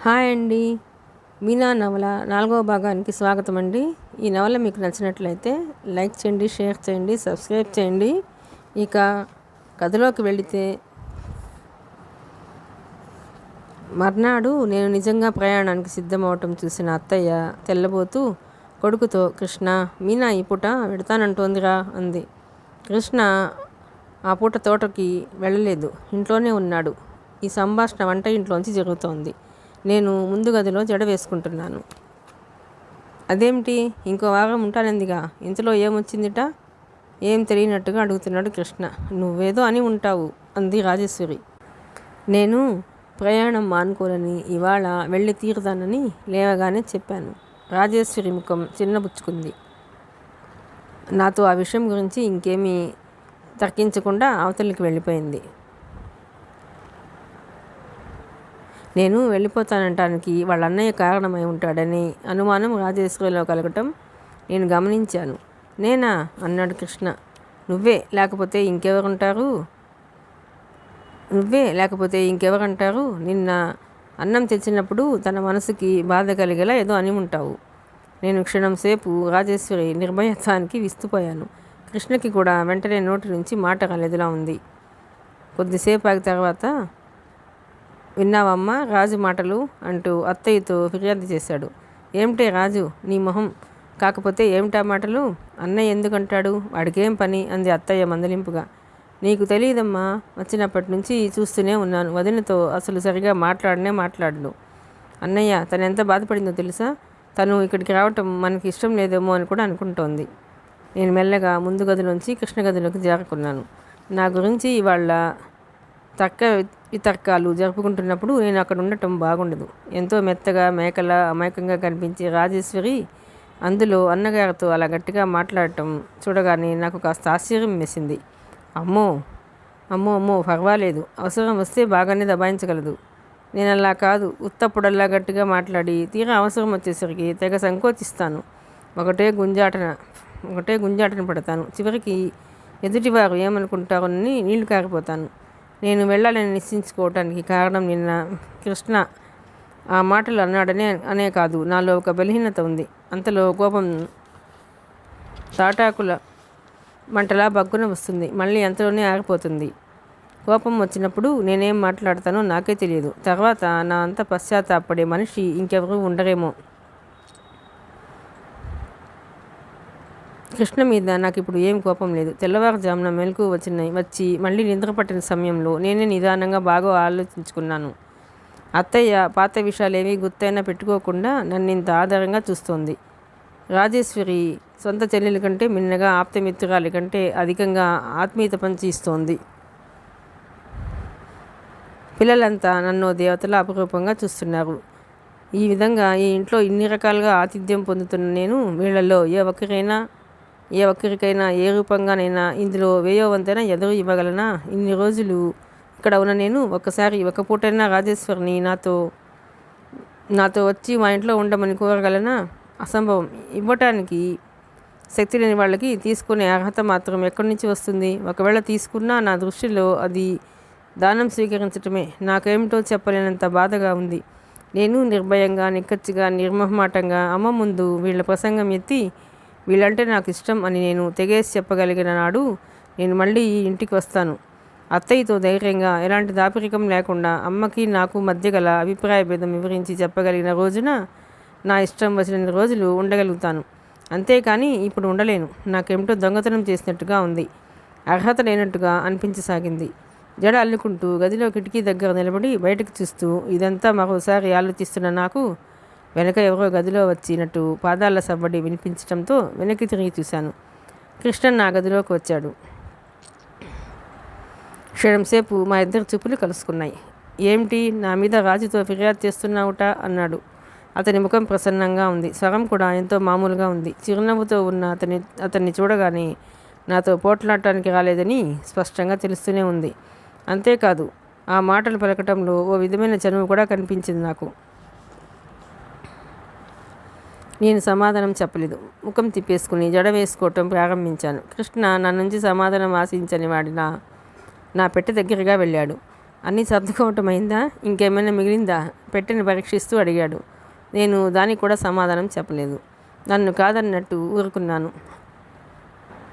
Hi అండి. మీనా నవల 4వ భాగానికి స్వాగతం అండి. ఈ నవల మీకు నచ్చినట్లయితే లైక్ చేయండి, షేర్ చేయండి, సబ్స్క్రైబ్ చేయండి. ఇక కథలోకి వెళితే, మర్నాడు నేను నిజంగా ప్రయాణానికి సిద్ధమవటం చూసిన అత్తయ్య తెల్లబోతూ కొడుకుతో, కృష్ణ, మీనా ఈ పూట వెడతానంటోందిరా అంది. కృష్ణ ఆ పూట తోటకి వెళ్ళలేదు, ఇంట్లోనే ఉన్నాడు. ఈ సంభాషణ వంట ఇంట్లోంచి జరుగుతోంది. నేను ముందు గదిలో జడ వేసుకుంటున్నాను. అదేమిటి, ఇంకో వారం ఉంటానందిగా, ఇంతలో ఏమొచ్చిందిట? ఏం తెలియనట్టుగా అడుగుతున్నాడు కృష్ణ. నువ్వేదో అని ఉంటావు అంది రాజేశ్వరి. నేను ప్రయాణం మానుకోనని, ఇవాళ వెళ్ళి తీరుతానని లేవగానే చెప్పాను. రాజేశ్వరి ముఖం చిన్నబుచ్చుకుంది. నాతో ఆ విషయం గురించి ఇంకేమీ తర్కించకుండా అవతలికి వెళ్ళిపోయింది. నేను వెళ్ళిపోతానంటానికి వాళ్ళ అన్నయ్య కారణమై ఉంటాడని అనుమానం రాజేశ్వరిలో కలగటం నేను గమనించాను. నేనా అన్నాడు కృష్ణ. నువ్వే లేకపోతే ఇంకెవరంటారు? నిన్న అన్నం తెచ్చినప్పుడు తన మనసుకి బాధ కలిగేలా ఏదో అని ఉంటావు. నేను క్షణం సేపు రాజేశ్వరి నిర్భయత్వానికి విస్తుపోయాను. కృష్ణకి కూడా వెంటనే నోటి నుంచి మాట రాలేదులా ఉంది. కొద్దిసేపు ఆగిన తర్వాత, విన్నావమ్మా రాజు మాటలు అంటూ అత్తయ్యతో ఫిర్యాదు చేశాడు. ఏమిటే రాజు, నీ మొహం కాకపోతే ఏమిటా మాటలు? అన్నయ్య ఎందుకంటాడు, వాడికేం పని అంది అత్తయ్య మందలింపుగా. నీకు తెలియదమ్మా, వచ్చినప్పటి నుంచి చూస్తూనే ఉన్నాను. వదినతో అసలు సరిగా మాట్లాడను. అన్నయ్య తనెంత బాధపడిందో తెలుసా? తను ఇక్కడికి రావటం మనకి ఇష్టం లేదేమో అని కూడా అనుకుంటోంది. నేను మెల్లగా ముందు గదిలోంచి కృష్ణ గదిలోకి జారుకున్నాను. నా గురించి ఇవాళ వితర్కాలు జరుపుకుంటున్నప్పుడు నేను అక్కడ ఉండటం బాగుండదు. ఎంతో మెత్తగా మేకలా అమాయకంగా కనిపించే రాజేశ్వరి అందులో అన్నగారితో అలా గట్టిగా మాట్లాడటం చూడగానే నాకు కాస్త ఆశ్చర్యం వేసింది. అమ్మో పర్వాలేదు, అవసరం వస్తే బాగానే దబాయించగలదు. నేను అలా కాదు, ఉత్తప్పుడల్లా గట్టిగా మాట్లాడి తీరా అవసరం వచ్చేసరికి తెగ సంకోచిస్తాను. ఒకటే గుంజాటన పడతాను. చివరికి ఎదుటివారు ఏమనుకుంటారోనని నీళ్లు కారిపోతాను. నేను వెళ్ళాలని నిశ్చయించుకోవటానికి కారణం నిన్న కృష్ణ ఆ మాటలు అనే కాదు, నాలో ఒక బలహీనత ఉంది. అంతలో కోపం తాటాకుల మంటలా బగ్గున వస్తుంది, మళ్ళీ అంతలోనే ఆగిపోతుంది. కోపం వచ్చినప్పుడు నేనేం మాట్లాడతానో నాకే తెలియదు. తర్వాత నా అంత పశ్చాత్తాపడే మనిషి ఇంకెవరూ ఉండరేమో. కృష్ణ మీద నాకు ఇప్పుడు ఏం కోపం లేదు. తెల్లవారుజామున మెలకు వచ్చి మళ్ళీ నిద్ర పట్టిన సమయంలో నేనే నిదానంగా బాగా ఆలోచించుకున్నాను. అత్తయ్య పాత విషయాలేమీ గుర్తైనా పెట్టుకోకుండా నన్ను ఇంత ఆధారంగా చూస్తోంది. రాజేశ్వరి సొంత చెల్లెల కంటే మిన్నగా ఆప్తమిత్రురాలి కంటే అధికంగా ఆత్మీయత పంచిస్తోంది. పిల్లలంతా నన్ను దేవతలా అపురూపంగా చూస్తున్నారు. ఈ విధంగా ఈ ఇంట్లో ఇన్ని రకాలుగా ఆతిథ్యం పొందుతున్న నేను వీళ్లలో ఏ ఒక్కరికైనా ఏ రూపంగానైనా ఇందులో వేయవంతైనా ఎదురు ఇవ్వగలనా? ఇన్ని రోజులు ఇక్కడ ఉన్న నేను ఒక్కసారి ఒక పూటైనా రాజేశ్వరిని నాతో వచ్చి మా ఇంట్లో ఉండమని కోరగలనా? అసంభవం. ఇవ్వటానికి శక్తి లేని వాళ్ళకి తీసుకునే అర్హత మాత్రం ఎక్కడి నుంచి వస్తుంది? ఒకవేళ తీసుకున్నా నా దృష్టిలో అది దానం స్వీకరించటమే. నాకేమిటో చెప్పలేనంత బాధగా ఉంది. నేను నిర్భయంగా, నిక్కచ్చిగా, నిర్మోహమాటంగా అమ్మ ముందు వీళ్ళ ప్రసంగం ఎత్తి వీళ్ళంటే నాకు ఇష్టం అని నేను తెగేసి చెప్పగలిగిన నాడు నేను మళ్ళీ ఈ ఇంటికి వస్తాను. అత్తయ్యతో ధైర్యంగా, ఎలాంటి దాపరికం లేకుండా అమ్మకి నాకు మధ్య గల అభిప్రాయ భేదం వివరించి చెప్పగలిగిన రోజున నా ఇష్టం వచ్చిన రోజులు ఉండగలుగుతాను. అంతేకాని ఇప్పుడు ఉండలేను. నాకేమిటో దొంగతనం చేసినట్టుగా ఉంది, అర్హత లేనట్టుగా అనిపించసాగింది. జడ అల్లుకుంటూ గదిలో కిటికీ దగ్గర నిలబడి బయటకు చూస్తూ ఇదంతా మరోసారి ఆలోచిస్తున్న నాకు వెనక ఎవరో గదిలో వచ్చినట్టు పాదాల సవ్వడి వినిపించడంతో వెనక్కి తిరిగి చూశాను. కృష్ణ నా గదిలోకి వచ్చాడు. క్షణంసేపు మా ఇద్దరు చూపులు కలుసుకున్నాయి. ఏమిటి, నా మీద రాజుతో ఫిర్యాదు చేస్తున్నావుట అన్నాడు. అతని ముఖం ప్రసన్నంగా ఉంది, స్వరం కూడా ఎంతో మామూలుగా ఉంది. చిరునవ్వుతో ఉన్న అతన్ని చూడగానే నాతో పోట్లాడటానికి రాలేదని స్పష్టంగా తెలుస్తూనే ఉంది. అంతేకాదు, ఆ మాటలు పలకటంలో ఓ విధమైన చనువు కూడా కనిపించింది నాకు. నేను సమాధానం చెప్పలేదు. ముఖం తిప్పేసుకుని జడ వేసుకోవటం ప్రారంభించాను. కృష్ణ నా నుంచి సమాధానం ఆశించని వాడిలా నా పెట్టె దగ్గరగా వెళ్ళాడు. అన్నీ సర్దుకోవటం అయిందా, ఇంకేమైనా మిగిలిందా? పెట్టెని పరీక్షిస్తూ అడిగాడు. నేను దానికి కూడా సమాధానం చెప్పలేదు. నన్ను కాదన్నట్టు ఊరుకున్నాను.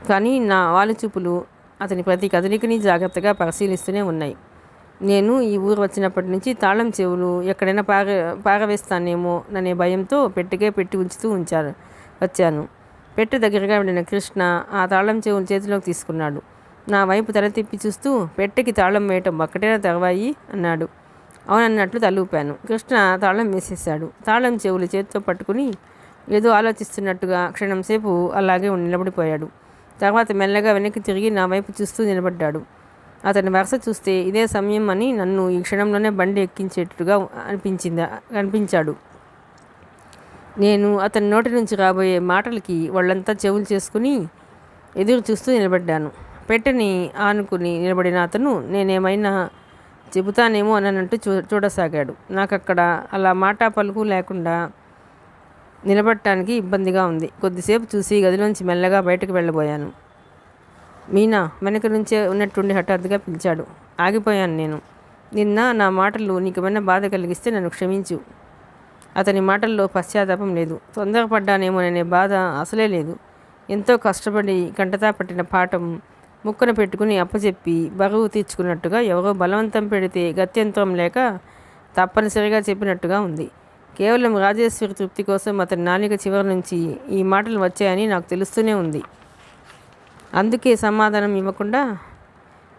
కానీ నా వాలుచూపులు అతని ప్రతి కదలికని జాగ్రత్తగా పరిశీలిస్తూనే ఉన్నాయి. నేను ఈ ఊరు వచ్చినప్పటి నుంచి తాళం చెవులు ఎక్కడైనా పారవేస్తానేమో అనే భయంతో పెట్టెకే పెట్టి ఉంచుతూ వచ్చాను. పెట్టె దగ్గరగా వెళ్ళిన కృష్ణ ఆ తాళం చెవులు చేతిలోకి తీసుకున్నాడు. నా వైపు తల తిప్పి చూస్తూ, పెట్టెకి తాళం వేయటం ఒక్కటేనా తెరవాయి అన్నాడు. అవునన్నట్లు తలూపాను. కృష్ణ తాళం వేసేశాడు. తాళం చెవులు చేతితో పట్టుకుని ఏదో ఆలోచిస్తున్నట్టుగా క్షణంసేపు అలాగే నిలబడిపోయాడు. తర్వాత మెల్లగా వెనక్కి తిరిగి నా వైపు చూస్తూ నిలబడ్డాడు. అతని వరుస చూస్తే ఇదే సమయం అని నన్ను ఈ క్షణంలోనే బండి ఎక్కించేటట్టుగా అనిపించాడు. నేను అతని నోటి నుంచి రాబోయే మాటలకి వాళ్ళంతా చెవులు చేసుకుని ఎదురు చూస్తూ నిలబడ్డాను. పెట్టెని ఆనుకుని నిలబడిన అతను నేనేమైనా చెబుతానేమో అన్నట్టు చూడసాగాడు. నాకు అక్కడ అలా మాటా పలుకు లేకుండా నిలబడటానికి ఇబ్బందిగా ఉంది. కొద్దిసేపు చూసి గదిలోంచి మెల్లగా బయటకు వెళ్ళబోయాను. మీనా వెనక నుంచే ఉన్నట్టుండి హఠాత్తుగా పిలిచాడు. ఆగిపోయాను నేను. నిన్న నా మాటలు నీకేమైనా బాధ కలిగిస్తే నన్ను క్షమించు. అతని మాటల్లో పశ్చాత్తాపం లేదు. తొందరపడ్డానేమోననే బాధ అసలే లేదు. ఎంతో కష్టపడి కంటతా పట్టిన పాఠం ముక్కన పెట్టుకుని అప్పచెప్పి బరువు తీర్చుకున్నట్టుగా ఎవరో బలవంతం పెడితే గత్యంతరం లేక తప్పనిసరిగా చెప్పినట్టుగా ఉంది. కేవలం రాజేశ్వరి తృప్తి కోసం అతని నాలిక చివరి నుంచి ఈ మాటలు వచ్చాయని నాకు తెలుస్తూనే ఉంది. అందుకే సమాధానం ఇవ్వకుండా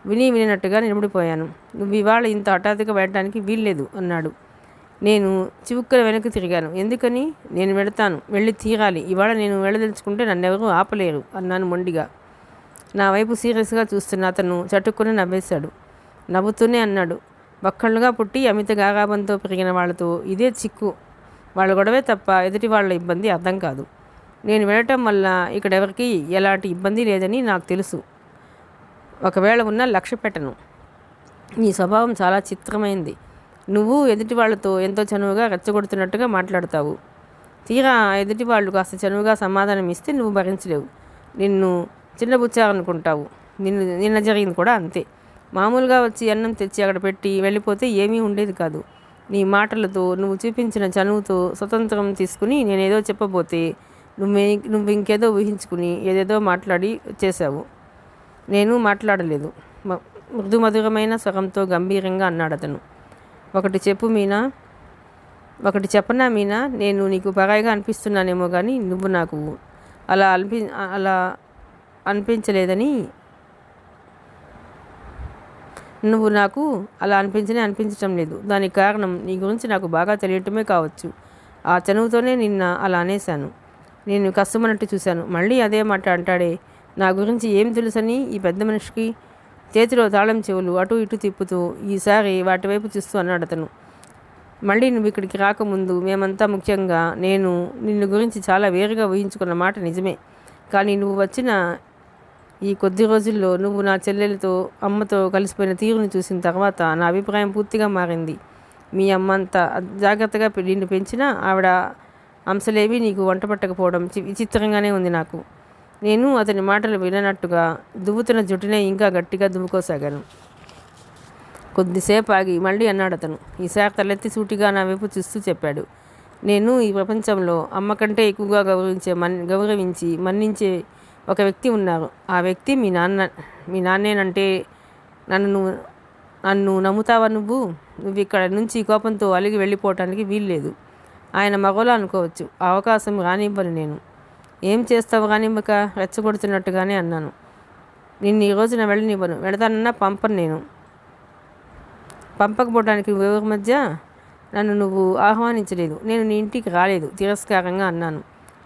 వినినట్టుగా నిలబడిపోయాను. నువ్వు ఇవాళ ఇంత హఠాత్తుగా వెళ్ళడానికి వీల్లేదు అన్నాడు. నేను చివుక్కల వెనక్కి తిరిగాను. ఎందుకని? నేను వెళతాను, వెళ్ళి తీరాలి. ఇవాళ నేను వెళ్ళదలుచుకుంటే నన్నెవరూ ఆపలేరు అన్నాను మొండిగా. నా వైపు సీరియస్గా చూస్తున్న అతను చటుక్కుని నవ్వేశాడు. నవ్వుతూనే అన్నాడు, ఒక్కళ్ళుగా పుట్టి అమిత గారాబంతో పెరిగిన వాళ్ళతో ఇదే చిక్కు. వాళ్ళ గొడవే తప్ప ఎదుటి వాళ్ళ ఇబ్బంది అర్థం కాదు. నేను వెళ్ళటం వల్ల ఇక్కడెవరికి ఎలాంటి ఇబ్బంది లేదని నాకు తెలుసు. ఒకవేళ ఉన్నా లక్ష్య పెట్టను. నీ స్వభావం చాలా చిత్రమైంది. నువ్వు ఎదుటి వాళ్ళతో ఎంతో చనువుగా రెచ్చగొడుతున్నట్టుగా మాట్లాడతావు. తీరా ఎదుటి వాళ్ళు కాస్త చనువుగా సమాధానం ఇస్తే నువ్వు భరించలేవు. నిన్ను చిన్నబుచ్చారనుకుంటావు. నిన్న జరిగింది కూడా అంతే. మామూలుగా వచ్చి అన్నం తెచ్చి అక్కడ పెట్టి వెళ్ళిపోతే ఏమీ ఉండేది కాదు. నీ మాటలతో నువ్వు చూపించిన చనువుతో స్వతంత్రం తీసుకుని నేనేదో చెప్పబోతే నువ్వు ఇంకేదో ఊహించుకుని ఏదేదో మాట్లాడి వచ్చేసావు. నేను మాట్లాడలేదు. మృదుమధురమైన స్వరంతో గంభీరంగా అన్నాడు అతను. ఒకటి చెప్పు మీనా, ఒకటి చెప్పనా మీనా? నేను నీకు పరాయిగా అనిపిస్తున్నానేమో కానీ నువ్వు నాకు అలా అనిపించలేదని నువ్వు నాకు అలా అనిపించటం లేదు. దానికి కారణం నీ గురించి నాకు బాగా తెలియటమే కావచ్చు. ఆ చనువుతోనే నిన్న అలా అనేశాను. నేను కష్టమన్నట్టు చూశాను. మళ్ళీ అదే మాట అంటాడే. నా గురించి ఏం తెలుసని ఈ పెద్ద మనిషికి? చేతిలో తాళం చెవులు అటు ఇటు తిప్పుతూ ఈసారి వాటి వైపు చూస్తూ అన్నాడు అతను. మళ్ళీ నువ్వు ఇక్కడికి రాకముందు మేమంతా, ముఖ్యంగా నేను నిన్ను గురించి చాలా వేరుగా ఊహించుకున్న మాట నిజమే. కానీ నువ్వు వచ్చిన ఈ కొద్ది రోజుల్లో నువ్వు నా చెల్లెలతో అమ్మతో కలిసిపోయిన తీరుని చూసిన తర్వాత నా అభిప్రాయం పూర్తిగా మారింది. మీ అమ్మ అంతా జాగ్రత్తగా నిన్ను పెంచినా ఆవిడ అంశలేవి నీకు వంట పట్టకపోవడం విచిత్రంగానే ఉంది నాకు. నేను అతని మాటలు విననట్టుగా దువ్వుతున్న జుట్టునే ఇంకా గట్టిగా దువ్వుకోసాగాను. కొద్దిసేపు ఆగి మళ్ళీ అన్నాడు అతను. ఈసారి తలెత్తి సూటిగా నా వైపు చూస్తూ చెప్పాడు. నేను ఈ ప్రపంచంలో అమ్మ కంటే ఎక్కువగా గౌరవించి మన్నించే ఒక వ్యక్తి ఉన్నారు. ఆ వ్యక్తి మీ నాన్నేనంటే నన్ను నమ్ముతావా? నువ్వు ఇక్కడ నుంచి కోపంతో అలిగి వెళ్ళిపోవటానికి వీల్లేదు. ఆయన మగోలా అనుకోవచ్చు. ఆ అవకాశం రానివ్వను నేను. ఏం చేస్తావు రానివ్వక? రెచ్చగొడుతున్నట్టుగానే అన్నాను. నిన్ను ఈ రోజున వెళ్ళనివ్వను. వెళతానన్నా పంపను నేను. పంపకపోవడానికి ఎవరి మధ్య? నన్ను నువ్వు ఆహ్వానించలేదు, నేను నీ ఇంటికి రాలేదు తిరస్కారంగా అన్నాను.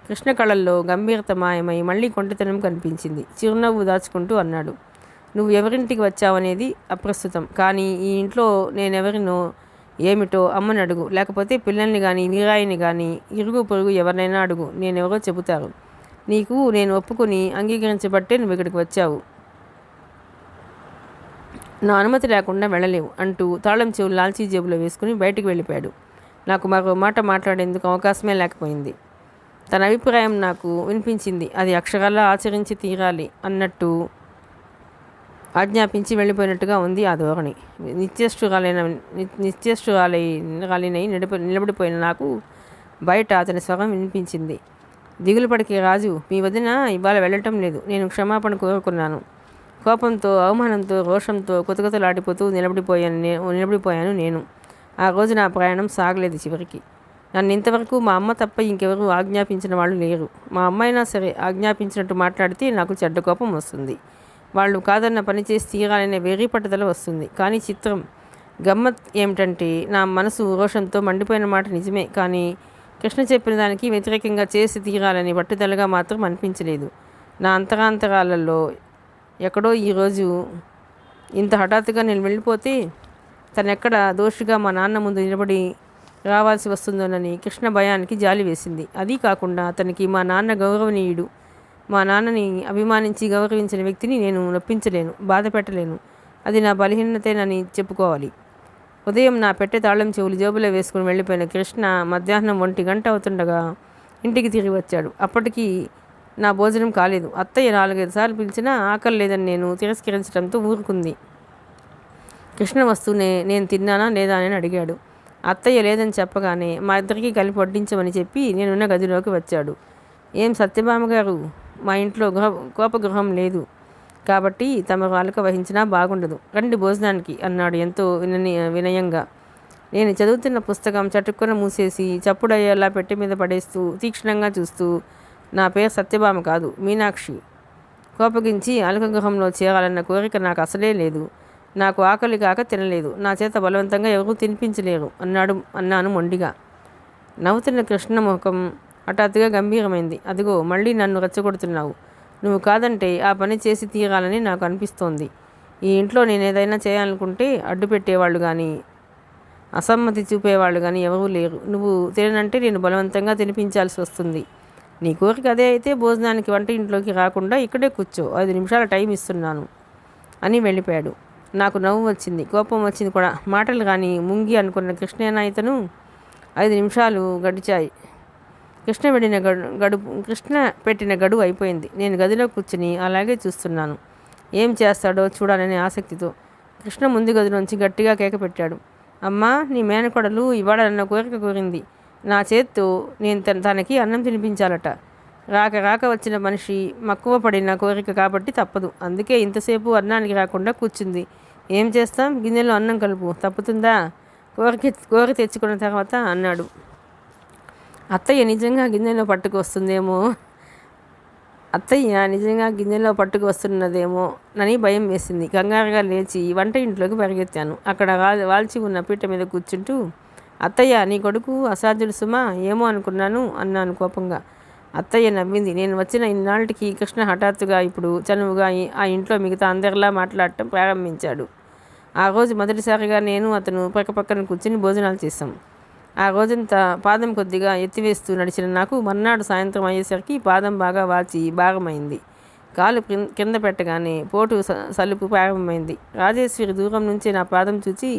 కృష్ణ కళల్లో గంభీరత మాయమై మళ్ళీ కొంటతనం కనిపించింది. చిరునవ్వు దాచుకుంటూ అన్నాడు. నువ్వు ఎవరింటికి వచ్చావనేది అప్రస్తుతం. కానీ ఈ ఇంట్లో నేనెవరినో ఏమిటో అమ్మని అడుగు, లేకపోతే పిల్లల్ని కానీ వీరాయిని కానీ ఇరుగు పొరుగు ఎవరినైనా అడుగు. నేనెవరో చెబుతారు. నీకు నేను ఒప్పుకొని అంగీకరించబట్టే నువ్వు ఇక్కడికి వచ్చావు. నా అనుమతి లేకుండా వెళ్ళలేవు అంటూ తాళం చెవులు లాల్చీ జేబులో వేసుకుని బయటికి వెళ్ళిపోయాడు. నాకు మరో మాట మాట్లాడేందుకు అవకాశమే లేకపోయింది. తన అభిప్రాయం నాకు వినిపించింది. అది అక్షరాలా ఆచరించి తీరాలి అన్నట్టు ఆజ్ఞాపించి వెళ్ళిపోయినట్టుగా ఉంది ఆ ధోరణి. నిశ్చేష్టురాలైనై నిలబడిపోయిన నాకు బయట అతని స్వరం వినిపించింది. దిగులు పడికే రాజు, మీ వదిన ఇవాళ వెళ్ళటం లేదు. నేను క్షమాపణ కోరుకున్నాను. కోపంతో, అవమానంతో, రోషంతో కొతకొతలాడిపోతూ నిలబడిపోయాను నేను. ఆ రోజు నా ప్రయాణం సాగలేదు. చివరికి నన్ను ఇంతవరకు మా అమ్మ తప్ప ఇంకెవరూ ఆజ్ఞాపించిన వాళ్ళు లేరు. మా అమ్మ అయినా సరే ఆజ్ఞాపించినట్టు మాట్లాడితే నాకు చెడ్డ కోపం వస్తుంది. వాళ్ళు కాదన్న పని చేసి తీరాలనే వెర్రి పట్టుదల వస్తుంది. కానీ చిత్రం గమ్మత్ ఏమిటంటే, నా మనసు రోషంతో మండిపోయిన మాట నిజమే, కానీ కృష్ణ చెప్పిన దానికి వ్యతిరేకంగా చేసి తీరాలని పట్టుదలగా మాత్రం అనిపించలేదు. నా అంతరాంతరాలలో ఎక్కడో ఈరోజు ఇంత హఠాత్తుగా నేను వెళ్ళిపోతే తనెక్కడ దోషిగా మా నాన్న ముందు నిలబడి రావాల్సి వస్తుందోనని కృష్ణ భయానికి జాలి వేసింది. అదీ కాకుండా అతనికి మా నాన్న గౌరవనీయుడు. మా నాన్నని అభిమానించి గౌరవించిన వ్యక్తిని నేను నొప్పించలేను, బాధ పెట్టలేను. అది నా బలహీనతేనని చెప్పుకోవాలి. ఉదయం నా పెట్టె తాళం చెవులు జేబులో వేసుకుని వెళ్ళిపోయిన కృష్ణ మధ్యాహ్నం 1 గంట అవుతుండగా ఇంటికి తిరిగి వచ్చాడు. అప్పటికి నా భోజనం కాలేదు. అత్తయ్య 4-5 సార్లు పిలిచినా ఆకలి లేదని నేను తిరస్కరించడంతో ఊరుకుంది. కృష్ణ వస్తూనే నేను తిన్నానా లేదా అని అడిగాడు. అత్తయ్య లేదని చెప్పగానే మా ఇద్దరికీ కలిపి వడ్డించమని చెప్పి నేనున్న గదిలోకి వచ్చాడు. ఏం సత్యభామ గారు, మా ఇంట్లో కోపగృహం లేదు కాబట్టి తమరు అలక వహించినా బాగుండదు, రండి భోజనానికి అన్నాడు ఎంతో వినయంగా. నేను చదువుతున్న పుస్తకం చటుక్కున మూసేసి చప్పుడయ్యేలా పెట్టె మీద పడేస్తూ తీక్షణంగా చూస్తూ, నా పేరు సత్యభామ కాదు, మీనాక్షి. కోపగించి అలక గృహంలో చేరాలన్న కోరిక నాకు అసలే లేదు. నాకు ఆకలి కాక తినలేదు. నా చేత బలవంతంగా ఎవరూ తినిపించలేరు అన్నాను మొండిగా. నవ్వుతున్న కృష్ణ ముఖం హఠాత్తుగా గంభీరమైంది. అదిగో మళ్ళీ నన్ను రెచ్చగొడుతున్నావు. నువ్వు కాదంటే ఆ పని చేసి తీరాలని నాకు అనిపిస్తోంది. ఈ ఇంట్లో నేను ఏదైనా చేయాలనుకుంటే అడ్డు పెట్టేవాళ్ళు కానీ అసమ్మతి చూపేవాళ్ళు కానీ ఎవరూ లేరు. నువ్వు తిననంటే నేను బలవంతంగా తినిపించాల్సి వస్తుంది. నీ కోరిక అదే అయితే భోజనానికి వంట ఇంట్లోకి రాకుండా ఇక్కడే కూర్చో, 5 నిమిషాల టైం ఇస్తున్నాను అని వెళ్ళిపోయాడు. నాకు నవ్వు వచ్చింది, కోపం వచ్చింది కూడా. మాటలు కానీ ముంగి అనుకున్న కృష్ణేనా ఇతను? 5 నిమిషాలు గడిచాయి. కృష్ణ పెట్టిన గడువు అయిపోయింది. నేను గదిలో కూర్చుని అలాగే చూస్తున్నాను. ఏం చేస్తాడో చూడాలనే ఆసక్తితో. కృష్ణ ముందు గదిలోంచి గట్టిగా కేక పెట్టాడు. అమ్మా, నీ మేనకోడలు ఇవాళ నన్న కోరిక కోరింది. నా చేత్తో నేను తనకి అన్నం తినిపించాలట. రాక వచ్చిన మనిషి మక్కువ పడిన కోరిక కాబట్టి తప్పదు. అందుకే ఇంతసేపు అన్నానికి రాకుండా కూర్చుంది. ఏం చేస్తాం, గిన్నెలో అన్నం కలుపు, తప్పుతుందా? కోరి తెచ్చుకున్న తర్వాత అన్నాడు. అత్తయ్య నిజంగా గిన్నెలో పట్టుకు వస్తున్నదేమో అని భయం వేసింది. కంగారుగా లేచి వంట ఇంట్లోకి పరిగెత్తాను. అక్కడ వాల్చి ఉన్న పీట మీద కూర్చుంటూ, అత్తయ్య, నీ కొడుకు అసాధ్యుడు సుమా, ఏమో అనుకున్నాను అన్నాను కోపంగా. అత్తయ్య నవ్వింది. నేను వచ్చిన ఇన్నాళ్ళకి కృష్ణ హఠాత్తుగా ఇప్పుడు చనువుగా ఆ ఇంట్లో మిగతా అందరిలా మాట్లాడటం ప్రారంభించాడు. ఆ రోజు మొదటిసారిగా నేను అతను పక్కపక్కన కూర్చుని భోజనాలు చేశాం. ఆ రోజంతా పాదం కొద్దిగా ఎత్తివేస్తూ నడిచిన నాకు మర్నాడు సాయంత్రం అయ్యేసరికి పాదం బాగా వాచి భాగమైంది. కాలు కింద పెట్టగానే పోటు సలుపు ప్రారంభమైంది. రాజేశ్వరి దూరం నుంచి నా పాదం చూచి,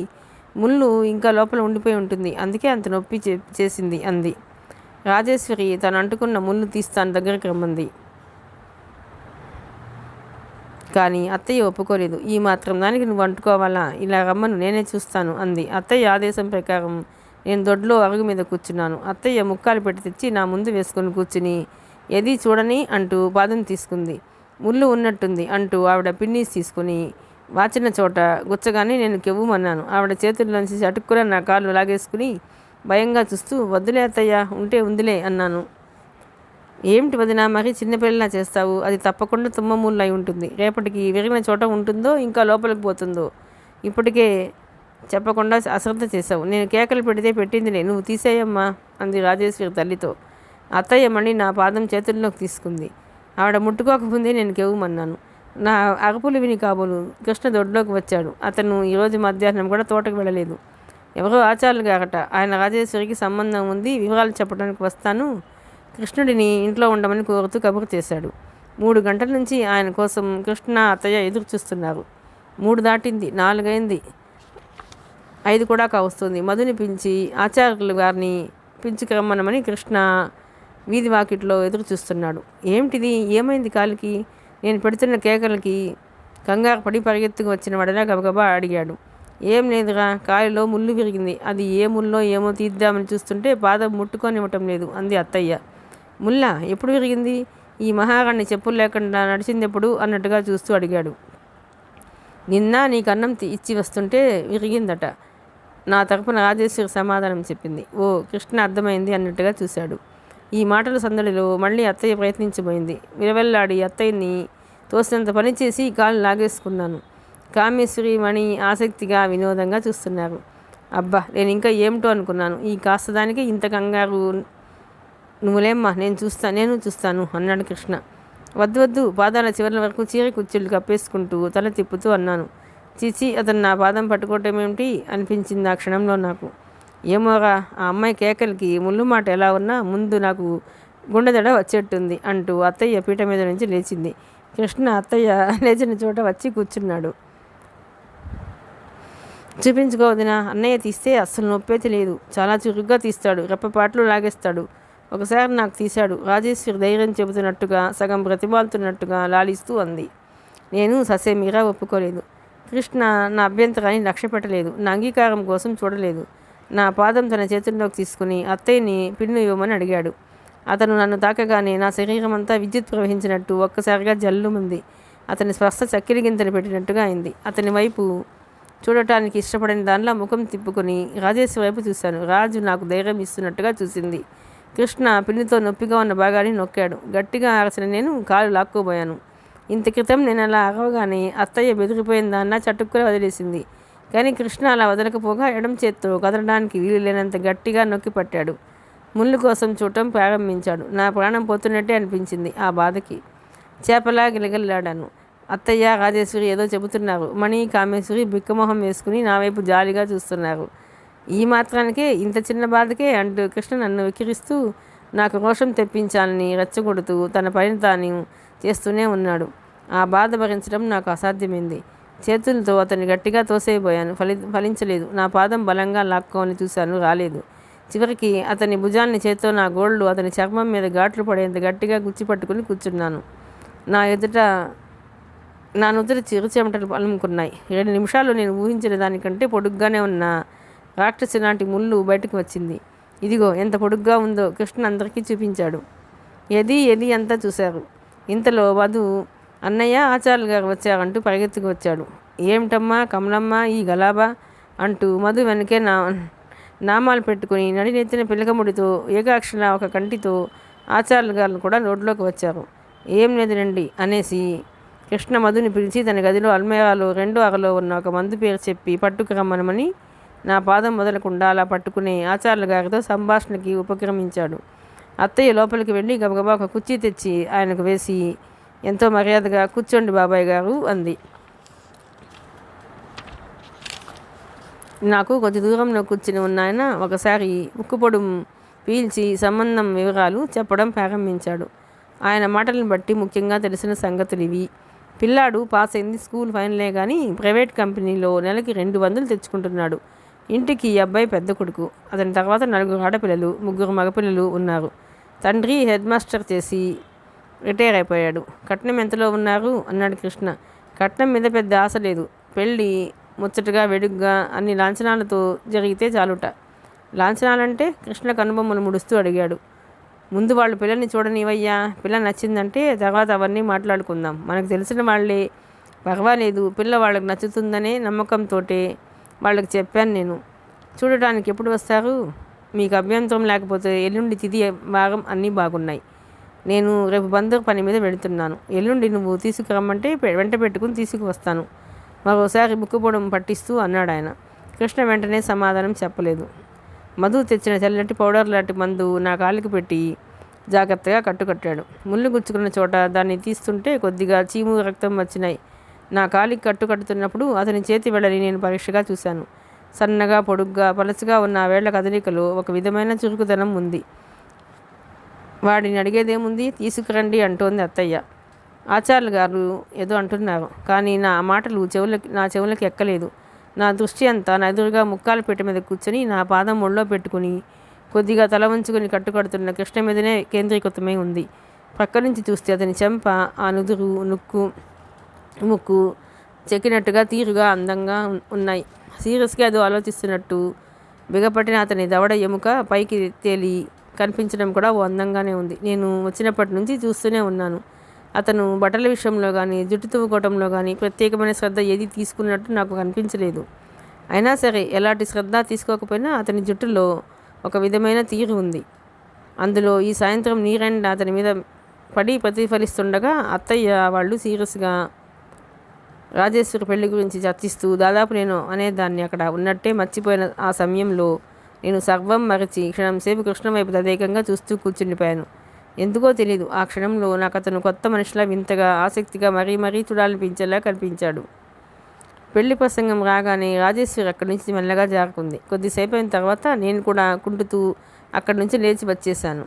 ముళ్ళు ఇంకా లోపల ఉండిపోయి ఉంటుంది, అందుకే అంత నొప్పి చేసింది అంది. రాజేశ్వరి తను అంటుకున్న ముళ్ళు తీస్తాను దగ్గరికి రమ్మంది. కానీ అత్తయ్య ఒప్పుకోలేదు. ఈ మాత్రం దానికి నువ్వు అంటుకోవాలా? ఇలా రమ్మను, నేనే చూస్తాను అంది. అత్తయ్య ఆదేశం ప్రకారం నేను దొడ్లో అరుగు మీద కూర్చున్నాను. అత్తయ్య ముక్కాలు పెట్టి తెచ్చి నా ముందు వేసుకొని కూర్చుని, ఏది చూడని అంటూ పాదం తీసుకుంది. ముళ్ళు ఉన్నట్టుంది అంటూ ఆవిడ పిన్నీస్ తీసుకుని వాచిన చోట గుచ్చగానే నేను కెవ్వుమన్నాను. ఆవిడ చేతుల్లోంచి చటుక్కున నా కాళ్ళు లాగేసుకుని భయంగా చూస్తూ, వద్దులే అత్తయ్య, ఉంటే ఉందిలే అన్నాను. ఏమిటి వదినా, మరీ చిన్నపిల్లలా చేస్తావు? అది తప్పకుండా తుమ్మమూళ్ళు అయి ఉంటుంది. రేపటికి విరిగిన చోట ఉంటుందో ఇంకా లోపలికి పోతుందో. ఇప్పటికే చెప్పకుండా అశ్రద్ధ చేశావు. నేను కేకలు పెడితే పెట్టిందిలే, నువ్వు తీసేయమ్మా అంది రాజేశ్వరి తల్లితో. అత్తయ్య మళ్ళీ నా పాదం చేతుల్లోకి తీసుకుంది. ఆవిడ ముట్టుకోకముందే నేను కెవ్వుమన్నాను. నా అరుపులు విని కాబోలు కృష్ణ దొడ్లోకి వచ్చాడు. అతను ఈరోజు మధ్యాహ్నం కూడా తోటకు వెళ్ళలేదు. ఎవరో ఆచార్యులు గారట. ఆయన రాజేశ్వరికి సంబంధం ఉంది, వివరాలు చెప్పడానికి వస్తాను, కృష్ణుడిని ఇంట్లో ఉండమని కోరుతూ కబురు చేశాడు. 3 గంటల నుంచి ఆయన కోసం కృష్ణ అత్తయ్య ఎదురు చూస్తున్నారు. 3 దాటింది, 4 అయింది, 5 కూడా కావస్తుంది. మధుని పిలిచి ఆచార్యులు గారిని పిలుచుకురమ్మనమని కృష్ణ వీధి వాకిట్లో ఎదురు చూస్తున్నాడు. ఏమిటిది, ఏమైంది కాలికి? నేను పెడుతున్న కేకలకి కంగారు పడి పరిగెత్తుకు వచ్చిన వాడిలా గబగబా అడిగాడు. ఏం లేదురా, కాలిలో ముళ్ళు విరిగింది. అది ఏ ముల్లో ఏమో తీద్దామని చూస్తుంటే పాదం ముట్టుకొనివ్వటం లేదు అంది అత్తయ్య. ముల్లా? ఎప్పుడు విరిగింది? ఈ మహారాణి చెప్పులు లేకుండా నడిచిందెప్పుడు అన్నట్టుగా చూస్తూ అడిగాడు. నిన్న నీకు అన్నం ఇచ్చి వస్తుంటే విరిగిందట. నా తరపున రాజేశ్వరి సమాధానం చెప్పింది. ఓ, కృష్ణ అర్థమైంది అన్నట్టుగా చూశాడు. ఈ మాటల సందడిలో మళ్ళీ అత్తయ్య ప్రయత్నించబోయింది. విలవెల్లాడి అత్తయ్యని తోసినంత పని చేసి కాలు లాగేసుకున్నాను. కామేశ్వరి, మణి ఆసక్తిగా వినోదంగా చూస్తున్నారు. అబ్బా, నేను ఇంకా ఏమిటో అనుకున్నాను. ఈ కాస్త దానికి ఇంత కంగారు. నువ్వులేమ్మా, నేను చూస్తాను అన్నాడు కృష్ణ. వద్దు, పాదాల చివరి వరకు చీర కుర్చీలు కప్పేసుకుంటూ తల తిప్పుతూ అన్నాను. చీచి, అతను నా పాదం పట్టుకోవటం ఏమిటి అనిపించింది ఆ క్షణంలో నాకు. ఏమోరా, ఆ అమ్మాయి కేకలకి ముళ్ళు మాట ఎలా ఉన్నా ముందు నాకు గుండెదడ వచ్చేట్టుంది అంటూ అత్తయ్య పీట మీద నుంచి లేచింది. కృష్ణ అత్తయ్య లేచిన చోట వచ్చి కూర్చున్నాడు. చూపించుకోవదినా, అన్నయ్య తీస్తే అస్సలు నొప్పే తెలియదు. చాలా చురుగ్గా తీస్తాడు, రెప్పపాట్లు లాగేస్తాడు. ఒకసారి నాకు తీశాడు. రాజేశ్వరి ధైర్యం చెబుతున్నట్టుగా, సగం ప్రతిమాలుతున్నట్టుగా లాలిస్తూ అంది. నేను ససేమీరా ఒప్పుకోలేదు. కృష్ణ నా అభ్యంతరాన్ని లక్ష్య పెట్టలేదు. నా అంగీకారం కోసం చూడలేదు. నా పాదం తన చేతుల్లోకి తీసుకుని అత్తయ్యని పిన్ను ఇవ్వమని అడిగాడు. అతను నన్ను తాకగానే నా శరీరం అంతా విద్యుత్ ప్రవహించినట్టు ఒక్కసారిగా జల్లుమంది. అతని స్పర్శ చక్కెర గింతలు పెట్టినట్టుగా అయింది. అతని వైపు చూడటానికి ఇష్టపడని దానిలా ముఖం తిప్పుకొని రాజేశ్వరి వైపు చూశాను. రాజు నాకు ధైర్యం ఇస్తున్నట్టుగా చూసింది. కృష్ణ పిన్నుతో నొప్పిగా ఉన్న భాగాన్ని నొక్కాడు. గట్టిగా అరచిన నేను కాలు లాక్కోబోయాను. ఇంత క్రితం నేను అలా అరవగానే అత్తయ్య బెదిరిపోయిన దాన్న చటుక్కున వదిలేసింది. కానీ కృష్ణ అలా వదలకపోగా ఎడం చేత్తో కదలడానికి వీలు లేనంత గట్టిగా నొక్కి పట్టాడు. ముళ్ళు కోసం చూడటం ప్రారంభించాడు. నా ప్రాణం పోతున్నట్టే అనిపించింది. ఆ బాధకి చేపలా గిలగిల్లాడాను. అత్తయ్య, రాజేశ్వరి ఏదో చెబుతున్నారు. మణి, కామేశ్వరి బిక్కమొహం వేసుకుని నా వైపు జాలిగా చూస్తున్నారు. ఈ మాత్రానికే, ఇంత చిన్న బాధకే అంటూ కృష్ణ నన్ను వికిరిస్తూ నాకు రోషం తెప్పించాలని రెచ్చగొడుతూ తన పని తాను చేస్తూనే ఉన్నాడు. ఆ బాధ భరించడం నాకు అసాధ్యమైంది. చేతులతో అతన్ని గట్టిగా తోసేయబోయాను. ఫలించలేదు. నా పాదం బలంగా లాక్కోని చూశాను, రాలేదు. చివరికి అతని భుజాన్ని చేత్తో నా గోళ్ళు అతని చర్మం మీద ఘాట్లు పడేంత గట్టిగా గుచ్చిపట్టుకుని కూర్చున్నాను. నా నుదురు చిరుచెమటలు అలుముకున్నాయి. 2 నిమిషాల్లో నేను ఊహించిన దానికంటే పొడుగ్గానే ఉన్న రాక్షసి లాంటి ముళ్ళు బయటకు వచ్చింది. ఇదిగో ఎంత పొడుగ్గా ఉందో కృష్ణ అందరికీ చూపించాడు. ఏది అంతా చూశారు. ఇంతలో వధు, అన్నయ్య, ఆచార్యులు గారు వచ్చారంటూ పరిగెత్తుకు వచ్చాడు. ఏమిటమ్మా కమలమ్మ ఈ గలాబా అంటూ మధు వెనకే నామాలు పెట్టుకుని నడినెత్తిన పిల్లకముడితో ఏకాక్షణ ఒక కంటితో ఆచార్యులు గారు కూడా రోడ్లోకి వచ్చారు. ఏం లేదు రండి అనేసి కృష్ణ మధుని పిలిచి తన గదిలో అల్మేరాలో 2వ అరలో ఉన్న ఒక మందు పేరు చెప్పి పట్టుకురమ్మనమని నా పాదం మొదలకుండా అలా పట్టుకునే ఆచార్యుల గారితో సంభాషణకి ఉపక్రమించాడు. అత్తయ్య లోపలికి వెళ్ళి గబగబా ఒక కుర్చీ తెచ్చి ఆయనకు వేసి ఎంతో మర్యాదగా కూర్చోండి బాబాయ్ గారు అంది. నాకు కొద్ది దూరంలో కూర్చుని ఉన్న ఆయన ఒకసారి ముక్కుపొడు పీల్చి సంబంధం వివరాలు చెప్పడం ప్రారంభించాడు. ఆయన మాటలను బట్టి ముఖ్యంగా తెలిసిన సంగతులు ఇవి. పిల్లాడు పాస్ అయింది, స్కూల్ ఫైనలే కానీ ప్రైవేట్ కంపెనీలో నెలకి 200 తెచ్చుకుంటున్నాడు. ఇంటికి ఈ అబ్బాయి పెద్ద కొడుకు. అతని తర్వాత 4 ఆడపిల్లలు, 3 మగపిల్లలు ఉన్నారు. తండ్రి హెడ్ మాస్టర్ చేసి రిటైర్ అయిపోయాడు. కట్నం ఎంతలో ఉన్నారు అన్నాడు కృష్ణ. కట్నం మీద పెద్ద ఆశ లేదు. పెళ్ళి ముచ్చటగా వెడుగ్గా అన్ని లాంఛనాలతో జరిగితే చాలుట. లాంఛనాలంటే కృష్ణ కనుబొమ్మలు ముడుస్తూ అడిగాడు. ముందు వాళ్ళు పిల్లల్ని చూడనివయ్యా. పిల్ల నచ్చిందంటే తర్వాత అవన్నీ మాట్లాడుకుందాం. మనకు తెలిసిన వాళ్ళే, పర్వాలేదు. పిల్ల వాళ్ళకి నచ్చుతుందనే నమ్మకంతో వాళ్ళకి చెప్పాను నేను. చూడటానికి ఎప్పుడు వస్తారు? మీకు అభ్యంతరం లేకపోతే ఎల్లుండి తిథి వారం అన్నీ బాగున్నాయి. నేను రేపు బందరు పని మీద వెళుతున్నాను. ఎల్లుండి నువ్వు తీసుకురమ్మంటే వెంట పెట్టుకుని తీసుకువస్తాను. మరోసారి ముక్కుపొడం పట్టిస్తూ అన్నాడు ఆయన. కృష్ణ వెంటనే సమాధానం చెప్పలేదు. మధు తెచ్చిన తెల్లటి పౌడర్ లాంటి మందు నా కాలికి పెట్టి జాగ్రత్తగా కట్టుకట్టాడు. ముళ్ళు గుచ్చుకున్న చోట దాన్ని తీస్తుంటే కొద్దిగా చీము, రక్తం వచ్చినాయి. నా కాలికి కట్టుకట్టుతున్నప్పుడు అతని చేతి వేళ్ళని నేను పరీక్షగా చూశాను. సన్నగా, పొడుగ్గా, పలచగా ఉన్న ఆ వేళ్ల కదలికలో ఒక విధమైన చురుకుదనం ఉంది. వాడిని అడిగేదేముంది, తీసుకురండి అంటోంది అత్తయ్య. ఆచార్యులు గారు ఏదో అంటున్నారు, కానీ నా మాటలు నా చెవులకి ఎక్కలేదు. నా దృష్టి అంతా నా ఎదురుగా ముక్కాలు పెట్టె మీద కూర్చొని నా పాదం ఒళ్ళో పెట్టుకుని కొద్దిగా తల వంచుకొని కట్టుకడుతున్న కృష్ణ మీదనే కేంద్రీకృతమై ఉంది. పక్క నుంచి చూస్తే అతని చెంప, ఆ నుదురు, ముక్కు చెక్కినట్టుగా తీరుగా అందంగా ఉన్నాయి. సీరియస్గా ఏదో ఆలోచిస్తున్నట్టు బిగపట్టిన అతని దవడ ఎముక పైకి తేలి కనిపించడం కూడా ఓ అందంగానే ఉంది. నేను వచ్చినప్పటి నుంచి చూస్తూనే ఉన్నాను. అతను బట్టల విషయంలో కానీ జుట్టు తువ్వుకోవటంలో కానీ ప్రత్యేకమైన శ్రద్ధ ఏది తీసుకున్నట్టు నాకు కనిపించలేదు. అయినా సరే ఎలాంటి శ్రద్ధ తీసుకోకపోయినా అతని జుట్టులో ఒక విధమైన తీరు ఉంది. అందులో ఈ సాయంత్రం నీరెండ అతని మీద పడి ప్రతిఫలిస్తుండగా అత్తయ్య వాళ్ళు సీరియస్గా రాజేశ్వరి పెళ్లి గురించి చర్చిస్తూ దాదాపు నేను అనేదాన్ని అక్కడ ఉన్నట్టే మర్చిపోయిన ఆ సమయంలో నేను సర్వం మరచి క్షణంసేపు కృష్ణ వైపు తదేకంగా చూస్తూ కూర్చుండిపోయాను. ఎందుకో తెలీదు, ఆ క్షణంలో నాకు అతను కొత్త మనిషిలా వింతగా ఆసక్తిగా మరీ మరీ చూడాలనిపించేలా కనిపించాడు. పెళ్లి ప్రసంగం రాగానే రాజేశ్వరి అక్కడి నుంచి మెల్లగా జారుకుంది. కొద్దిసేపు అయిన తర్వాత నేను కూడా కుంటుతూ అక్కడి నుంచి లేచి వచ్చేశాను.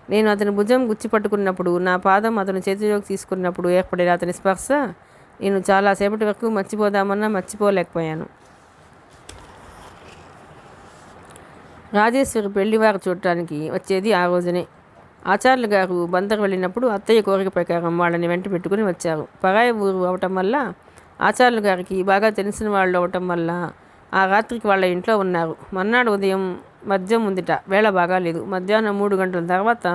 నేను అతని భుజం గుచ్చి పట్టుకున్నప్పుడు, నా పాదం అతని చేతిలోకి తీసుకున్నప్పుడు ఏర్పడిన అతని స్పర్శ నేను చాలాసేపటి వరకు మర్చిపోదామన్నా మర్చిపోలేకపోయాను. రాజేశ్వరి పెళ్లివారు చూడటానికి వచ్చేది ఆ రోజునే. ఆచార్యులు గారు బందరు వెళ్ళినప్పుడు అత్తయ్య కోరిక ప్రకారం వాళ్ళని వెంట పెట్టుకుని వచ్చారు. పరాయి ఊరు అవటం వల్ల, ఆచార్యులు గారికి బాగా తెలిసిన వాళ్ళు అవటం వల్ల ఆ రాత్రికి వాళ్ళ ఇంట్లో ఉన్నారు. మర్నాడు ఉదయం మద్యం ఉందిట. వేళ బాగాలేదు. మధ్యాహ్నం 3 గంటల తర్వాత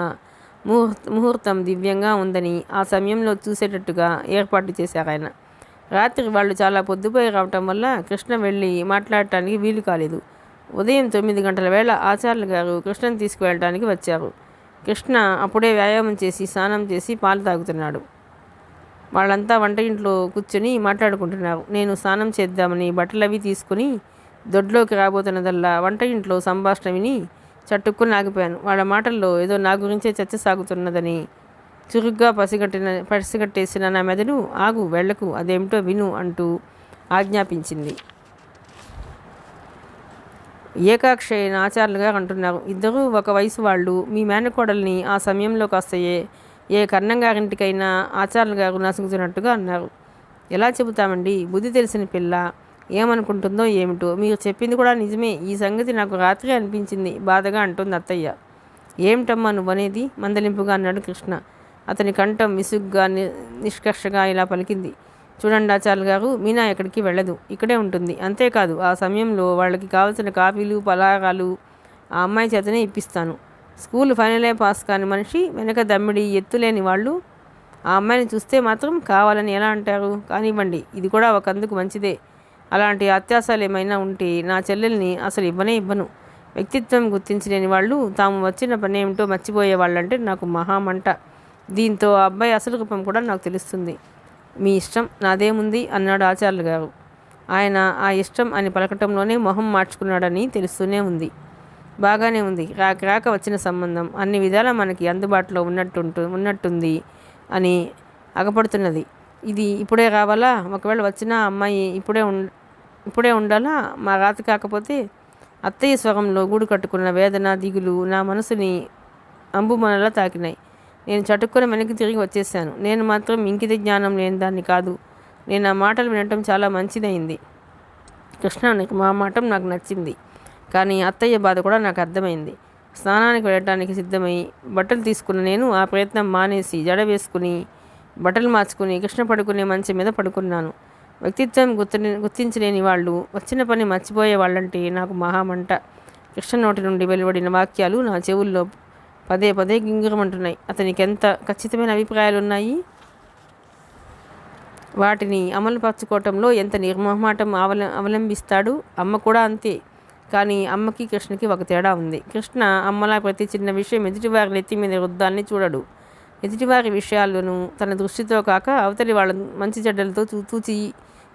ముహూర్తం దివ్యంగా ఉందని ఆ సమయంలో చూసేటట్టుగా ఏర్పాటు చేశారు ఆయన. రాత్రి వాళ్ళు చాలా పొద్దుపోయి రావటం వల్ల కృష్ణ వెళ్ళి మాట్లాడటానికి వీలు కాలేదు. ఉదయం 9 గంటల వేళ ఆచార్యులు గారు కృష్ణను తీసుకువెళ్ళడానికి వచ్చారు. కృష్ణ అప్పుడే వ్యాయామం చేసి స్నానం చేసి పాలు తాగుతున్నాడు. వాళ్ళంతా వంట ఇంట్లో కూర్చొని మాట్లాడుకుంటున్నారు. నేను స్నానం చేద్దామని బట్టలవి తీసుకుని దొడ్లోకి రాబోతున్నదల్లా వంట ఇంట్లో సంభాషణ విని చట్టుక్కుని ఆగిపోయాను. వాళ్ళ మాటల్లో ఏదో నా గురించే చర్చ సాగుతున్నదని చురుగ్గా పసిగట్టేసిన నా మెదడు ఆగు, వెళ్ళకు, అదేమిటో విను అంటూ ఆజ్ఞాపించింది. ఏకాక్షయ్యన ఆచార్యులుగా అంటున్నారు. ఇద్దరూ ఒక వయసు వాళ్ళు. మీ మేనకోడల్ని ఆ సమయంలో కాస్త ఏ కన్నంగారింటికైనా ఆచార్యులు గారు నసుగుతున్నట్టుగా అన్నారు. ఎలా చెబుతామండి, బుద్ధి తెలిసిన పిల్ల ఏమనుకుంటుందో ఏమిటో. మీరు చెప్పింది కూడా నిజమే. ఈ సంగతి నాకు రాత్రి అనిపించింది బాధగా అంటుంది అత్తయ్య. ఏమిటమ్మా నువ్వనేది, మందలింపుగా అన్నాడు కృష్ణ. అతని కంఠం విసుగ్గా నిష్కర్షగా ఇలా పలికింది. చూడండి ఆచార్యులు గారు, మీనా ఎక్కడికి వెళ్ళదు, ఇక్కడే ఉంటుంది. అంతేకాదు ఆ సమయంలో వాళ్ళకి కావలసిన కాఫీలు పలహారాలు ఆ అమ్మాయి చేతనే ఇప్పిస్తాను. స్కూల్ ఫైనలే పాస్ కాని మనిషి, వెనక దమ్మిడి ఎత్తులేని వాళ్ళు ఆ అమ్మాయిని చూస్తే మాత్రం కావాలని ఎలా అంటారు? కానివ్వండి, ఇది కూడా ఒకందుకు మంచిదే. అలాంటి అత్యాశాలు ఏమైనా ఉంటే నా చెల్లెల్ని అసలు ఇవ్వను. వ్యక్తిత్వం గుర్తించలేని వాళ్ళు తాము వచ్చిన పని ఏమిటో మర్చిపోయే వాళ్ళంటే నాకు మహామంట. దీంతో ఆ అబ్బాయి అసలు రూపం కూడా నాకు తెలుస్తుంది. మీ ఇష్టం, నాదేముంది అన్నాడు ఆచార్యులు గారు. ఆయన ఆ ఇష్టం అని పలకటంలోనే మొహం మార్చుకున్నాడని తెలుస్తూనే ఉంది. బాగానే ఉంది, రాక వచ్చిన సంబంధం అన్ని విధాలా మనకి అందుబాటులో ఉన్నట్టుంది అని అగపడుతున్నది. ఇది ఇప్పుడే రావాలా? ఒకవేళ వచ్చినా అమ్మాయి ఇప్పుడే ఉండాలా? మా రాత కాకపోతే? అత్తయ్య స్వరంలో గూడు కట్టుకున్న వేదన దిగులు నా మనసుని అంబుమనలా తాకినాయి. నేను చటుక్కున వెనక్కి తిరిగి వచ్చేసాను. నేను మాత్రం ఇంకిత జ్ఞానం లేని దాన్ని కాదు. నేను ఆ మాటలు వినటం చాలా మంచిదైంది. కృష్ణ మా మాట నాకు నచ్చింది. కానీ అత్తయ్య బాధ కూడా నాకు అర్థమైంది. స్నానానికి వెళ్ళటానికి సిద్ధమై బట్టలు తీసుకున్న నేను ఆ ప్రయత్నం మానేసి జడ వేసుకుని బట్టలు మార్చుకుని కృష్ణ పడుకునే మంచం మీద పడుకున్నాను. వ్యక్తిత్వం గుర్తించలేని వాళ్ళు వచ్చిన పని మర్చిపోయే వాళ్ళంటే నాకు మహామంట. కృష్ణ నోటి నుండి వెలువడిన వాక్యాలు నా చెవుల్లో పదే పదే గింగురమంటున్నాయి. అతనికి ఎంత ఖచ్చితమైన అభిప్రాయాలున్నాయి, వాటిని అమలుపరచుకోవటంలో ఎంత నిర్మోహమాటం అవలంబిస్తాడు. అమ్మ కూడా అంతే. కానీ అమ్మకి కృష్ణకి ఒక తేడా ఉంది. కృష్ణ అమ్మలా ప్రతి చిన్న విషయం ఎదుటివారి నెత్తి మీద రుద్దాన్ని చూడడు. ఎదుటివారి విషయాలను తన దృష్టితో కాక అవతలి వాళ్ళ మంచి చెడ్డలతో తూచి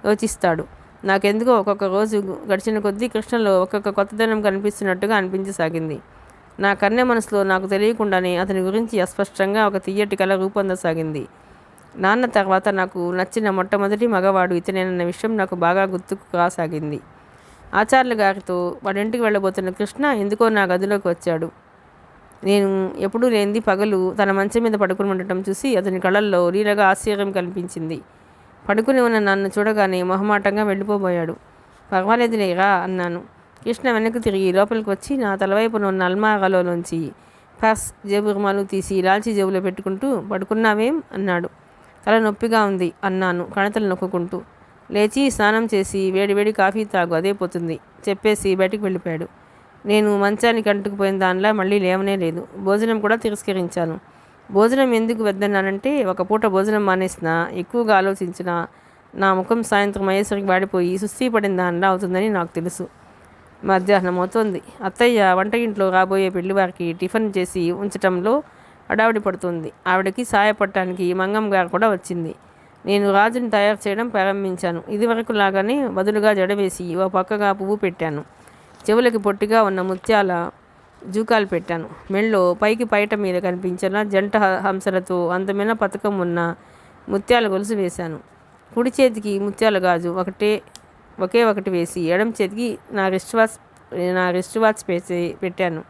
యోచిస్తాడు. నాకెందుకో ఒక్కొక్క రోజు గడిచిన కొద్దీ కృష్ణలో ఒక్కొక్క కొత్తదనం కనిపిస్తున్నట్టుగా అనిపించసాగింది. నా కన్నె మనసులో నాకు తెలియకుండానే అతని గురించి అస్పష్టంగా ఒక తియ్యటి కళ రూపొందసాగింది. నాన్న తర్వాత నాకు నచ్చిన మొట్టమొదటి మగవాడు ఇతనేనన్న విషయం నాకు బాగా గుర్తుకు రాసాగింది. ఆచార్యుల గారితో వాడింటికి వెళ్ళబోతున్న కృష్ణ ఎందుకో నా గదిలోకి వచ్చాడు. నేను ఎప్పుడూ లేనిది పగలు తన మంచం మీద పడుకుని ఉండటం చూసి అతని కళ్ళల్లో లీలగా ఆశ్చర్యం కనిపించింది. పడుకుని ఉన్న నన్ను చూడగానే మొహమాటంగా వెళ్ళిపోబోయాడు. పర్వాలేదులే రా అన్నాను. కృష్ణ వెనక్కి తిరిగి లోపలికి వచ్చి నా తలవైపున ఉన్న అల్మారాలోంచి పర్స్ జేబు రుమాలు తీసి లాల్చీ జేబులో పెట్టుకుంటూ పడుకున్నావేం అన్నాడు. తల నొప్పిగా ఉంది అన్నాను కణతలు నొక్కుంటూ. లేచి స్నానం చేసి వేడివేడి కాఫీ తాగు, అదే పోతుంది చెప్పేసి బయటికి వెళ్ళిపోయాడు. నేను మంచానికి అంటుకుపోయిన దానిలా మళ్ళీ లేవనే లేదు. భోజనం కూడా తిరస్కరించాను. భోజనం ఎందుకు వద్దన్నానంటే, ఒక పూట భోజనం మానేసినా, ఎక్కువగా ఆలోచించినా నా ముఖం సాయంత్రం అయ్యేసరికి వాడిపోయి సుస్థి పడిన దానిలా అవుతుందని నాకు తెలుసు. మధ్యాహ్నం అవుతోంది. అత్తయ్య వంట ఇంట్లో రాబోయే పెళ్లివారికి టిఫిన్ చేసి ఉంచటంలో హడావిడి పడుతుంది. ఆవిడకి సాయపడటానికి మంగమ్మ గారు కూడా వచ్చింది. నేను రాజుని తయారు చేయడం ప్రారంభించాను. ఇదివరకు లాగానే బదులుగా జడవేసి ఓ పక్కగా పువ్వు పెట్టాను. చెవులకి పొట్టిగా ఉన్న ముత్యాల జూకాలు పెట్టాను. మెళ్ళో పైకి పైట మీద కనిపించిన జంట హంసలతో అందమైన పథకం ఉన్న ముత్యాల గొలుసు వేశాను. కుడి చేతికి ముత్యాల గాజు ఒకే ఒకటి వేసి ఎడం చేతికి నా రిస్ట్ వాచ్ పెట్టాను.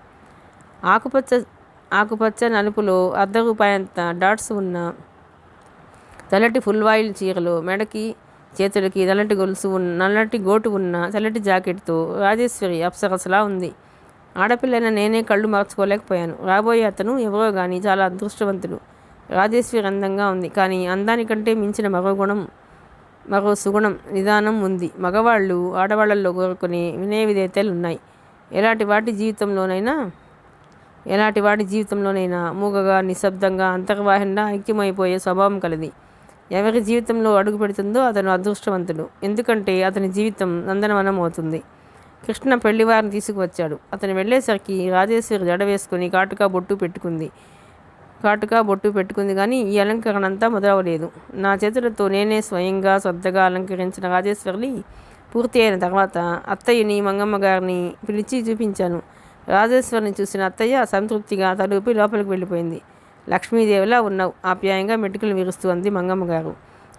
ఆకుపచ్చ నలుపులో ₹1 డాట్స్ ఉన్న తెల్లటి ఫుల్ వాయిల్ చీరలో మెడకి చేతులకి నల్లటి గోటు ఉన్న తెల్లటి జాకెట్తో రాజేశ్వరి అప్సరసలా ఉంది. ఆడపిల్లైన నేనే కళ్ళు మార్చుకోలేకపోయాను. రాబోయే అతను ఎవరో కానీ చాలా అదృష్టవంతుడు. రాజేశ్వరి అందంగా ఉంది, కానీ అందానికంటే మించిన మరో సుగుణం, నిదానం ఉంది. మగవాళ్ళు ఆడవాళ్లలో కోరుకునే వినయ విధేయతలు ఉన్నాయి. ఎలాంటి వాటి జీవితంలోనైనా మూగగా, నిశ్శబ్దంగా, అంతర్వాహంగా ఐక్యమైపోయే స్వభావం కలది. ఎవరి జీవితంలో అడుగు పెడుతుందో అతను అదృష్టవంతుడు. ఎందుకంటే అతని జీవితం నందనవనం అవుతుంది. కృష్ణ పెళ్లివారిని తీసుకువచ్చాడు. అతను వెళ్ళేసరికి రాజేశ్వరి జడ వేసుకుని కాటుకా బొట్టు పెట్టుకుంది కానీ ఈ అలంకరణ అంతా మొదలవలేదు. నా చేతులతో నేనే స్వయంగా శ్రద్ధగా అలంకరించిన రాజేశ్వరిని పూర్తి అయిన తర్వాత అత్తయ్యని మంగమ్మ గారిని పిలిచి చూపించాను. రాజేశ్వరిని చూసిన అత్తయ్య సంతృప్తిగా తలూపి లోపలికి వెళ్ళిపోయింది. లక్ష్మీదేవిలా ఉన్నావు, ఆప్యాయంగా మెటుకులు విరుస్తూ అంది మంగమ్మ గారు.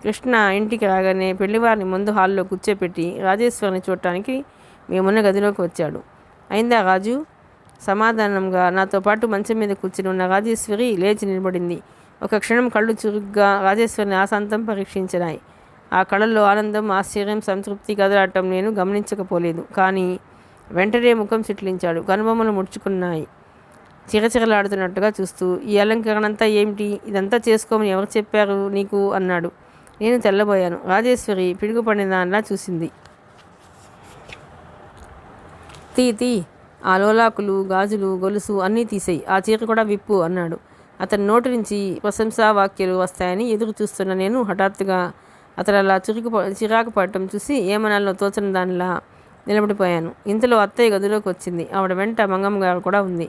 కృష్ణ ఇంటికి రాగానే పెళ్లివారిని ముందు హాల్లో కూర్చోపెట్టి రాజేశ్వరిని చూడటానికి మేమున్న గదిలోకి వచ్చాడు. అయిందా రాజు? సమాధానంగా నాతో పాటు మంచం మీద కూర్చుని ఉన్న రాజేశ్వరి లేచి నిలబడింది. ఒక క్షణం కళ్ళు చురుగ్గా రాజేశ్వరిని ఆశాంతం పరీక్షించినాయి. ఆ కళల్లో ఆనందం, ఆశ్చర్యం, సంతృప్తి కదలాటం నేను గమనించకపోలేదు. కానీ వెంటనే ముఖం చిట్లించాడు. కనుబొమ్మలు ముడుచుకున్నాయి. చిరచిరలాడుతున్నట్టుగా చూస్తూ, ఈ అలంకరణ అంతా ఏమిటి? ఇదంతా చేసుకోమని ఎవరు చెప్పారు నీకు అన్నాడు. నేను తెల్లబోయాను. రాజేశ్వరి పిడుగుపడిన దానిలా చూసింది. తీ ఆ లోలాకులు, గాజులు, గొలుసు అన్నీ తీసేయి, ఆ చీర కూడా విప్పు అన్నాడు. అతని నోటి నుంచి ప్రశంసా వాక్యాలు వస్తాయని ఎదురు చూస్తున్న నేను హఠాత్తుగా అతను అలా చిరాకు పడటం చూసి ఏమనాలో తోచని దానిలా నిలబడిపోయాను. ఇంతలో అత్తయ్య గదిలోకి వచ్చింది. ఆవిడ వెంట మంగమ్మ గారు కూడా ఉంది.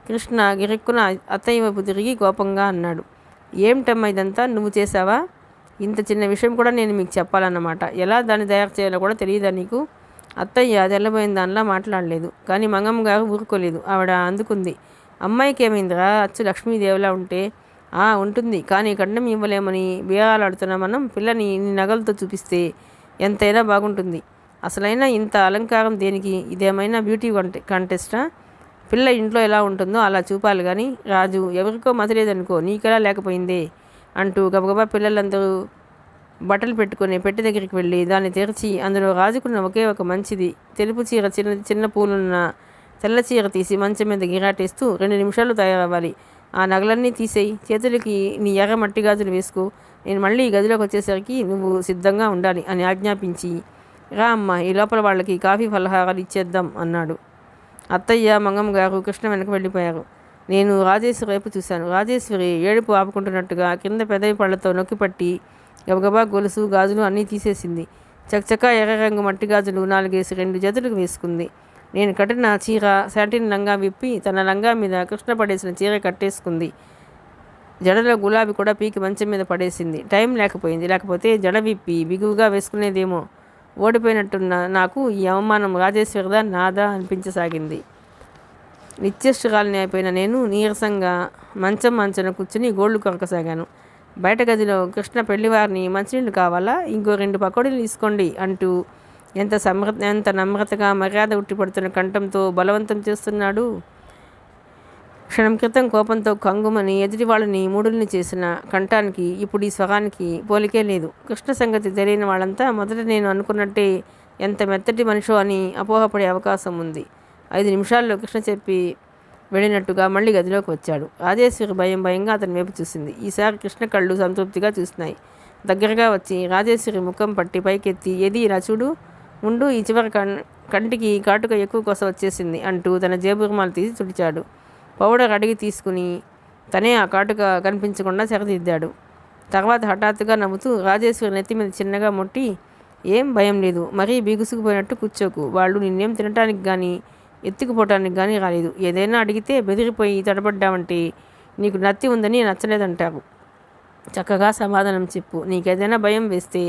కృష్ణ గిరెక్కున అత్తయ్య వైపు తిరిగి కోపంగా అన్నాడు, ఏమిటమ్మా ఇదంతా నువ్వు చేశావా? ఇంత చిన్న విషయం కూడా నేను మీకు చెప్పాలన్నమాట. ఎలా దాన్ని తయారు చేయాలో కూడా తెలియదా నీకు? అత్తయ్య తెల్లబోయిన దానిలా మాట్లాడలేదు. కానీ మంగమ్మ గారు ఊరుకోలేదు. ఆవిడ అందుకుంది, అమ్మాయికి ఏమైందిరా? అచ్చు లక్ష్మీదేవిలా ఉంటే. ఉంటుంది, కానీ కట్నం ఇవ్వలేమని బేరాలాడుతున్న మనం పిల్లని నీ నగలతో చూపిస్తే ఎంతైనా బాగుంటుంది. అసలైనా ఇంత అలంకారం దేనికి? ఇదేమైనా బ్యూటీ కాంటెస్టా? పిల్ల ఇంట్లో ఎలా ఉంటుందో అలా చూపాలి కానీ. రాజు, ఎవరికో మతలేదనుకో, నీకెలా లేకపోయిందే అంటూ గబగబా పిల్లలందరూ బట్టలు పెట్టుకుని పెట్టె దగ్గరికి వెళ్ళి దాన్ని తెరిచి అందులో రాజుకున్న ఒకే ఒక మంచిది తెలుపు చీర చిన్న పూలున్న తెల్ల చీర తీసి మంచం మీద గిరాటేస్తూ 2 నిమిషాలు తయారవ్వాలి. ఆ నగలన్నీ తీసేయి, చేతులకి నీ ఎర్ర మట్టి గాజులు వేసుకో. నేను మళ్ళీ గదిలోకి వచ్చేసరికి నువ్వు సిద్ధంగా ఉండాలి అని ఆజ్ఞాపించి, రా అమ్మ, ఈ లోపల వాళ్ళకి కాఫీ ఫలహారాలు ఇచ్చేద్దాం అన్నాడు. అత్తయ్య, మంగమ్మ గారు కృష్ణ వెనక వెళ్ళిపోయారు. నేను రాజేశ్వరి వైపు చూశాను. రాజేశ్వరి ఏడుపు ఆపుకుంటున్నట్టుగా కింద పెదవి పళ్ళతో నొక్కిపట్టి గబగబా గొలుసు, గాజులు అన్నీ తీసేసింది. చకచకా ఎర్ర రంగు మట్టి గాజులు 4 2 జతలకు వేసుకుంది. నేను కట్టిన చీర శాటిన్ లంగా విప్పి తన లంగా మీద కృష్ణ పడేసిన చీర కట్టేసుకుంది. జడలో గులాబీ కూడా పీకి మంచం మీద పడేసింది. టైం లేకపోయింది, లేకపోతే జడ విప్పి బిగువుగా వేసుకునేదేమో. ఓడిపోయినట్టున్న నాకు ఈ అవమానం రాజేశ్వరిదా నాదా అనిపించసాగింది. నిత్యష్టురాలిని అయిపోయిన నేను నీరసంగా మంచన కూర్చుని గోళ్లు కొరకసాగాను. బయట గదిలో కృష్ణ పెళ్లివారిని మంచినీళ్ళు కావాలా, ఇంకో 2 పకోడీలు తీసుకోండి అంటూ ఎంత నమ్రతగా మర్యాద ఉట్టిపడుతున్న కంఠంతో బలవంతం చేస్తున్నాడు. క్షణం క్రితం కోపంతో కంగుమని ఎదుటి వాళ్ళని మూడుల్ని చేసిన కంఠానికి ఇప్పుడు ఈ స్వరానికి పోలికే లేదు. కృష్ణ సంగతి తెలియని వాళ్ళంతా మొదట నేను అనుకున్నట్టే ఎంత మెత్తటి మనిషో అని అపోహపడే అవకాశం ఉంది. 5 నిమిషాల్లో కృష్ణ చెప్పి వెళ్ళినట్టుగా మళ్ళీ గదిలోకి వచ్చాడు. రాజేశ్వరి భయంగా అతని వైపు చూసింది. ఈసారి కృష్ణ కళ్ళు సంతృప్తిగా చూసినాయి. దగ్గరగా వచ్చి రాజేశ్వరి ముఖం పట్టి పైకెత్తి, ఏది ఇలా చూడు, ఉండు, ఈ చివరి కంటికి కాటుక ఎక్కువ కోసం వచ్చేసింది అంటూ తన జేబు రుమాలు తీసి తుడిచాడు. పౌడర్ అడిగి తీసుకుని తనే ఆ కాటుక కనిపించకుండా సరిదిద్దాడు. తర్వాత హఠాత్తుగా నవ్వుతూ రాజేశ్వరి నెత్తి మీద చిన్నగా ముట్టి, ఏం భయం లేదు, మరీ బిగుసుకుపోయినట్టు కూర్చోకు. వాళ్ళు నిన్నేం తినటానికి కానీ ఎత్తుకుపోవటానికి కానీ రాలేదు. ఏదైనా అడిగితే బెదిరిపోయి తడబడ్డావంటే నీకు నత్తి ఉందని నచ్చలేదంటారు. చక్కగా సమాధానం చెప్పు. నీకేదైనా భయం వేస్తే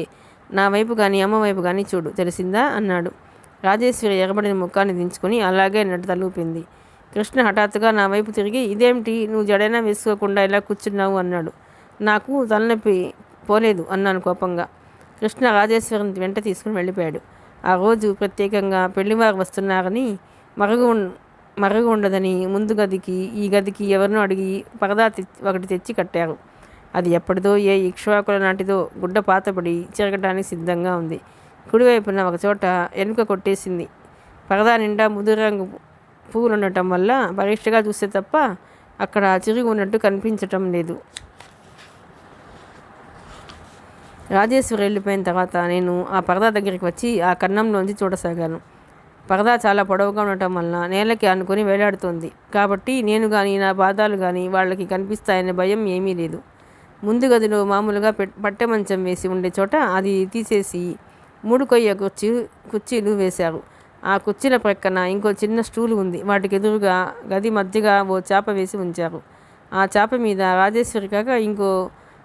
నా వైపు కానీ అమ్మ వైపు కానీ చూడు, తెలిసిందా అన్నాడు. రాజేశ్వరి ఎగబడిన ముఖాన్ని దించుకొని అలాగే అన్నట్టు తలూపింది. కృష్ణ హఠాత్తుగా నా వైపు తిరిగి, ఇదేమిటి, నువ్వు జడైనా వేసుకోకుండా ఇలా కూర్చున్నావు అన్నాడు. నాకు తలనొప్పి పోలేదు అన్నాను కోపంగా. కృష్ణ రాజేశ్వరిని వెంట తీసుకుని వెళ్ళిపోయాడు. ఆ రోజు ప్రత్యేకంగా పెళ్లివారు వస్తున్నారని మరుగు ఉండదని ముందు గదికి ఈ గదికి ఎవరినో అడిగి పరదా ఒకటి తెచ్చి కట్టారు. అది ఎప్పటిదో ఏ ఇక్ష్వాకుల నాటిదో గుడ్డ పాతబడి చెరగటానికి సిద్ధంగా ఉంది. కుడివైపున ఒక చోట ఎనుక కొట్టేసింది. పరదా నిండా ముదురు రంగు పువ్వులు ఉండటం వల్ల పరీక్షగా చూస్తే తప్ప అక్కడ చిరుగు ఉన్నట్టు కనిపించటం లేదు. రాజేశ్వరి వెళ్ళిపోయిన తర్వాత నేను ఆ పరదా దగ్గరికి వచ్చి ఆ కన్నంలోంచి చూడసాగాను. పరదా చాలా పొడవుగా ఉండటం వలన నేలకి ఆనుకొని వేలాడుతోంది. కాబట్టి నేను కానీ నా పాదాలు కానీ వాళ్ళకి కనిపిస్తాయనే భయం ఏమీ లేదు. ముందు గదిలో మామూలుగా పట్టె మంచం వేసి ఉండే చోట అది తీసేసి 3 కొయ్య కుర్చీలు వేశారు. ఆ కుర్చీల ప్రక్కన ఇంకో చిన్న స్టూలు ఉంది. వాటికి ఎదురుగా గది మధ్యగా ఓ చాప వేసి ఉంచారు. ఆ చాప మీద రాజేశ్వరి కాక ఇంకో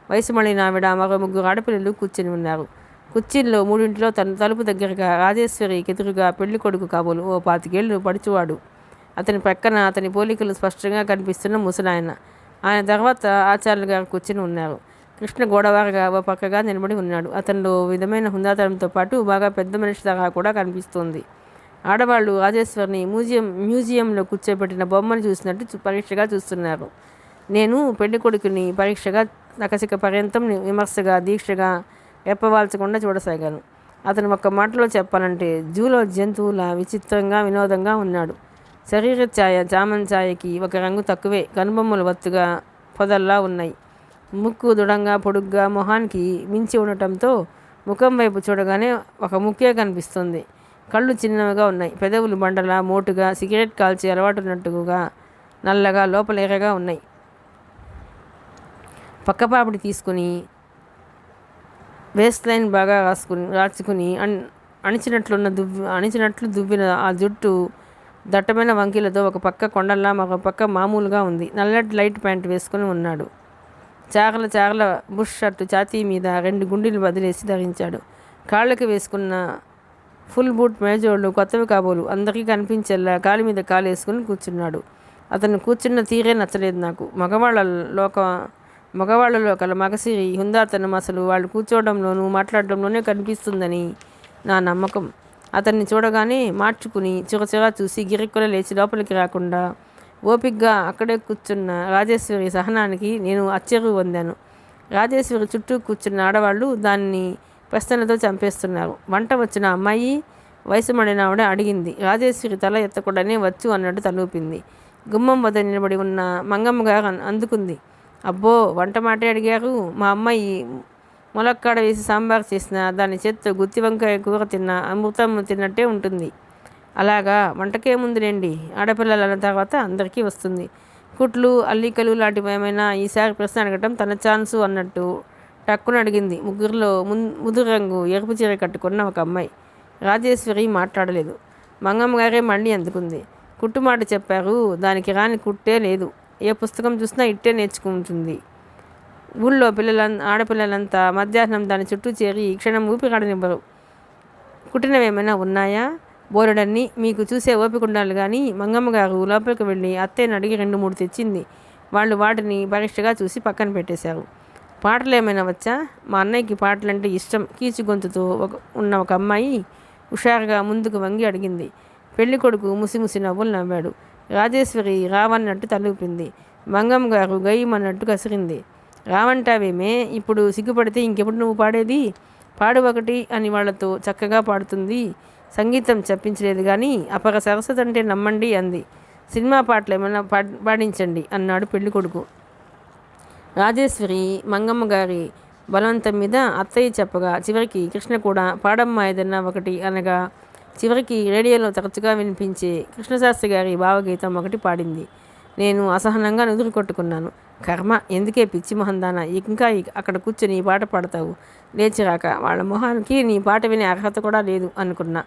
వయసు మళ్ళిన ఆవిడ, మరో 3 ఆడపిల్లలు కూర్చొని ఉన్నారు. కుర్చీల్లో 3 తలుపు దగ్గరగా రాజేశ్వరికి ఎదురుగా పెళ్లి కొడుకు కాబోలు ఓ 25 ఏళ్ళు పడుచువాడు. అతని ప్రక్కన అతని పోలికలు స్పష్టంగా కనిపిస్తున్న ముసలాయన. ఆయన తర్వాత ఆచార్యులు గారు కూర్చొని ఉన్నారు. కృష్ణ గోడవారగా ఓ పక్కగా నిలబడి ఉన్నాడు. అతనిలో విధమైన హుందాతనంతో పాటు బాగా పెద్ద మనిషి తరహా కూడా కనిపిస్తోంది. ఆడవాళ్ళు రాజేశ్వరిని మ్యూజియంలో కూర్చోబెట్టిన బొమ్మను చూసినట్టు పరీక్షగా చూస్తున్నారు. నేను పెళ్లి కొడుకుని పరీక్షగా నకసిక పర్యంతం విమర్శగా దీక్షగా రెప్పవాల్చకుండా చూడసాగాను. అతను ఒక్క మాటలో చెప్పాలంటే జూలో జంతువుల విచిత్రంగా వినోదంగా ఉన్నాడు. శరీర ఛాయ చామన్ ఛాయకి ఒక రంగు తక్కువే. కనుబొమ్మలు వత్తుగా పొదల్లా ఉన్నాయి. ముక్కు దృఢంగా పొడుగ్గా మొహానికి మించి ఉండటంతో ముఖం వైపు చూడగానే ఒక ముక్కే కనిపిస్తుంది. కళ్ళు చిన్నవిగా ఉన్నాయి. పెదవులు బండలా మోటుగా సిగరెట్ కాల్చి అలవాటున్నట్టుగా నల్లగా లోపల ఎర్రగా ఉన్నాయి. పక్కపాపిడి తీసుకుని వేస్ట్ లైన్ బాగా రాచుకుని అణిచినట్లు దువ్విన ఆ జుట్టు దట్టమైన వంకీలతో ఒక పక్క కొండల్లా మరో పక్క మామూలుగా ఉంది. నల్లటి లైట్ ప్యాంట్ వేసుకుని ఉన్నాడు. చారల బుష్ షర్టు ఛాతీ మీద 2 గుండీలు వదిలేసి ధరించాడు. కాళ్ళకి వేసుకున్న ఫుల్ బూట్ మేజోళ్ళు కొత్తవి కాబోలు అందరికీ కనిపించేలా కాలి మీద కాలు వేసుకుని కూర్చున్నాడు. అతను కూర్చున్న తీరే నచ్చలేదు నాకు. మగవాళ్ళలో కల మగసిరి హుందాతనం అసలు వాళ్ళు కూర్చోవడంలోనూ మాట్లాడడంలోనే కనిపిస్తుందని నా నమ్మకం. అతన్ని చూడగానే మార్చుకుని చిరచిరా చూసి గిరిక్కుల లేచి లోపలికి రాకుండా ఓపిగ్గా అక్కడే కూర్చున్న రాజేశ్వరి సహనానికి నేను ఆశ్చర్యం పొందాను. రాజేశ్వరి చుట్టూ కూర్చున్న ఆడవాళ్ళు దాన్ని ప్రశ్నలతో చంపేస్తున్నారు. వంట వచ్చిన అమ్మాయి, వయసు మడిన ఆవిడ అడిగింది. రాజేశ్వరి తల ఎత్తకుండానే వచ్చు అన్నట్టు తలూపింది. గుమ్మం వద్ద నిలబడి ఉన్న మంగమ్మ గారు అందుకుంది. అబ్బో, వంట మాటే అడిగారు. మా అమ్మాయి ములక్కాడ వేసి సాంబార్ చేసిన దాని చేత్తో గుత్తి వంకాయ కూర తిన్న అమృతం తిన్నట్టే ఉంటుంది. అలాగా, వంటకే ముందులేండి, ఆడపిల్లల తర్వాత అందరికీ వస్తుంది. కుట్లు అల్లికలు లాంటివి ఏమైనా ఈసారి ప్రశ్న అడగటం తన ఛాన్సు అన్నట్టు టక్కున అడిగింది. ముగ్గురిలో ముదురు రంగు ఎరుపు చీర కట్టుకున్న ఒక అమ్మాయి. రాజేశ్వరి మాట్లాడలేదు. మంగమ్మ గారే మళ్ళీ అందుకుంది. కుట్టుమాట చెప్పారు, దానికి రాని కుట్టే లేదు. ఏ పుస్తకం చూసినా ఇట్టే నేర్చుకుంటుంది. ఊళ్ళో ఆడపిల్లలంతా మధ్యాహ్నం దాని చుట్టూ చేరి క్షణం ఊపిరాడనివ్వరు. కుట్టినవేమైనా ఉన్నాయా? బోలెడన్ని. మీకు చూసే ఓపిక ఉండాలి కానీ. మంగమ్మ గారు లోపలికి వెళ్ళి అత్తయ్యని అడిగి 2-3 తెచ్చింది. వాళ్ళు వాటిని పరీక్షగా చూసి పక్కన పెట్టేశారు. పాటలు ఏమైనా వచ్చా? మా అన్నయ్యకి పాటలంటే ఇష్టం. కీచు గొంతుతో ఉన్న ఒక అమ్మాయి హుషారుగా ముందుకు వంగి అడిగింది. పెళ్లి కొడుకు ముసిముసి నవ్వులు నవ్వాడు. రాజేశ్వరి రావన్నట్టు తలూపింది. మంగమ్మ గారు గయ్యమన్నట్టు కసిరింది. రావంటావేమే, ఇప్పుడు సిగ్గుపడితే ఇంకెప్పుడు నువ్వు పాడేది? పాడు ఒకటి అని వాళ్లతో చక్కగా పాడుతుంది. సంగీతం చెప్పించలేదు కానీ అపర సరస్వతి అంటే నమ్మండి అంది. సినిమా పాటలు ఏమైనా పాడించండి అన్నాడు పెళ్లి కొడుకు. రాజేశ్వరి మంగమ్మ గారి బలవంతం మీద అత్తయ్య చెప్పగా చివరికి కృష్ణ కూడా పాడమ్మా ఏదన్నా ఒకటి అనగా చివరికి రేడియోలో తరచుగా వినిపించే కృష్ణశాస్త్రి గారి భావగీతం ఒకటి పాడింది. నేను అసహనంగా నుదురు కొట్టుకున్నాను. కర్మ, ఎందుకే పిచ్చి మొహందాన ఇంకా అక్కడ కూర్చొని ఈ పాట పాడతావు? లేచిరాక వాళ్ళ మొహానికి నీ పాట వినే అర్హత కూడా లేదు అనుకున్నా.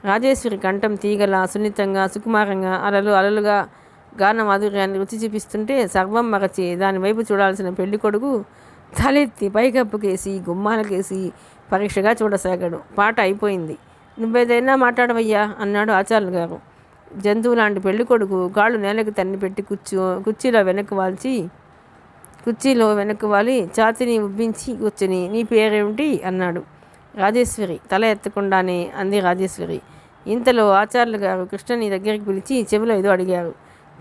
రాజేశ్వరి కంఠం తీగల సున్నితంగా సుకుమారంగా అలలు అలలుగా గాన మాధుర్యాన్ని రుచి చూపిస్తుంటే సర్వం మరచి దానివైపు చూడాల్సిన పెళ్లి కొడుకు తలెత్తి పైకప్పుకేసి గుమ్మాలకేసి పరీక్షగా చూడసాగాడు. పాట అయిపోయింది. నువ్వేదైనా మాట్లాడవయ్యా అన్నాడు ఆచార్యులు గారు. జంతువు లాంటి పెళ్లి కొడుకు కాళ్ళు నేలకు తన్ని పెట్టి కుర్చీలో వెనక్కి వాలి ఛాతిని ఉబ్బించి కూర్చుని నీ పేరేమిటి అన్నాడు. రాజేశ్వరి. తల ఎత్తకుండానే అంది రాజేశ్వరి. ఇంతలో ఆచార్యులు గారు కృష్ణని దగ్గరికి పిలిచి చెవిలో ఏదో అడిగారు.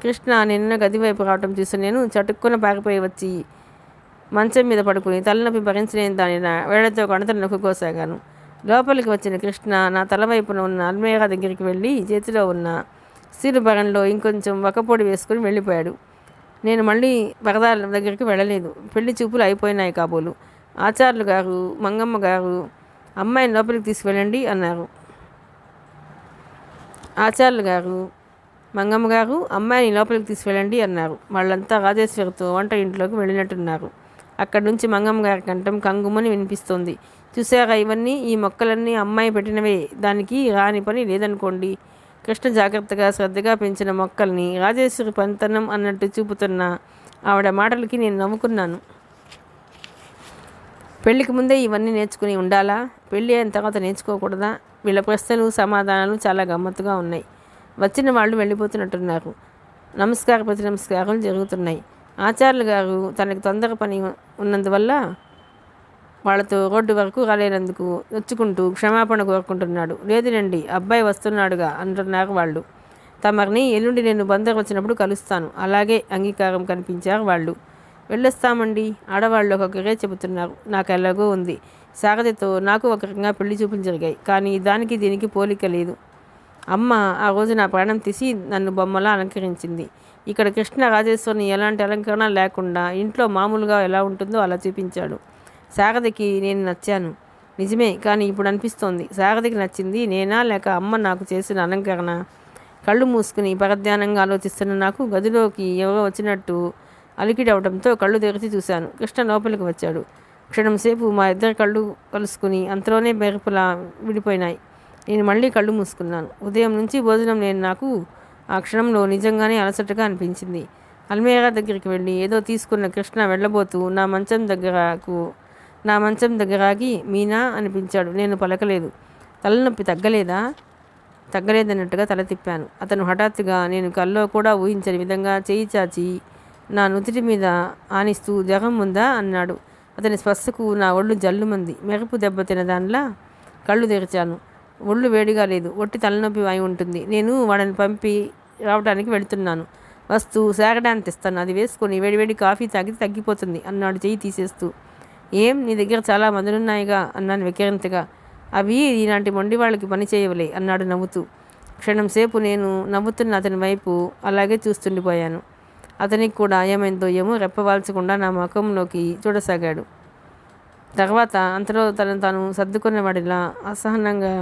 కృష్ణ నిన్న గదివైపు రావటం చూసి నేను చటుక్కున పారిపోయి వచ్చి మంచం మీద పడుకుని తలనొప్పి భరించలేని దానిన వేళ్లతో కణతలు నొక్కుకోసాగాను. లోపలికి వచ్చిన కృష్ణ నా తలవైపున ఉన్న అల్మేరా దగ్గరికి వెళ్ళి చేతిలో ఉన్న స్టీలు బరంలో ఇంకొంచెం వక్కపొడి వేసుకుని వెళ్ళిపోయాడు. నేను మళ్ళీ వరదాల దగ్గరికి వెళ్ళలేదు. పెళ్లి చూపులు అయిపోయినాయి కాబోలు. ఆచార్యులు గారు మంగమ్మ గారు అమ్మాయిని లోపలికి తీసుకువెళ్ళండి అన్నారు. ఆచార్యులు గారు మంగమ్మ గారు అమ్మాయిని లోపలికి తీసుకువెళ్ళండి అన్నారు. వాళ్ళంతా రాజేశ్వరితో వంట ఇంట్లోకి వెళ్ళినట్టున్నారు. అక్కడి నుంచి మంగమ్మ గారి కంఠం కంగుమని వినిపిస్తోంది. చూసారా, ఇవన్నీ ఈ మొక్కలన్నీ అమ్మాయి పెట్టినవే, దానికి రాని పని లేదనుకోండి. కృష్ణ జాగ్రత్తగా శ్రద్ధగా పెంచిన మొక్కల్ని రాజేశ్వరి పంతనం అన్నట్టు చూపుతున్న ఆవిడ మాటలకి నేను నవ్వుకున్నాను. పెళ్లికి ముందే ఇవన్నీ నేర్చుకుని ఉండాలా? పెళ్ళి అయిన తర్వాత నేర్చుకోకూడదా? వీళ్ళ ప్రశ్నలు సమాధానాలు చాలా గమ్మత్తుగా ఉన్నాయి. వచ్చిన వాళ్ళు వెళ్ళిపోతున్నట్టున్నారు. ప్రతి నమస్కారాలు జరుగుతున్నాయి. ఆచార్యులు గారు తనకి తొందర పని ఉన్నందువల్ల వాళ్ళతో రోడ్డు వరకు రాలేనందుకు నొచ్చుకుంటూ క్షమాపణ కోరుకుంటున్నాడు. లేదునండి, అబ్బాయి వస్తున్నాడుగా అంటున్నారు వాళ్ళు. తమరిని ఎల్లుండి నేను బందరు వచ్చినప్పుడు కలుస్తాను. అలాగే అంగీకారం కనిపించారు వాళ్ళు. వెళ్ళొస్తామండి ఆడవాళ్ళు ఒక్కొక్కరే చెబుతున్నారు. నాకు ఎలాగో ఉంది. సారథితో నాకు ఒక రకంగా పెళ్లి చూపులు జరిగాయి. కానీ దానికి దీనికి పోలిక లేదు. అమ్మ ఆ రోజు నా ప్రాణం తీసి నన్ను బొమ్మలా అలంకరించింది. ఇక్కడ కృష్ణ రాజేశ్వరిని ఎలాంటి అలంకరణ లేకుండా ఇంట్లో మామూలుగా ఎలా ఉంటుందో అలా చూపించాడు. సారథికి నేను నచ్చాను నిజమే, కానీ ఇప్పుడు అనిపిస్తోంది సారథికి నచ్చింది నేనా లేక అమ్మ నాకు చేసిన అలంకరణ? కళ్ళు మూసుకుని పరధ్యానంగా ఆలోచిస్తున్న నాకు గదిలోకి ఎవరో వచ్చినట్టు అలికిడవడంతో కళ్ళు తెరిచి చూశాను. కృష్ణ లోపలికి వచ్చాడు. క్షణం సేపు మా ఇద్దరు కళ్ళు కలుసుకుని అంతలోనే మెరుపులా విడిపోయినాయి. నేను మళ్ళీ కళ్ళు మూసుకున్నాను. ఉదయం నుంచి భోజనం లేని నాకు ఆ క్షణంలో నిజంగానే అలసటగా అనిపించింది. అల్మేరా దగ్గరికి వెళ్ళి ఏదో తీసుకున్న కృష్ణ వెళ్ళబోతూ నా మంచం దగ్గరాగి మీనా అనిపించాడు. నేను పలకలేదు. తలనొప్పి తగ్గలేదన్నట్టుగా తల తిప్పాను. అతను హఠాత్తుగా నేను కల్లో కూడా ఊహించని విధంగా చేయి చాచి నా నుదుటి మీద ఆనిస్తూ జ్వరం ఉందా అన్నాడు. అతని స్పర్శకు నా ఒళ్ళు జల్లుమంది. మెరుపు దెబ్బతిన దానిలా కళ్ళు తెరిచాను. ఒళ్ళు వేడిగా లేదు, ఒట్టి తలనొప్పి అయి ఉంటుంది. నేను వాడిని పంపి రావడానికి వెళుతున్నాను. వస్తూ సాగడానికి తెస్తాను, అది వేసుకొని వేడివేడి కాఫీ తాగితే తగ్గిపోతుంది అన్నాడు చెయ్యి తీసేస్తూ. ఏం, నీ దగ్గర చాలా మందులున్నాయిగా అన్నాను వెక్కిరింతగా. అవి ఇలాంటి మొండి వాళ్ళకి పని చేయవలే అన్నాడు నవ్వుతూ. క్షణం సేపు నేను నవ్వుతున్న అతని వైపు అలాగే చూస్తుండిపోయాను. అతనికి కూడా ఏమైందో ఏమో రెప్పవాల్చకుండా నా ముఖంలోకి చూడసాగాడు. తర్వాత అంతలో తాను సర్దుకున్నవాడిలా అసహనంగా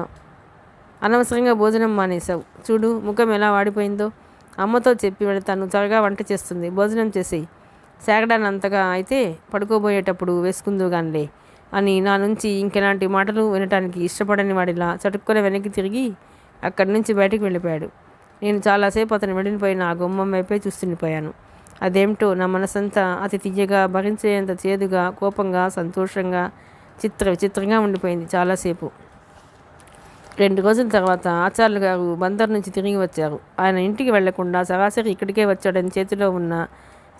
అనవసరంగా భోజనం మానేశావు. చూడు ముఖం ఎలా వాడిపోయిందో. అమ్మతో చెప్పి వెళతాను, త్వరగా వంట చేస్తుంది, భోజనం చేసేయి. సాగడాన్ని అంతగా అయితే పడుకోబోయేటప్పుడు వేసుకుందుగానిలే అని నా నుంచి ఇంకెలాంటి మాటలు వినటానికి ఇష్టపడని వాడిలా చటుక్కున వెనక్కి తిరిగి అక్కడి నుంచి బయటికి వెళ్ళిపోయాడు. నేను చాలాసేపు అతను వెళ్ళిపోయిన ఆ గుమ్మం వైపే చూస్తుండిపోయాను. అదేమిటో నా మనసంతా అతి తీయగా, భరించేంత చేదుగా, కోపంగా, సంతోషంగా, విచిత్రంగా ఉండిపోయింది చాలాసేపు. 2 రోజుల తర్వాత ఆచార్యులు గారు బందర్ నుంచి తిరిగి వచ్చారు. ఆయన ఇంటికి వెళ్లకుండా సరాసరి ఇక్కడికే వచ్చాడని చేతిలో ఉన్న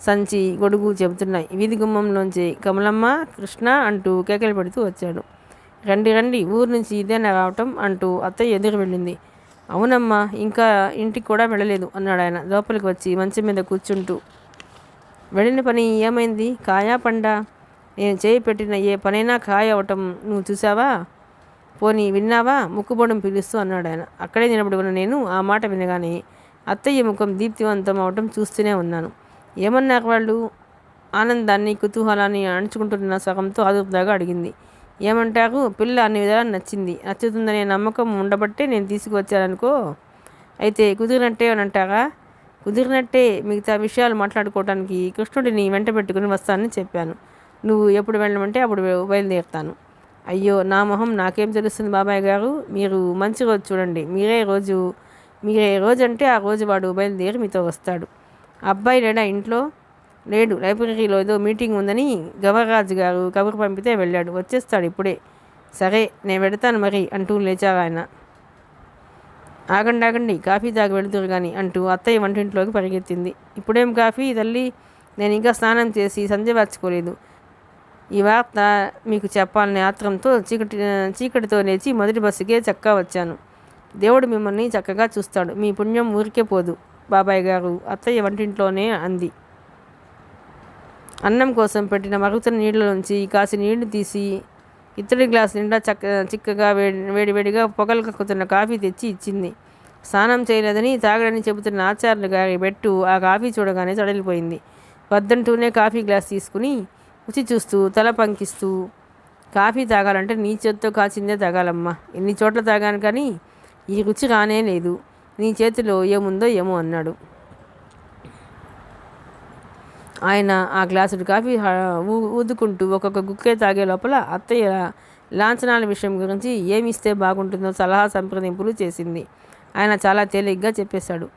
సంచి, గొడుగు చెబుతున్నాయి. వీధి గుమ్మంలోంచి కమలమ్మ, కృష్ణ అంటూ కేకలు పెడుతూ వచ్చాడు. రండి ఊరు నుంచి ఇదేనా రావటం అంటూ అత్తయ్య ఎదురు వెళ్ళింది. అవునమ్మా, ఇంకా ఇంటికి కూడా వెళ్ళలేదు అన్నాడు ఆయన లోపలికి వచ్చి మంచం మీద కూర్చుంటూ. వెళ్ళిన పని ఏమైంది? కాయా పండా? నేను చేయి పెట్టిన ఏ పనైనా కాయ అవటం నువ్వు చూసావా? పోనీ విన్నావా? ముక్కుబొడం పిలుస్తూ అన్నాడు ఆయన. అక్కడే నిలబడి ఉన్న నేను ఆ మాట వినగానే అత్తయ్య ముఖం దీప్తివంతం అవటం చూస్తూనే ఉన్నాను. ఏమన్నారు వాళ్ళు? ఆనందాన్ని కుతూహలాన్ని అణుచుకుంటున్న సగంతో ఆదుర్దాగా అడిగింది. ఏమంటారు? పిల్ల అన్ని విధాలా నచ్చింది. నచ్చుతుందనే నమ్మకం ఉండబట్టే నేను తీసుకువచ్చాననుకో. అయితే కుదిరినట్టే అని అంటారా? కుదిరినట్టే. మిగతా విషయాలు మాట్లాడుకోవడానికి కృష్ణుడిని వెంట పెట్టుకుని వస్తానని చెప్పాను. నువ్వు ఎప్పుడు వెళ్ళమంటే అప్పుడు బయలుదేరుతాను. అయ్యో, నా మొహం నాకేం తెలుస్తుంది బాబాయ్ గారు. మీరు మంచి రోజు చూడండి. మీరే రోజు అంటే ఆ రోజు వాడు బయలుదేరి మీతో వస్తాడు. అబ్బాయి లేడా ఇంట్లో? లేడు. లైబ్రరీలో ఏదో మీటింగ్ ఉందని గవర్రాజు గారు కబురు పంపితే వెళ్ళాడు. వచ్చేస్తాడు ఇప్పుడే. సరే, నేను వెడతాను మరి అంటూ లేచారు ఆయన. ఆగండి, కాఫీ తాగి వెళుతురు కానీ అంటూ అత్తయ్య వంటింట్లోకి పరిగెత్తింది. ఇప్పుడేం కాఫీ తల్లి? నేను ఇంకా స్నానం చేసి సంధ్య వార్చుకోలేదు. ఈ వార్త మీకు చెప్పాలనే ఆత్రంతో చీకటితో లేచి మొదటి బస్సుకే చక్కా వచ్చాను. దేవుడు మిమ్మల్ని చక్కగా చూస్తాడు. మీ పుణ్యం ఊరికే పోదు బాబాయ్ గారు, అత్తయ్య వంటింట్లోనే అంది. అన్నం కోసం పెట్టిన మరుగుతున్న నీళ్ళలోంచి కాసి నీళ్లు తీసి ఇత్తడి గ్లాస్ నిండా చిక్కగా వేడివేడిగా పొగలు కక్కుతున్న కాఫీ తెచ్చి ఇచ్చింది. స్నానం చేయలేదని తాగడని చెబుతున్న ఆచార్యులు గారి బెట్టు ఆ కాఫీ చూడగానే చడలిపోయింది. వద్దంటూనే కాఫీ గ్లాస్ తీసుకుని రుచి చూస్తూ తల పంకిస్తూ, కాఫీ తాగాలంటే నీ చేతితో కాచిందే తాగాలమ్మా. ఎన్ని చోట్ల తాగాను కానీ ఈ రుచి రానే లేదు. నీ చేతిలో ఏముందో ఏమో అన్నాడు. ఆయన ఆ గ్లాసుడు కాఫీ ఊదుకుంటూ ఒక్కొక్క గుక్కే తాగే లోపల అత్తయ్య లాంఛనాల విషయం గురించి ఏమిస్తే బాగుంటుందో సలహా సంప్రదింపులు చేసింది. ఆయన చాలా తేలిగ్గా చెప్పేశాడు.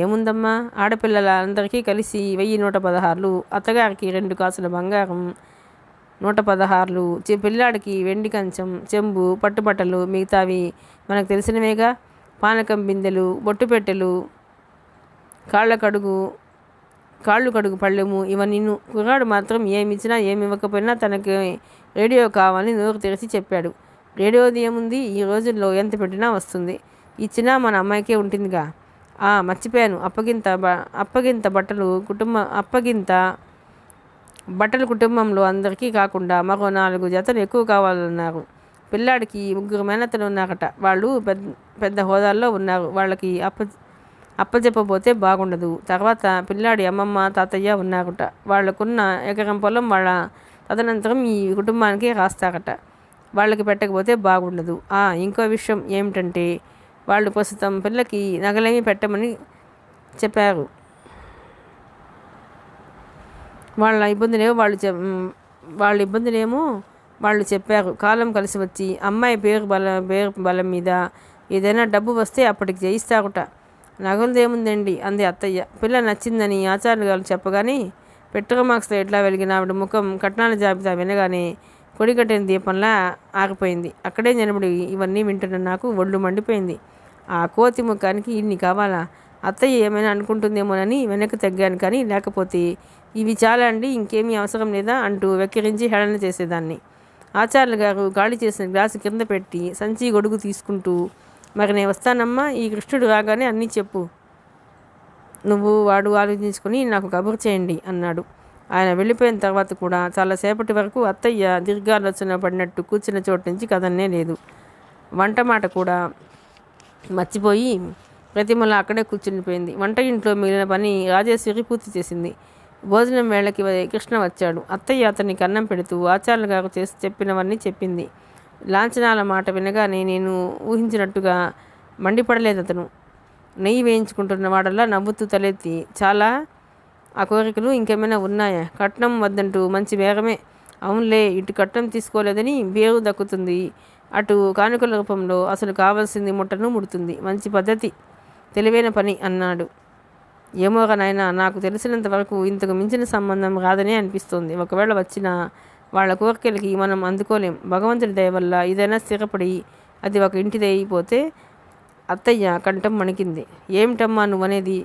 ఏముందమ్మా, ఆడపిల్లల అందరికీ కలిసి 1116, అత్తగారికి 2 కాసుల బంగారం 116, పిల్లాడికి వెండి కంచం, చెంబు, పట్టుబట్టలు, మిగతావి మనకు తెలిసినవేగా. పానకం బిందెలు, బొట్టుపెట్టెలు, కాళ్ళు కడుగు పళ్ళెము, ఇవన్నీ. కుర్రాడు మాత్రం ఏమిచ్చినా ఏమివ్వకపోయినా తనకి రేడియో కావాలని నోరు తెరిచి చెప్పాడు. రేడియోది ఏముంది, ఈ రోజుల్లో ఎంత పెట్టినా వస్తుంది. ఇచ్చినా మన అమ్మాయికే ఉంటుందిగా. మర్చిపోయాను, అప్పగింత బట్టలు కుటుంబంలో అందరికీ కాకుండా మరో 4 జతలు ఎక్కువ కావాలన్నారు. పిల్లాడికి 3 మేనత్తలు ఉన్నారట. వాళ్ళు పెద్ద హోదాల్లో ఉన్నారు. వాళ్ళకి అప్పచెప్పబోతే బాగుండదు. తర్వాత పిల్లాడి అమ్మమ్మ, తాతయ్య ఉన్నారట. వాళ్ళకున్న ఎకరం పొలం వాళ్ళ తదనంతరం ఈ కుటుంబానికి రాస్తారట. వాళ్ళకి పెట్టకపోతే బాగుండదు. ఇంకో విషయం ఏమిటంటే వాళ్ళు ప్రస్తుతం పిల్లకి నగలేమి పెట్టమని చెప్పారు. వాళ్ళ ఇబ్బందులేమో వాళ్ళు చెప్పారు. కాలం కలిసి వచ్చి అమ్మాయి పేరు బలం మీద ఏదైనా డబ్బు వస్తే అప్పటికి చేయిస్తారట. నగలదేముందండి అంది అత్తయ్య. పిల్ల నచ్చిందని ఆచార్యులు గారు చెప్పగానే పెట్రోల్ మార్క్స్లో ఎట్లా వెలిగిన ఆవిడ ముఖం కట్నాల జాబితా వినగానే కొడిగట్టిన దీపంలా ఆగిపోయింది. అక్కడే నిలబడి ఇవన్నీ వింటున్న నాకు ఒళ్ళు మండిపోయింది. ఆ కోతి ముఖానికి ఇన్ని కావాలా? అత్తయ్య ఏమైనా అనుకుంటుందేమోనని వెనక్కి తగ్గాను, కానీ లేకపోతే ఇవి చాలా అండి, ఇంకేమీ అవసరం లేదా అంటూ వెక్కిరించి హేళన చేసేదాన్ని. ఆచార్యులు గారు గాలి చేసిన గ్లాసు కింద పెట్టి సంచి గొడుగు తీసుకుంటూ, మరి నేను వస్తానమ్మా, ఈ కృష్ణుడు రాగానే అన్నీ చెప్పు. వాడు ఆలోచించుకొని నాకు కబురు చేయండి అన్నాడు. ఆయన వెళ్ళిపోయిన తర్వాత కూడా చాలాసేపటి వరకు అత్తయ్య దీర్ఘాలోచన పడినట్టు కూర్చున్న చోటు నుంచి కదలనే లేదు. వంట మాట కూడా మర్చిపోయి ప్రతిమల అక్కడే కూర్చునిపోయింది. వంట ఇంట్లో మిగిలిన పని రాజేశ్వరి పూర్తి చేసింది. భోజనం వేళకి కృష్ణ వచ్చాడు. అత్తయ్య అతనికి అన్నం పెడుతూ ఆచార్యులు గారు చెప్పినవన్నీ చెప్పింది. లాంఛనాల మాట వినగానే నేను ఊహించినట్టుగా మండిపడలేదు అతను. నెయ్యి వేయించుకుంటున్న వాడల్లా నవ్వుతూ తలెత్తి, చాలా ఆ కోరికలు ఇంకేమైనా ఉన్నాయా? కట్నం వద్దంటూ మంచి బేరమే. అవునులే, ఇటు కట్నం తీసుకోలేదని బేరు దక్కుతుంది, అటు కానుకల రూపంలో అసలు కావాల్సింది ముట్టను ముడుతుంది. మంచి పద్ధతి, తెలివైన పని అన్నాడు. ఏమోగా నాయనా, నాకు తెలిసినంత వరకు ఇంతకు మించిన సంబంధం రాదనే అనిపిస్తోంది. ఒకవేళ వచ్చినా వాళ్ళ కోరికలకి మనం అందుకోలేం. భగవంతుడి దయ వల్ల ఇదైనా స్థిరపడి అది ఒక ఇంటిది అయిపోతే. అత్తయ్య కంఠం వణికింది. ఏమిటమ్మా నువ్వనేది?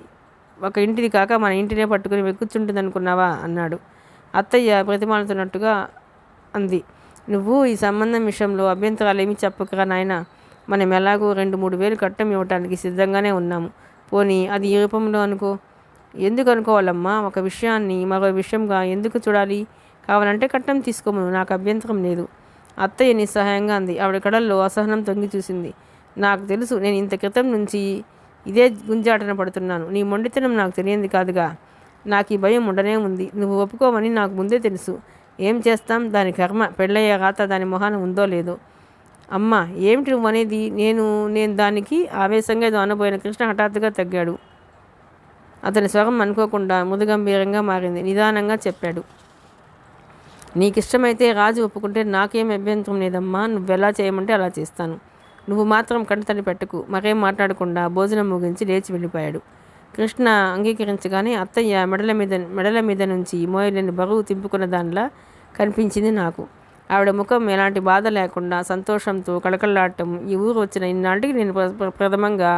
ఒక ఇంటిది కాక మన ఇంటినే పట్టుకుని వెక్కుతుంటుంది అనుకున్నావా అన్నాడు. అత్తయ్య ప్రతిమాలుతున్నట్టుగా అంది. నువ్వు ఈ సంబంధం విషయంలో అభ్యంతరాలేమీ చెప్పకరా నాయన. మనం ఎలాగో 2-3 వేలు కట్టం ఇవ్వటానికి సిద్ధంగానే ఉన్నాము. పోనీ అది ఈ రూపంలో అనుకో. ఎందుకు అనుకోవాలమ్మా? ఒక విషయాన్ని మరో విషయంగా ఎందుకు చూడాలి? కావాలంటే కట్నం తీసుకోమను, నాకు అభ్యంతరం లేదు. అత్తయ్య నిస్సహాయంగా అంది. ఆవిడ కడల్లో అసహనం తొంగి చూసింది. నాకు తెలుసు, నేను ఇంత క్రితం నుంచి ఇదే గుంజాటన పడుతున్నాను. నీ మొండితనం నాకు తెలియంది కాదుగా. నాకు ఈ భయం ఉండనే ఉంది. నువ్వు ఒప్పుకోమని నాకు ముందే తెలుసు. ఏం చేస్తాం, దాని కర్మ. పెళ్ళయ్యే రాత దాని మొహాన ఉందో లేదో. అమ్మ, ఏమిటి నువ్వు అనేది? నేను దానికి ఆవేశంగా ఏదో అనబోయిన కృష్ణ హఠాత్తుగా తగ్గాడు. అతని స్వరం అనుకోకుండా మృదుగంభీరంగా మారింది. నిదానంగా చెప్పాడు, నీకిష్టమైతే రాజు ఒప్పుకుంటే నాకేం అభ్యంతరం లేదమ్మా. నువ్వెలా చేయమంటే అలా చేస్తాను. నువ్వు మాత్రం కంటతడి పెట్టకు. మరేం మాట్లాడకుండా భోజనం ముగించి లేచి వెళ్ళిపోయాడు. కృష్ణ అంగీకరించగానే అత్తయ్య మెడల మీద నుంచి మోయలేని బరువు తింపుకున్న దానిలా కనిపించింది నాకు. ఆవిడ ముఖం ఎలాంటి బాధ లేకుండా సంతోషంతో కళకళలాడటం ఈ ఊరు వచ్చిన ఇన్నాళ్ళకి నేను ప్రథమంగా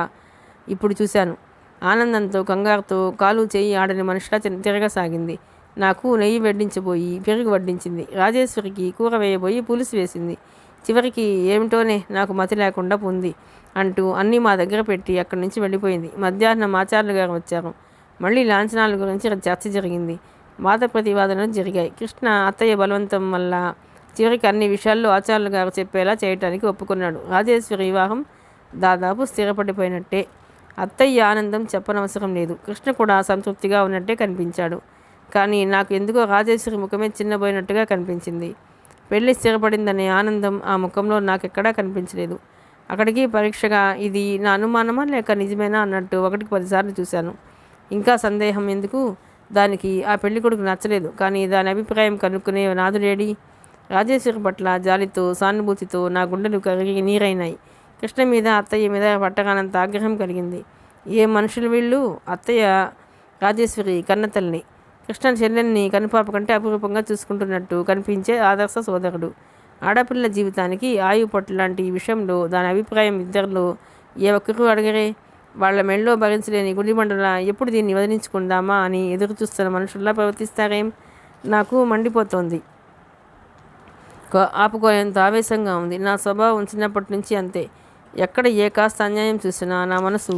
ఇప్పుడు చూశాను. ఆనందంతో కంగారుతో కాలు చేయి ఆడని మనిషిలా తిరగసాగింది. నాకు నెయ్యి వడ్డించబోయి పెరుగు వడ్డించింది. రాజేశ్వరికి కూర వేయబోయి పులుసు వేసింది. చివరికి ఏమిటోనే నాకు మతి లేకుండా పొంది అంటూ అన్నీ మా దగ్గర పెట్టి అక్కడి నుంచి వెళ్ళిపోయింది. మధ్యాహ్నం ఆచార్యులు గారు వచ్చారు. మళ్ళీ లాంఛనాల గురించి చర్చ జరిగింది. వాద ప్రతివాదనలు జరిగాయి. కృష్ణ అత్తయ్య బలవంతం వల్ల చివరికి అన్ని విషయాల్లో ఆచార్యులు గారు చెప్పేలా చేయటానికి ఒప్పుకున్నాడు. రాజేశ్వరి వివాహం దాదాపు స్థిరపడిపోయినట్టే. అత్తయ్య ఆనందం చెప్పనవసరం లేదు. కృష్ణ కూడా సంతృప్తిగా ఉన్నట్టే కనిపించాడు. కానీ నాకు ఎందుకో రాజేశ్వరి ముఖమే చిన్నబోయినట్టుగా కనిపించింది. పెళ్లి స్థిరపడిందనే ఆనందం ఆ ముఖంలో నాకెక్కడా కనిపించలేదు. అక్కడికి పరీక్షగా ఇది నా అనుమానమా లేక నిజమేనా అన్నట్టు 1కి 10 సార్లు చూశాను. ఇంకా సందేహం ఎందుకు? దానికి ఆ పెళ్లి కొడుకు నచ్చలేదు. కానీ దాని అభిప్రాయం కనుక్కునే నాదుడేడి? రాజేశ్వరి పట్ల జాలితో సానుభూతితో నా గుండెలు కరిగి నీరైనాయి. కృష్ణ మీద అత్తయ్య మీద పట్టగానంత ఆగ్రహం కలిగింది. ఏ మనుషులు వీళ్ళు? అత్తయ్య రాజేశ్వరి కన్నతల్లి. కృష్ణ చెల్లెల్ని కనుపాప కంటే అపురూపంగా చూసుకుంటున్నట్టు కనిపించే ఆదర్శ సోదరుడు. ఆడపిల్ల జీవితానికి ఆయువు పట్టు లాంటి ఈ విషయంలో దాని అభిప్రాయం ఇద్దరిలో ఏ ఒక్కరూ అడగరే. వాళ్ల మెళ్ళో భరించలేని గుడిబండల ఎప్పుడు దీన్ని వదిలించుకుందామా అని ఎదురు చూస్తున్న మనుషుల్లా ప్రవర్తిస్తారేం? నాకు మండిపోతోంది. ఆపుకోలేంత ఆవేశంగా ఉంది. నా స్వభావం చిన్నప్పటి నుంచి అంతే. ఎక్కడ ఏ కాస్త అన్యాయం చూసినా నా మనసు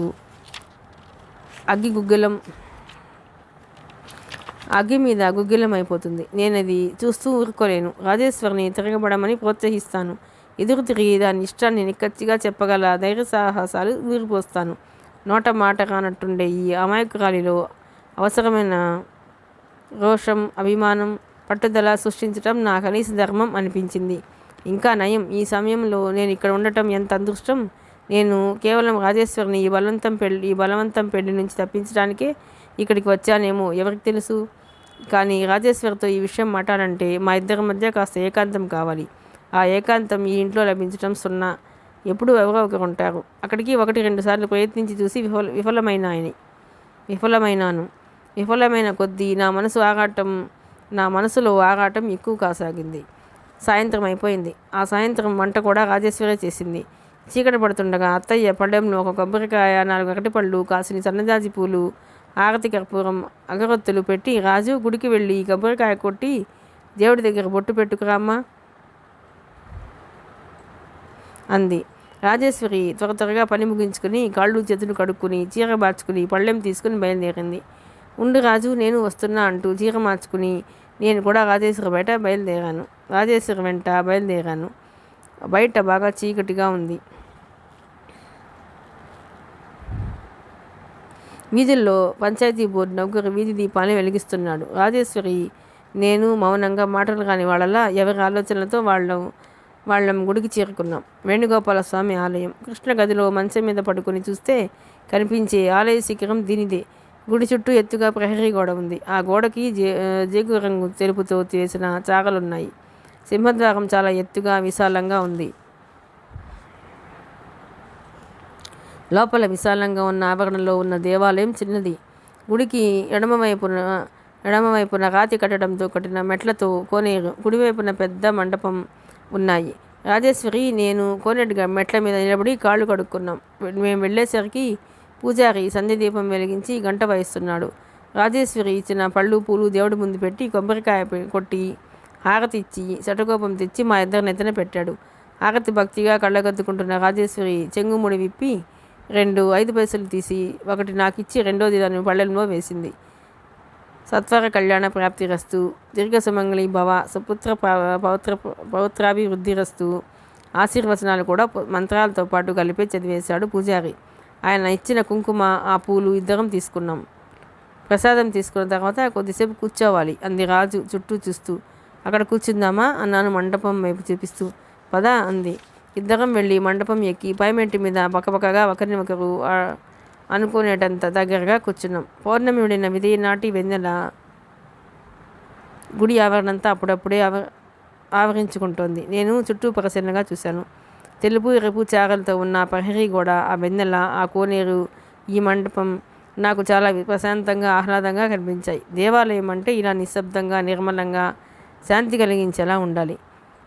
అగ్గి మీద గుగ్గిలం అయిపోతుంది. నేనది చూస్తూ ఊరుకోలేను. రాజేశ్వరిని తిరగబడమని ప్రోత్సహిస్తాను. ఎదురు తిరిగి దాని ఇష్టాన్ని నిక్కచ్చిగా చెప్పగల ధైర్య సాహసాలు ఊరిపోస్తాను. నోట మాట కానట్టుండే ఈ అమాయకురాలిలో అవసరమైన రోషం, అభిమానం, పట్టుదల సృష్టించటం నా కనీస ధర్మం అనిపించింది. ఇంకా నయం, ఈ సమయంలో నేను ఇక్కడ ఉండటం ఎంత అదృష్టం. నేను కేవలం రాజేశ్వరిని ఈ బలవంతం పెళ్లి నుంచి తప్పించడానికే ఇక్కడికి వచ్చానేమో ఎవరికి తెలుసు. కానీ రాజేశ్వరితో ఈ విషయం మాట్లాడంటే మా ఇద్దరి మధ్య కాస్త ఏకాంతం కావాలి. ఆ ఏకాంతం ఈ ఇంట్లో లభించడం సున్నా. ఎప్పుడూ ఎవరో ఒకరు ఉంటారు. అక్కడికి 1-2 సార్లు ప్రయత్నించి చూసి విఫలమైనాను. విఫలమైన కొద్దీ నా మనసులో ఆరాటం ఎక్కువ కాసాగింది. సాయంత్రం అయిపోయింది. ఆ సాయంత్రం వంట కూడా రాజేశ్వరే చేసింది. చీకటి పడుతుండగా అత్తయ్య పళ్ళెంలో ఒక కొబ్బరికాయ, 4 అరటిపళ్ళు, కాసిని సన్నజాజి పూలు, ఆరతి కర్పూరం, అగరొత్తులు పెట్టి, రాజు గుడికి వెళ్ళి కొబ్బరికాయ కొట్టి దేవుడి దగ్గర బొట్టు పెట్టుకురామ్మా అంది. రాజేశ్వరి త్వరగా పని ముగించుకుని కాళ్ళు చేతులు కడుక్కుని చీర మార్చుకుని పళ్ళెం తీసుకుని బయలుదేరింది. ఉండు రాజు, నేను వస్తున్నా అంటూ చీర మార్చుకుని నేను కూడా రాజేశ్వరి వెంట బయలుదేరాను. బయట బాగా చీకటిగా ఉంది. వీధుల్లో పంచాయతీ బోర్డు నలుగురు వీధి దీపాన్ని వెలిగిస్తున్నాడు. రాజేశ్వరి నేను మౌనంగా మాటలు కాని వాళ్ళలా ఎవరి ఆలోచనలతో వాళ్ళం గుడికి చేరుకున్నాం. వేణుగోపాల స్వామి ఆలయం. కృష్ణ గదిలో మంచం మీద పడుకొని చూస్తే కనిపించే ఆలయ శిఖరం దీనిదే. గుడి చుట్టూ ఎత్తుగా ప్రహరీ గోడ ఉంది. ఆ గోడకి జేగు రంగు తెలుపుతో చేసిన చాగలున్నాయి. సింహద్వారం చాలా ఎత్తుగా విశాలంగా ఉంది. లోపల విశాలంగా ఉన్న ఆవరణలో ఉన్న దేవాలయం చిన్నది. గుడికి ఎడమవైపున రాతి కట్టడంతో కట్టిన మెట్లతో కోనేరు, కుడివైపున పెద్ద మండపం ఉన్నాయి. రాజేశ్వరి నేను కోనేటిగా మెట్ల మీద నిలబడి కాళ్ళు కడుక్కున్నాం. మేము వెళ్ళేసరికి పూజారి సంధ్యదీపం వెలిగించి గంట వాయిస్తున్నాడు. రాజేశ్వరి ఇచ్చిన పళ్ళు పూలు దేవుడి ముందు పెట్టి కొబ్బరికాయ కొట్టి హారతి ఇచ్చి శటకోపం తెచ్చి మా ఇద్దరి నెత్తన పెట్టాడు. హారతి భక్తిగా కళ్ళగద్దుకుంటున్న రాజేశ్వరి చెంగుముడి విప్పి 2 5 పైసలు తీసి ఒకటి నాకిచ్చి రెండోది దాన్ని పళ్ళెంలో వేసింది. సత్వర కళ్యాణ ప్రాప్తిరస్తు, దీర్ఘ సుమంగళి భవ, సుపుత్ర పౌత్రాభివృద్ధిరస్తు ఆశీర్వచనాలు కూడా మంత్రాలతో పాటు కలిపి చదివేశాడు పూజారి. ఆయన ఇచ్చిన కుంకుమ, ఆ పూలు ఇద్దరం తీసుకున్నాం. ప్రసాదం తీసుకున్న తర్వాత కొద్దిసేపు కూర్చోవాలి అంది రాజు చుట్టూ చూస్తూ. అక్కడ కూర్చుందామా అన్నాను మండపం వైపు చూపిస్తూ. పద అంది. ఇద్దరం వెళ్ళి మండపం ఎక్కి పైమెట్టి మీద పక్కపక్కగా ఒకరిని ఒకరు అనుకునేటంత దగ్గరగా కూర్చున్నాం. పౌర్ణమి విడిన విధి నాటి వెన్నెల గుడి ఆవరణంతా అప్పుడప్పుడే ఆవరించుకుంటోంది. నేను చుట్టూ పరిశీలనగా చూశాను. తెలుపు ఎరుపు చారలతో ఉన్న ప్రహరీ గోడ, ఆ వెన్నెల, ఆ కోనేరు, ఈ మండపం నాకు చాలా ప్రశాంతంగా ఆహ్లాదంగా కనిపించాయి. దేవాలయం అంటే ఇలా నిశ్శబ్దంగా, నిర్మలంగా, శాంతి కలిగించేలా ఉండాలి.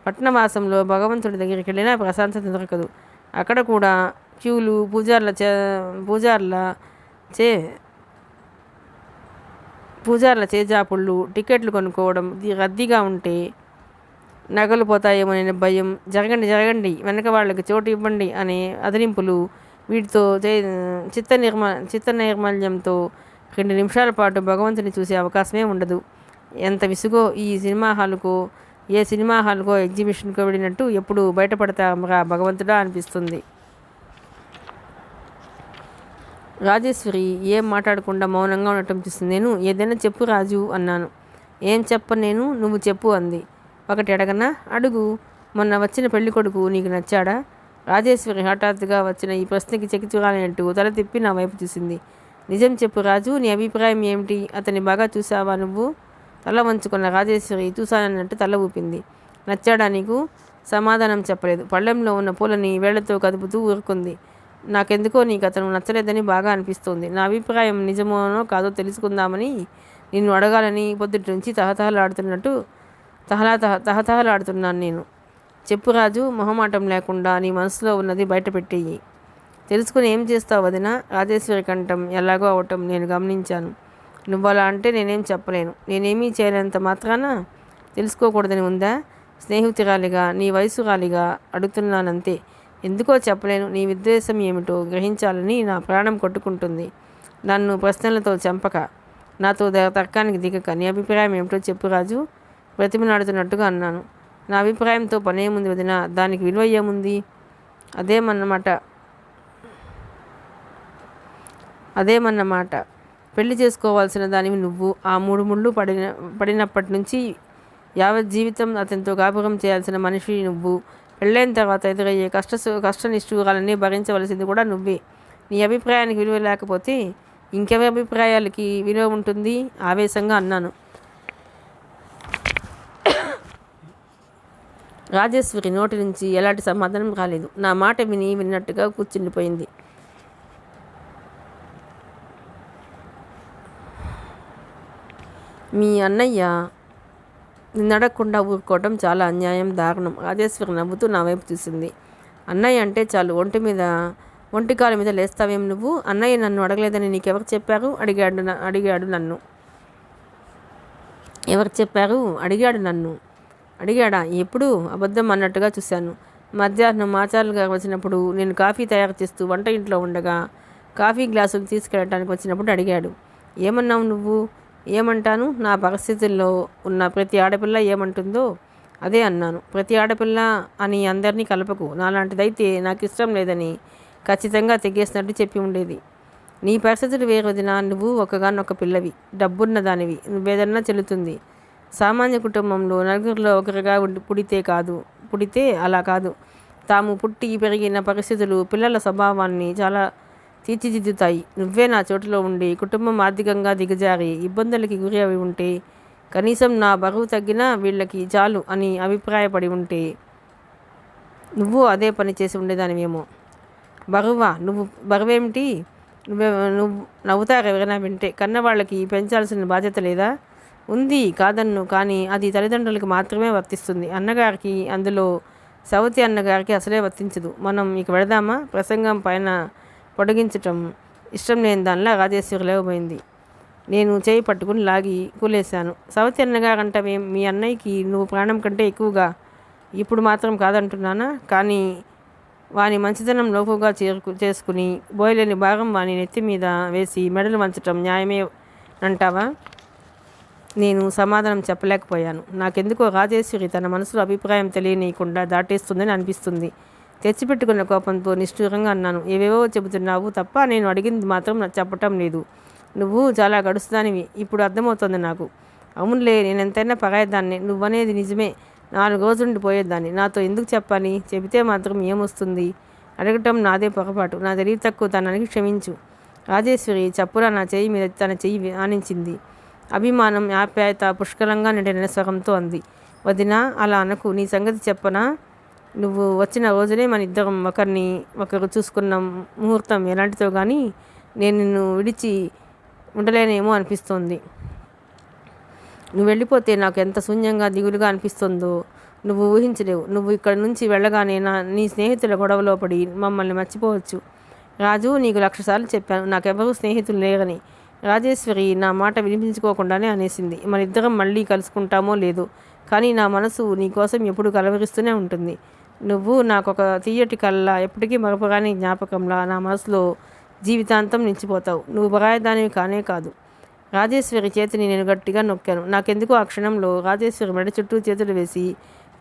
పట్టణవాసంలో భగవంతుడి దగ్గరికి వెళ్ళినా ప్రశాంతత దొరకదు. అక్కడ కూడా క్యూలు, పూజార్ల చేజాపుళ్ళు, టికెట్లు కొనుక్కోవడం, రద్దీగా ఉంటే నగలు పోతాయేమోననే భయం, జరగండి జరగండి వెనక వాళ్ళకి చోటు ఇవ్వండి అనే అదిరింపులు, వీటితో చిత్త నైర్మల్యంతో 2 నిమిషాల పాటు భగవంతుని చూసే అవకాశమే ఉండదు. ఎంత విసుగో! ఏ సినిమా హాల్కో ఎగ్జిబిషన్కో వెళ్ళినట్టు ఎప్పుడు బయటపడతారా భగవంతుడా అనిపిస్తుంది. రాజేశ్వరి ఏం మాట్లాడకుండా మౌనంగా ఉండటం చూస్తుంది. నేను ఏదైనా చెప్పు రాజు అన్నాను. ఏం చెప్పను నేను, నువ్వు చెప్పు అంది. ఒకటి అడగనా? అడుగు. మొన్న వచ్చిన పెళ్లి కొడుకు నీకు నచ్చాడా? రాజేశ్వరి హఠాత్తుగా వచ్చిన ఈ ప్రశ్నకి చెక్కిచూరాలన్నట్టు తల తిప్పి నా వైపు చూసింది. నిజం చెప్పు రాజు, నీ అభిప్రాయం ఏమిటి? అతన్ని బాగా చూసావా నువ్వు? తల వంచుకున్న రాజేశ్వరి చూశానన్నట్టు తల ఊపింది. నచ్చాడా నీకు? సమాధానం చెప్పలేదు. పళ్ళెంలో ఉన్న పూలని వేళ్లతో కదుపుతూ ఊరుకుంది. నాకెందుకో నీకు అతను నచ్చలేదని బాగా అనిపిస్తోంది. నా అభిప్రాయం నిజమోనో కాదో తెలుసుకుందామని నిన్ను అడగాలని పొద్దుటి నుంచి తహతహలాడుతున్నాను నేను. చెప్పు రాజు, మొహమాటం లేకుండా నీ మనసులో ఉన్నది బయటపెట్టేయి. తెలుసుకుని ఏం చేస్తావు వదిన? రాజేశ్వరి కంఠం ఎలాగో అవటం నేను గమనించాను. నువ్వలా అంటే నేనేం చెప్పలేను. నేనేమీ చేయలేనంత మాత్రాన తెలుసుకోకూడదని ఉందా? స్నేహితురాలిగా, నీ వయసురాలిగా అడుగుతున్నానంతే. ఎందుకో చెప్పలేను. నీ ఉద్దేశం ఏమిటో గ్రహించాలని నా ప్రాణం కొట్టుకుంటుంది. నన్ను ప్రశ్నలతో చంపక, నాతో తర్కానికి దిగక, నీ అభిప్రాయం ఏమిటో చెప్పు రాజు బ్రతిమలాడుతున్నట్టుగా అన్నాను. నా అభిప్రాయంతో పనేముంది వదిన? దానికి విలువ ఏముంది? అదేమన్నమాట. పెళ్లి చేసుకోవాల్సిన దానివి నువ్వు. ఆ 3 ముళ్ళు పడినప్పటి నుంచి యావత్ జీవితం అతనితో కాపురం చేయాల్సిన మనిషి నువ్వు. పెళ్ళైన తర్వాత ఎదురయ్యే కష్ట నిష్ఠూరాలన్నీ భరించవలసింది కూడా నువ్వే. నీ అభిప్రాయానికి విలువ లేకపోతే ఇంకెవరి అభిప్రాయాలకి విలువ ఉంటుంది? ఆవేశంగా అన్నాను. రాజేశ్వరి నోటి నుంచి ఎలాంటి సమాధానం రాలేదు. నా మాట విన్నట్టుగా కూర్చుండిపోయింది. మీ అన్నయ్య నిన్నడకుండా ఊరుకోవటం చాలా అన్యాయం, దారుణం. రాజేశ్వరి నవ్వుతూ నా వైపు చూసింది. అన్నయ్య అంటే చాలు ఒంటికాల మీద లేస్తావేం నువ్వు? అన్నయ్య నన్ను అడగలేదని నీకెవరు చెప్పారు? అడిగాడు నన్ను. ఎవరు చెప్పారు? అడిగాడు నన్ను. అడిగాడా? ఎప్పుడు? అబద్ధం అన్నట్టుగా చూశాను. మధ్యాహ్నం ఆచార్యులు గారు వచ్చినప్పుడు నేను కాఫీ తయారు చేస్తూ వంట ఇంట్లో ఉండగా కాఫీ గ్లాసులు తీసుకెళ్ళటానికి వచ్చినప్పుడు అడిగాడు. ఏమన్నావు నువ్వు? ఏమంటాను? నా పరిస్థితుల్లో ఉన్న ప్రతి ఆడపిల్ల ఏమంటుందో అదే అన్నాను. ప్రతి ఆడపిల్ల అని అందరినీ కలపకు. నాలాంటిదైతే నాకు ఇష్టం లేదని ఖచ్చితంగా తెగేసినట్టు చెప్పి ఉండేది. నీ పరిస్థితులు వేరొదినా. నువ్వు ఒకగానొక పిల్లవి, డబ్బున్న దానివి. నువ్వేదన్నా చెల్లుతుంది. సామాన్య కుటుంబంలో నలుగురిలో ఒకరిగా పుడితే అలా కాదు. తాము పుట్టి పెరిగిన పరిస్థితులు పిల్లల స్వభావాన్ని చాలా తీర్చిదిద్దుతాయి. నువ్వే నా చోటులో ఉండి కుటుంబం ఆర్థికంగా దిగజారి ఇబ్బందులకి గురి అవి ఉంటే, కనీసం నా బరువు తగ్గినా వీళ్ళకి చాలు అని అభిప్రాయపడి ఉంటే నువ్వు అదే పని చేసి ఉండేదానివేమో. బరువా? నువ్వు బరువేమిటి? నువ్వు నవ్వుతారు ఎవరైనా వింటే. కన్నవాళ్ళకి పెంచాల్సిన బాధ్యత లేదా? ఉంది, కాదన్ను. కానీ అది తల్లిదండ్రులకి మాత్రమే వర్తిస్తుంది. అన్నగారికి, అందులో సవతి అన్నగారికి అసలే వర్తించదు. మనం ఇక వెళదామా? ప్రసంగం పైన పొడిగించటం ఇష్టం లేని దానిలా రాజేశ్వరి లేవబోయింది. నేను చేయి పట్టుకుని లాగి కూలేశాను. సవతి అన్నగారంటవేం? మీ అన్నయ్యకి నువ్వు ప్రాణం కంటే ఎక్కువగా. ఇప్పుడు మాత్రం కాదంటున్నానా? కానీ వాని మంచితనం లోకుగా చేసుకుని బోయలేని భాగం వాని నెత్తి మీద వేసి మెడలు వంచటం న్యాయమే అంటావా? నేను సమాధానం చెప్పలేకపోయాను. నాకెందుకో రాజేశ్వరి తన మనసులో అభిప్రాయం తెలియనీయకుండా దాటేస్తుందని అనిపిస్తుంది. తెచ్చిపెట్టుకున్న కోపంతో నిష్ఠూరంగా అన్నాను. ఏవేవో చెబుతున్నావు తప్ప నేను అడిగింది మాత్రం చెప్పటం లేదు. నువ్వు చాలా గడుస్తుదానివి, ఇప్పుడు అర్థమవుతుంది నాకు. అవునులే, నేనెంతైనా పరాయిదాన్ని, నువ్వనేది నిజమే. 4 రోజులుండి పోయేదాన్ని. నాతో ఎందుకు చెప్పాలి? చెబితే మాత్రం ఏమొస్తుంది? అడగటం నాదే పొరపాటు, నా తెలివి తక్కువతనానికి క్షమించు. రాజేశ్వరి చప్పున నా చెయ్యి మీద తన చెయ్యి ఆనించింది. అభిమానం, ఆప్యాయత పుష్కలంగా నిండిన స్వరంతో అంది. వదినా, అలా అనకు. నీ సంగతి చెప్పనా? నువ్వు వచ్చిన రోజునే మన ఇద్దరం ఒకరిని ఒకరు చూసుకున్న ముహూర్తం ఎలాంటిదో కానీ నేను నిన్ను విడిచి ఉండలేనేమో అనిపిస్తోంది. నువ్వు వెళ్ళిపోతే నాకు ఎంత శూన్యంగా దిగులుగా అనిపిస్తుందో నువ్వు ఊహించలేవు. నువ్వు ఇక్కడి నుంచి వెళ్ళగానే నీ స్నేహితుల గొడవలో పడి మమ్మల్ని మర్చిపోవచ్చు. రాజు, నీకు 1,00,000 సార్లు చెప్పాను నాకెవరూ స్నేహితులు లేరని. రాజేశ్వరి నా మాట వినిపించుకోకుండానే అనేసింది. మనిద్దరం మళ్ళీ కలుసుకుంటామో లేదో, కానీ నా మనసు నీకోసం ఎప్పుడు కలవరిస్తూనే ఉంటుంది. నువ్వు నాకొక తీయటి కళ్ళ, ఎప్పటికీ మరపురాని జ్ఞాపకంలా నా మనసులో జీవితాంతం నిలిచిపోతావు. నువ్వు పరాయిదానివి కానే కాదు. రాజేశ్వరి చేతిని నేను గట్టిగా నొక్కాను. నాకెందుకు ఆ క్షణంలో రాజేశ్వరి మెడ చుట్టూ చేతులు వేసి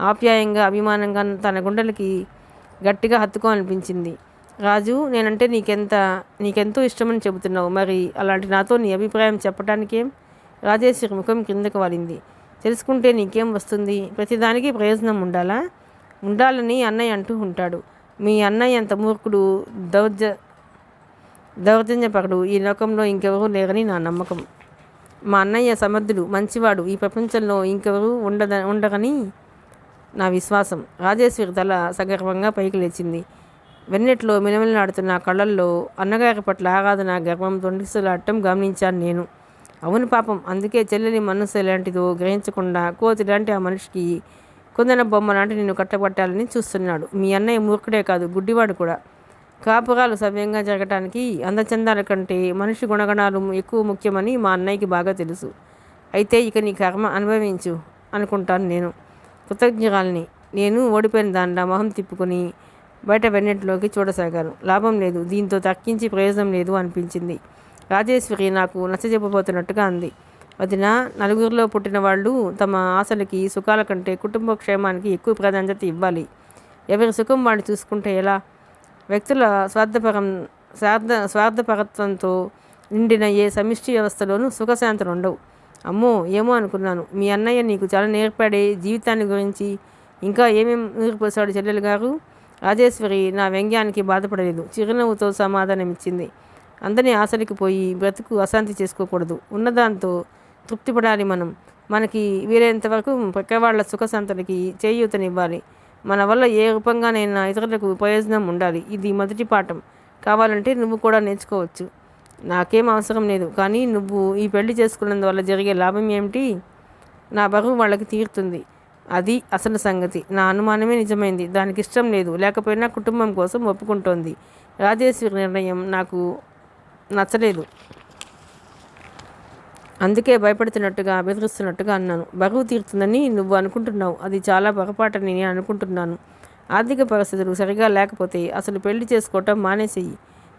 ఆప్యాయంగా, అభిమానంగా తన గుండెలకి గట్టిగా హత్తుకోవాలనిపించింది. రాజు, నేనంటే నీకెంతో ఇష్టమని చెబుతున్నావు. మరి అలాంటి నాతో నీ అభిప్రాయం చెప్పటానికేం? రాజేశ్వరి ముఖం కిందకు వాలింది. తెలుసుకుంటే నీకేం వస్తుంది? ప్రతిదానికి ప్రయోజనం ఉండాలా? ఉండాలని అన్నయ్య అంటూ ఉంటాడు. మీ అన్నయ్య అంత మూర్ఖుడు, దౌర్జన్యపరుడు ఈ లోకంలో ఇంకెవరూ లేరని నా నమ్మకం. మా అన్నయ్య సమర్థుడు, మంచివాడు. ఈ ప్రపంచంలో ఇంకెవరూ ఉండరని నా విశ్వాసం. రాజేశ్వరి తల సగర్వంగా పైకి లేచింది. వెన్నెట్లో మిలమిలలాడుతున్న కళ్ళల్లో అన్నగారి పట్ల ఆరాధన, గర్వం తొండిసలాడటం గమనించాను నేను. అవును పాపం, అందుకే చెల్లెలి మనసు ఎలాంటిదో గ్రహించకుండా కోతి లాంటి ఆ మనిషికి కుందన బొమ్మ లాంటి నిన్ను కట్టబట్టాలని చూస్తున్నాడు. మీ అన్నయ్య మూర్ఖుడే కాదు, గుడ్డివాడు కూడా. కాపురాలు సవ్యంగా జరగటానికి అందచందాల కంటే మనిషి గుణగణాలు ఎక్కువ ముఖ్యమని మా అన్నయ్యకి బాగా తెలుసు. అయితే ఇక నీ కర్మ అనుభవించు అనుకుంటాను నేను. కృతజ్ఞరాల్ని. నేను ఓడిపోయిన దాంట్లో మొహం తిప్పుకొని బయట వెన్నెట్లోకి చూడసాగాను. లాభం లేదు, దీంతో తర్కించి ప్రయోజనం లేదు అనిపించింది. రాజేశ్వరి నాకు నచ్చజెప్పబోతున్నట్టుగా అంది. వదిన, నలుగురిలో పుట్టిన వాళ్ళు తమ ఆశలకి, సుఖాల కంటే కుటుంబ క్షేమానికి ఎక్కువ ప్రాధాన్యత ఇవ్వాలి. ఎవరి సుఖం వాళ్ళు చూసుకుంటే ఎలా? వ్యక్తుల స్వార్థపరత్వంతో నిండిన ఏ సమిష్టి వ్యవస్థలోనూ సుఖశాంతులు ఉండవు. అమ్మో, ఏమో అనుకున్నాను. మీ అన్నయ్య నీకు చాలా నేర్పడే జీవితాన్ని గురించి ఇంకా ఏమేం నేర్పోసాడు చెల్లెలు గారు? రాజేశ్వరి నా వ్యంగ్యానికి బాధపడలేదు. చిరునవ్వుతో సమాధానమిచ్చింది. అందరినీ ఆశలకి పోయి బ్రతుకు అశాంతి చేసుకోకూడదు. ఉన్నదాంతో తృప్తిపడాలి మనం. మనకి వీలైనంత వరకు ప్రక్కవాళ్ల సుఖశాంతులకి చేయూతనివ్వాలి. మన వల్ల ఏ రూపంగానైనా ఇతరులకు ప్రయోజనం ఉండాలి. ఇది మొదటి పాఠం. కావాలంటే నువ్వు కూడా నేర్చుకోవచ్చు. నాకేం అవసరం లేదు, కానీ నువ్వు ఈ పెళ్లి చేసుకున్నందువల్ల జరిగే లాభం ఏమిటి? నా బరువు వాళ్ళకి తీరుతుంది. అది అసలు సంగతి. నా అనుమానమే నిజమైంది. దానికి ఇష్టం లేదు, లేకపోయినా కుటుంబం కోసం ఒప్పుకుంటోంది. రాజేశ్వరి నిర్ణయం నాకు నచ్చలేదు. అందుకే భయపడుతున్నట్టుగా, బెదిరిస్తున్నట్టుగా అన్నాను. బరువు తీరుతుందని నువ్వు అనుకుంటున్నావు. అది చాలా పొరపాటని నేను అనుకుంటున్నాను. ఆర్థిక పరిస్థితులు సరిగా లేకపోతే అసలు పెళ్లి చేసుకోవటం మానేసేయి.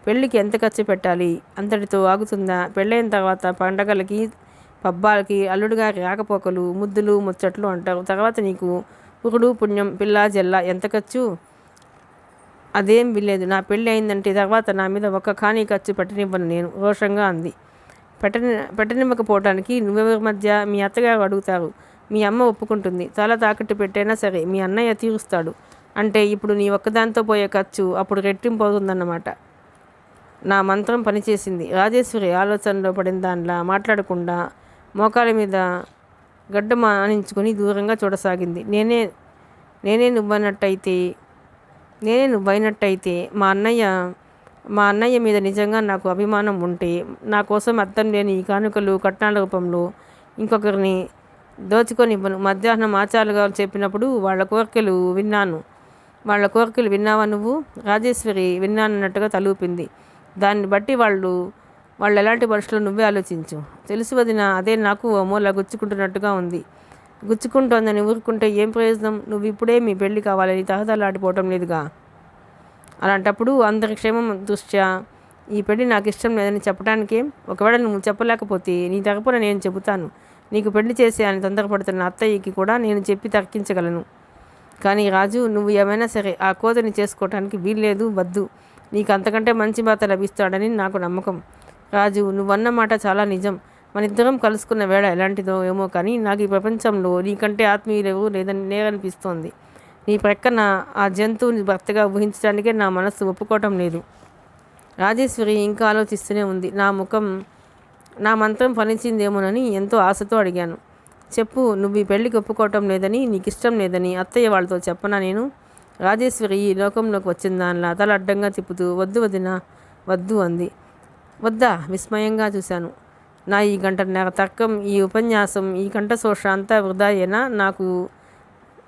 పెళ్ళికి ఎంత ఖర్చు పెట్టాలి? అంతటితో ఆగుతుందా? పెళ్ళైన తర్వాత పండగలకి, పబ్బాలకి అల్లుడుగారి రాకపోకలు, ముద్దులు, ముచ్చట్లు అంటారు. తర్వాత నీకు పురుడు, పుణ్యం, పిల్ల జల్ల ఎంత ఖర్చు? అదేం విలేదు. నా పెళ్ళి అయిందంటే తర్వాత నా మీద ఒక్క ఖానీ ఖర్చు పెట్టనివ్వను నేను, రోషంగా అంది. పెట్టనివ్వకపోవటానికి నువ్వెవరి మధ్య? మీ అత్తగారు అడుగుతారు, మీ అమ్మ ఒప్పుకుంటుంది. చాలా తాకట్టు పెట్టైనా సరే మీ అన్నయ్య తీరుస్తాడు. అంటే ఇప్పుడు నీ ఒక్కదాంతో పోయే ఖర్చు అప్పుడు రెట్టింపు అవుతుందన్నమాట. నా మంత్రం పనిచేసింది. రాజేశ్వరి ఆలోచనలో పడిన దానిలా మాట్లాడకుండా మోకాల మీద గడ్డ మానించుకుని దూరంగా చూడసాగింది. నేనే నువ్వైనట్టయితే మా అన్నయ్య మీద నిజంగా నాకు అభిమానం ఉంటే నా కోసం అర్థం లేని ఈ కానుకలు, కట్నాల రూపంలో ఇంకొకరిని దోచుకొనివ్వను. మధ్యాహ్నం ఆచార్యులు గారు చెప్పినప్పుడు వాళ్ళ కోరికలు విన్నావా నువ్వు? రాజేశ్వరి విన్నానన్నట్టుగా తలూపింది. దాన్ని బట్టి వాళ్ళు ఎలాంటి మనుషులు నువ్వే ఆలోచించు. తెలుసు వదిన, అదే నాకు ఓ మూల గుచ్చుకుంటున్నట్టుగా ఉంది. గుచ్చుకుంటోందని ఊరుకుంటే ఏం ప్రయోజనం? నువ్వు ఇప్పుడే మీ పెళ్లి కావాలని తహతలాడిపోవటం లేదుగా. అలాంటప్పుడు అందరి క్షేమం దృష్ట్యా ఈ పెళ్లి నాకు ఇష్టం లేదని చెప్పడానికేం? ఒకవేళ నువ్వు చెప్పలేకపోతే నీ తరపున నేను చెబుతాను. నీకు పెళ్లి చేసే అని తొందరపడుతున్న అత్తయ్యకి కూడా నేను చెప్పి తర్కించగలను. కానీ రాజు, నువ్వు ఏమైనా సరే ఆ కోతని చేసుకోవటానికి వీల్లేదు, వద్దు. నీకు అంతకంటే మంచి భర్త లభిస్తాడని నాకు నమ్మకం. రాజు, నువ్వన్న మాట చాలా నిజం. మనిద్దరం కలుసుకున్న వేళ ఎలాంటిదో ఏమో కానీ నాకు ఈ ప్రపంచంలో నీకంటే ఆత్మీయులెవరూ లేరనిపిస్తోంది. నీ ప్రక్కన ఆ జంతువుని భర్తగా ఊహించడానికే నా మనస్సు ఒప్పుకోవటం లేదు. రాజేశ్వరి ఇంకా ఆలోచిస్తూనే ఉంది. నా మంత్రం ఫలించిందేమోనని ఎంతో ఆశతో అడిగాను. చెప్పు, నువ్వు ఈ పెళ్లికి ఒప్పుకోవటం లేదని, నీకు ఇష్టం లేదని అత్తయ్య వాళ్ళతో చెప్పనా నేను? రాజేశ్వరి ఈ లోకంలోకి వచ్చిన దానిలా తల అడ్డంగా తిప్పుతూ వద్దు వదినా, వద్దు అంది. వద్దా? విస్మయంగా చూశాను. నా ఈ గంటన్నర తర్కం, ఈ ఉపన్యాసం, ఈ కంఠశోష అంతా వృధాయేనా? నాకు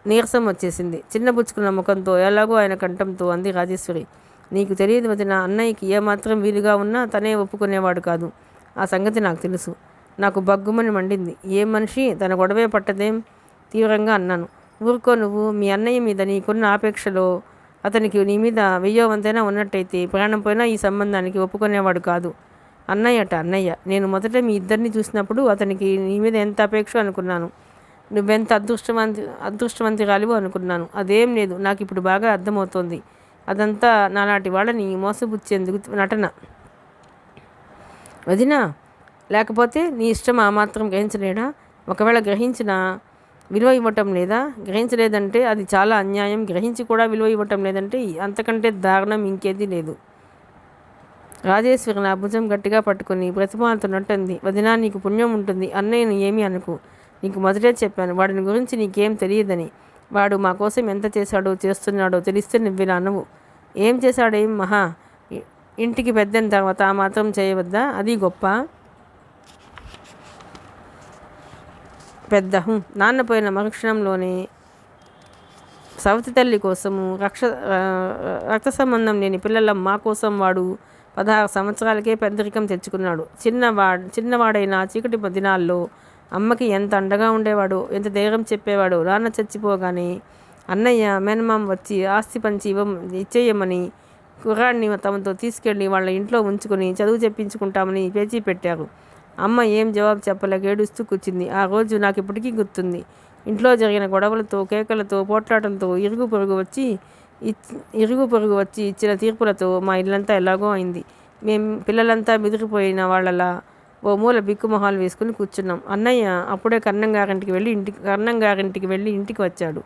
నీరసం వచ్చేసింది. చిన్నబుచ్చుకున్న ముఖంతో, ఎలాగో ఆయన కంఠంతో అంది రాజేశ్వరి. నీకు తెలియదు వదిన, అన్నయ్యకి ఏమాత్రం వీలుగా ఉన్నా తనే ఒప్పుకునేవాడు కాదు. ఆ సంగతి నాకు తెలుసు. నాకు బగ్గుమని మండింది. ఏ మనిషి తన గొడవే పట్టదేం? తీవ్రంగా అన్నాను. ఊరుకో నువ్వు. మీ అన్నయ్య మీద నీకున్న ఆపేక్షలో అతనికి నీ మీద వెయ్యో వంతైనా ఉన్నట్టయితే ప్రాణం పోయినా ఈ సంబంధానికి ఒప్పుకునేవాడు కాదు. అన్నయ్య. నేను మొదట మీ ఇద్దరిని చూసినప్పుడు అతనికి నీ మీద ఎంత అపేక్ష అనుకున్నాను. నువ్వెంత అదృష్టవంతురాలివో అనుకున్నాను. అదేం లేదు. నాకు ఇప్పుడు బాగా అర్థమవుతోంది. అదంతా నాలాంటి వాళ్ళని మోసపుచ్చేందుకు నటన. వదినా, లేకపోతే నీ ఇష్టం ఆ మాత్రం గ్రహించలేడా? ఒకవేళ గ్రహించినా విలువ ఇవ్వటం లేదా? గ్రహించలేదంటే అది చాలా అన్యాయం. గ్రహించి కూడా విలువ ఇవ్వటం లేదంటే అంతకంటే దారుణం ఇంకేదీ లేదు. రాజేశ్వరి నా భుజం గట్టిగా పట్టుకుని బ్రతిమాలుతున్నట్టుంది. వదినా, నీకు పుణ్యం ఉంటుంది. అన్నయ్యను ఏమీ అనుకు. నీకు మొదటే చెప్పాను, వాడిని గురించి నీకేం తెలియదని. వాడు మా కోసం ఎంత చేశాడో చేస్తున్నాడో తెలిస్తే నువ్విలా అనవు. ఏం చేశాడేం మహా? ఇంటికి పెద్దైన తర్వాత ఆ మాత్రం చేయవద్దా? అది గొప్ప. పెద్ద నాన్న పోయిన మరుక్షణంలోనే సవతి తల్లి కోసము రక్త సంబంధం లేని పిల్లల మా కోసం వాడు 16 సంవత్సరాలకే పెద్దరికం తెచ్చుకున్నాడు. చిన్నవాడైన చీకటి దినాల్లో అమ్మకి ఎంత అండగా ఉండేవాడో, ఎంత ధైర్యం చెప్పేవాడో. నాన్న చచ్చిపోగానే అన్నయ్య మేనమామ వచ్చి ఆస్తి పంచి ఇచ్చేయమని కుర్రాడిని తమతో తీసుకెళ్ళి వాళ్ళ ఇంట్లో ఉంచుకొని చదువు చెప్పించుకుంటామని పేచీ పెట్టారు. అమ్మ ఏం జవాబు చెప్పలేక ఏడుస్తూ కూర్చుంది. ఆ రోజు నాకు ఇప్పటికీ గుర్తుంది. ఇంట్లో జరిగిన గొడవలతో, కేకలతో, పోట్లాటంతో, ఇరుగు పొరుగు వచ్చి ఇచ్చిన తీర్పులతో మా ఇల్లంతా ఎలాగో అయింది. మేం పిల్లలంతా బెదిరిపోయిన వాళ్ళలా ఓ మూల బిక్కుమొహాలు వేసుకుని కూర్చున్నాం. అన్నయ్య అప్పుడే కర్ణంగారింటికి వెళ్ళి ఇంటికి వచ్చాడు.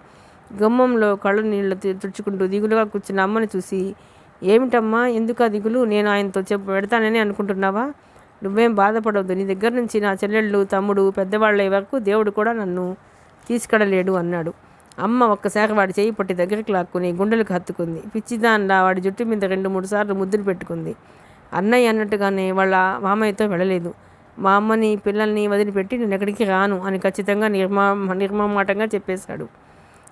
గుమ్మంలో కళ్ళు నీళ్ళు తుడుచుకుంటూ దిగులుగా కూర్చున్న అమ్మని చూసి, ఏమిటమ్మా, ఎందుకు ఆ దిగులు? నేను ఆయనతో పెడతానని అనుకుంటున్నావా? నువ్వేం బాధపడవద్దు. నీ దగ్గర నుంచి నా చెల్లెళ్ళు, తమ్ముడు, పెద్దవాళ్ళ వరకు దేవుడు కూడా నన్ను తీసుకెళ్ళలేడు అన్నాడు. అమ్మ ఒక్కసారి వాడి చేయి పట్టి దగ్గరికి లాక్కుని గుండెలకు హత్తుకుంది. పిచ్చిదాన్లా వాడి జుట్టు మీద 2-3 సార్లు ముద్దులు పెట్టుకుంది. అన్నయ్య అన్నట్టుగానే వాళ్ళ మామయ్యతో వెళ్ళలేదు. మా అమ్మని, పిల్లల్ని వదిలిపెట్టి నేను ఎక్కడికి రాను అని ఖచ్చితంగా నిర్మమాటంగా చెప్పేశాడు.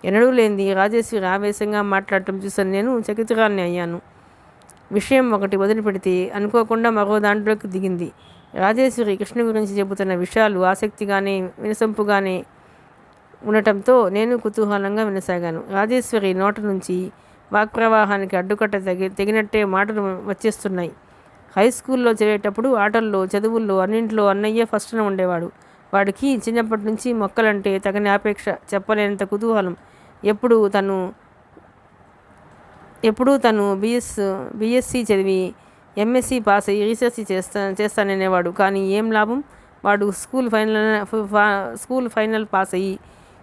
ఎన్నడూ లేనిది రాజేశ్వరి ఆవేశంగా మాట్లాడటం చూసాను. నేను చకితురాల్ని అయ్యాను. విషయం ఒకటి వదిలిపెడితే అనుకోకుండా మరో దాంట్లోకి దిగింది. రాజేశ్వరి కృష్ణ గురించి చెబుతున్న విషయాలు ఆసక్తిగానే వినసొంపుగానే ఉండటంతో నేను కుతూహలంగా వినసాగాను. రాజేశ్వరి నోట నుంచి వాక్ప్రవాహానికి అడ్డుకట్ట తెగినట్టే మాటలు వచ్చేస్తున్నాయి. హై స్కూల్లో చదివేటప్పుడు ఆటల్లో, చదువుల్లో అన్నింట్లో అన్నయ్య ఫస్ట్న ఉండేవాడు. వాడికి చిన్నప్పటి నుంచి మొక్కలంటే తగని ఆపేక్ష, చెప్పలేనంత కుతూహలం. ఎప్పుడూ తను బీఎస్సీ చదివి ఎంఎస్సీ పాస్ అయ్యి రీసెర్చ్ చేస్తాననేవాడు. కానీ ఏం లాభం? వాడు స్కూల్ ఫైనల్ పాస్ అయ్యి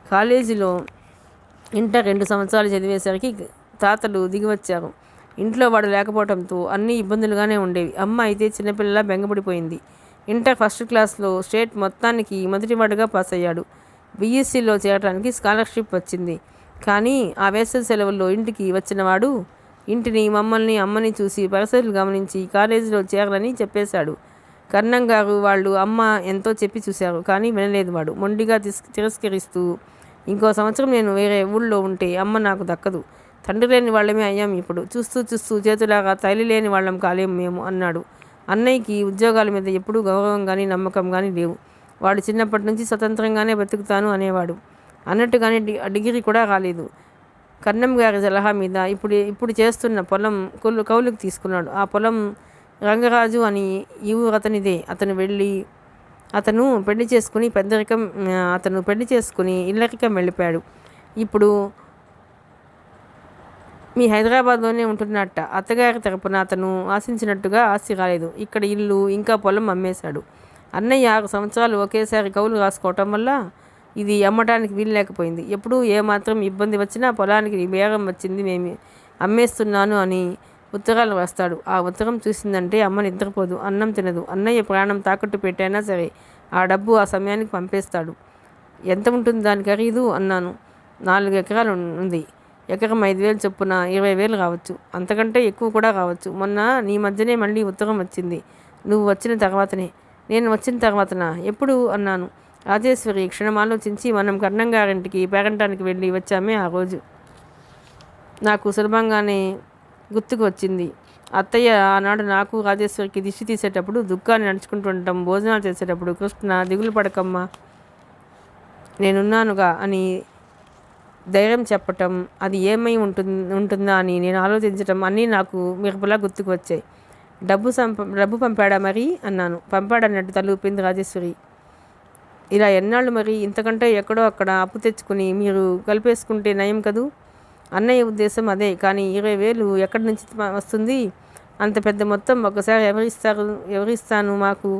కాలేజీలో ఇంటర్ 2 సంవత్సరాలు చదివేసరికి తాతలు దిగివచ్చారు. ఇంట్లో వాడు లేకపోవడంతో అన్నీ ఇబ్బందులుగానే ఉండేవి. అమ్మ అయితే చిన్నపిల్లలా బెంగపడిపోయింది. ఇంటర్ ఫస్ట్ క్లాస్లో స్టేట్ మొత్తానికి మొదటివాడుగా పాస్ అయ్యాడు. బీఎస్సీలో చేరడానికి స్కాలర్షిప్ వచ్చింది. కానీ ఆ వేసవి సెలవుల్లో ఇంటికి వచ్చిన వాడు ఇంటిని, మమ్మల్ని, అమ్మని చూసి పరిస్థితులు గమనించి కాలేజీలో చేరాలని చెప్పేశాడు. కర్ణం గారు వాళ్ళు అమ్మ ఎంతో చెప్పి చూశారు. కానీ వినలేదు. వాడు మొండిగా తిరస్కరిస్తూ, ఇంకో సంవత్సరం నేను వేరే ఊళ్ళో ఉంటే అమ్మ నాకు దక్కదు. తండ్రి లేని వాళ్ళమే అయ్యాం. ఇప్పుడు చూస్తూ చేతులాగా తల్లి లేని వాళ్ళం కాలేము మేము అన్నాడు. అన్నయ్యకి ఉద్యోగాల మీద ఎప్పుడూ గౌరవం కానీ నమ్మకం కానీ లేవు. వాడు చిన్నప్పటి నుంచి స్వతంత్రంగానే బతుకుతాను అనేవాడు. అన్నట్టుగానే డిగ్రీ కూడా రాలేదు. కర్ణం గారి సలహా మీద ఇప్పుడు చేస్తున్న పొలం కౌలుకు తీసుకున్నాడు. ఆ పొలం రంగరాజు అని ఈ ఊరు అతనిదే. అతను పెళ్లి చేసుకుని ఇల్లరికం వెళ్ళిపోయాడు. ఇప్పుడు మీ హైదరాబాద్లోనే ఉంటున్నట్ట. అత్తగారి తరపున అతను ఆశించినట్టుగా ఆస్తి రాలేదు. ఇక్కడ ఇల్లు ఇంకా పొలం అమ్మేశాడు. అన్నయ్య 6 సంవత్సరాలు ఒకేసారి కౌలు రాసుకోవటం వల్ల ఇది అమ్మటానికి వీలు లేకపోయింది. ఎప్పుడూ ఏమాత్రం ఇబ్బంది వచ్చినా పొలానికి బేరం వచ్చింది, మేము అమ్మేస్తున్నాను అని ఉత్తరాలు రాస్తాడు. ఆ ఉత్తరం చూసిందంటే అమ్మ నిద్రపోదు, అన్నం తినదు. అన్నయ్య ప్రాణం తాకట్టు పెట్టైనా సరే ఆ డబ్బు ఆ సమయానికి పంపేస్తాడు. ఎంత ఉంటుంది దాని ఖరీదు అన్నాను. 4 ఎకరాలు ఉంది. ఎకరం 5,000 చొప్పున 20,000 రావచ్చు, అంతకంటే ఎక్కువ కూడా రావచ్చు. మొన్న నీ మధ్యనే మళ్ళీ ఉత్తరం వచ్చింది. నువ్వు వచ్చిన తర్వాతనే. నేను వచ్చిన తర్వాతనా? ఎప్పుడు అన్నాను. రాజేశ్వరి క్షణం ఆలోచించి, మనం కర్ణంగారింటికి పేరంటానికి వెళ్ళి వచ్చామే ఆ రోజు. నాకు సులభంగానే గుర్తుకు వచ్చింది. అత్తయ్య ఆనాడు నాకు రాజేశ్వరికి దిష్టి తీసేటప్పుడు, దుఃఖాన్ని నడుచుకుంటుండటం, భోజనాలు చేసేటప్పుడు కృష్ణ దిగులు పడకమ్మా నేనున్నానుగా అని ధైర్యం చెప్పటం, అది ఏమై ఉంటుందా అని నేను ఆలోచించటం అన్నీ నాకు మెరుపులా గుర్తుకు వచ్చాయి. డబ్బు పంపాడా మరి అన్నాను. పంపాడన్నట్టు తలూపింది రాజేశ్వరి. ఇలా ఎన్నాళ్ళు మరి? ఇంతకంటే ఎక్కడో అక్కడ అప్పు తెచ్చుకుని మీరు కలిపేసుకుంటే నయం కదూ. అన్నయ్య ఉద్దేశం అదే. కానీ 20,000 ఎక్కడి నుంచి వస్తుంది? అంత పెద్ద మొత్తం ఒకసారి ఎవరిస్తాను? మాకు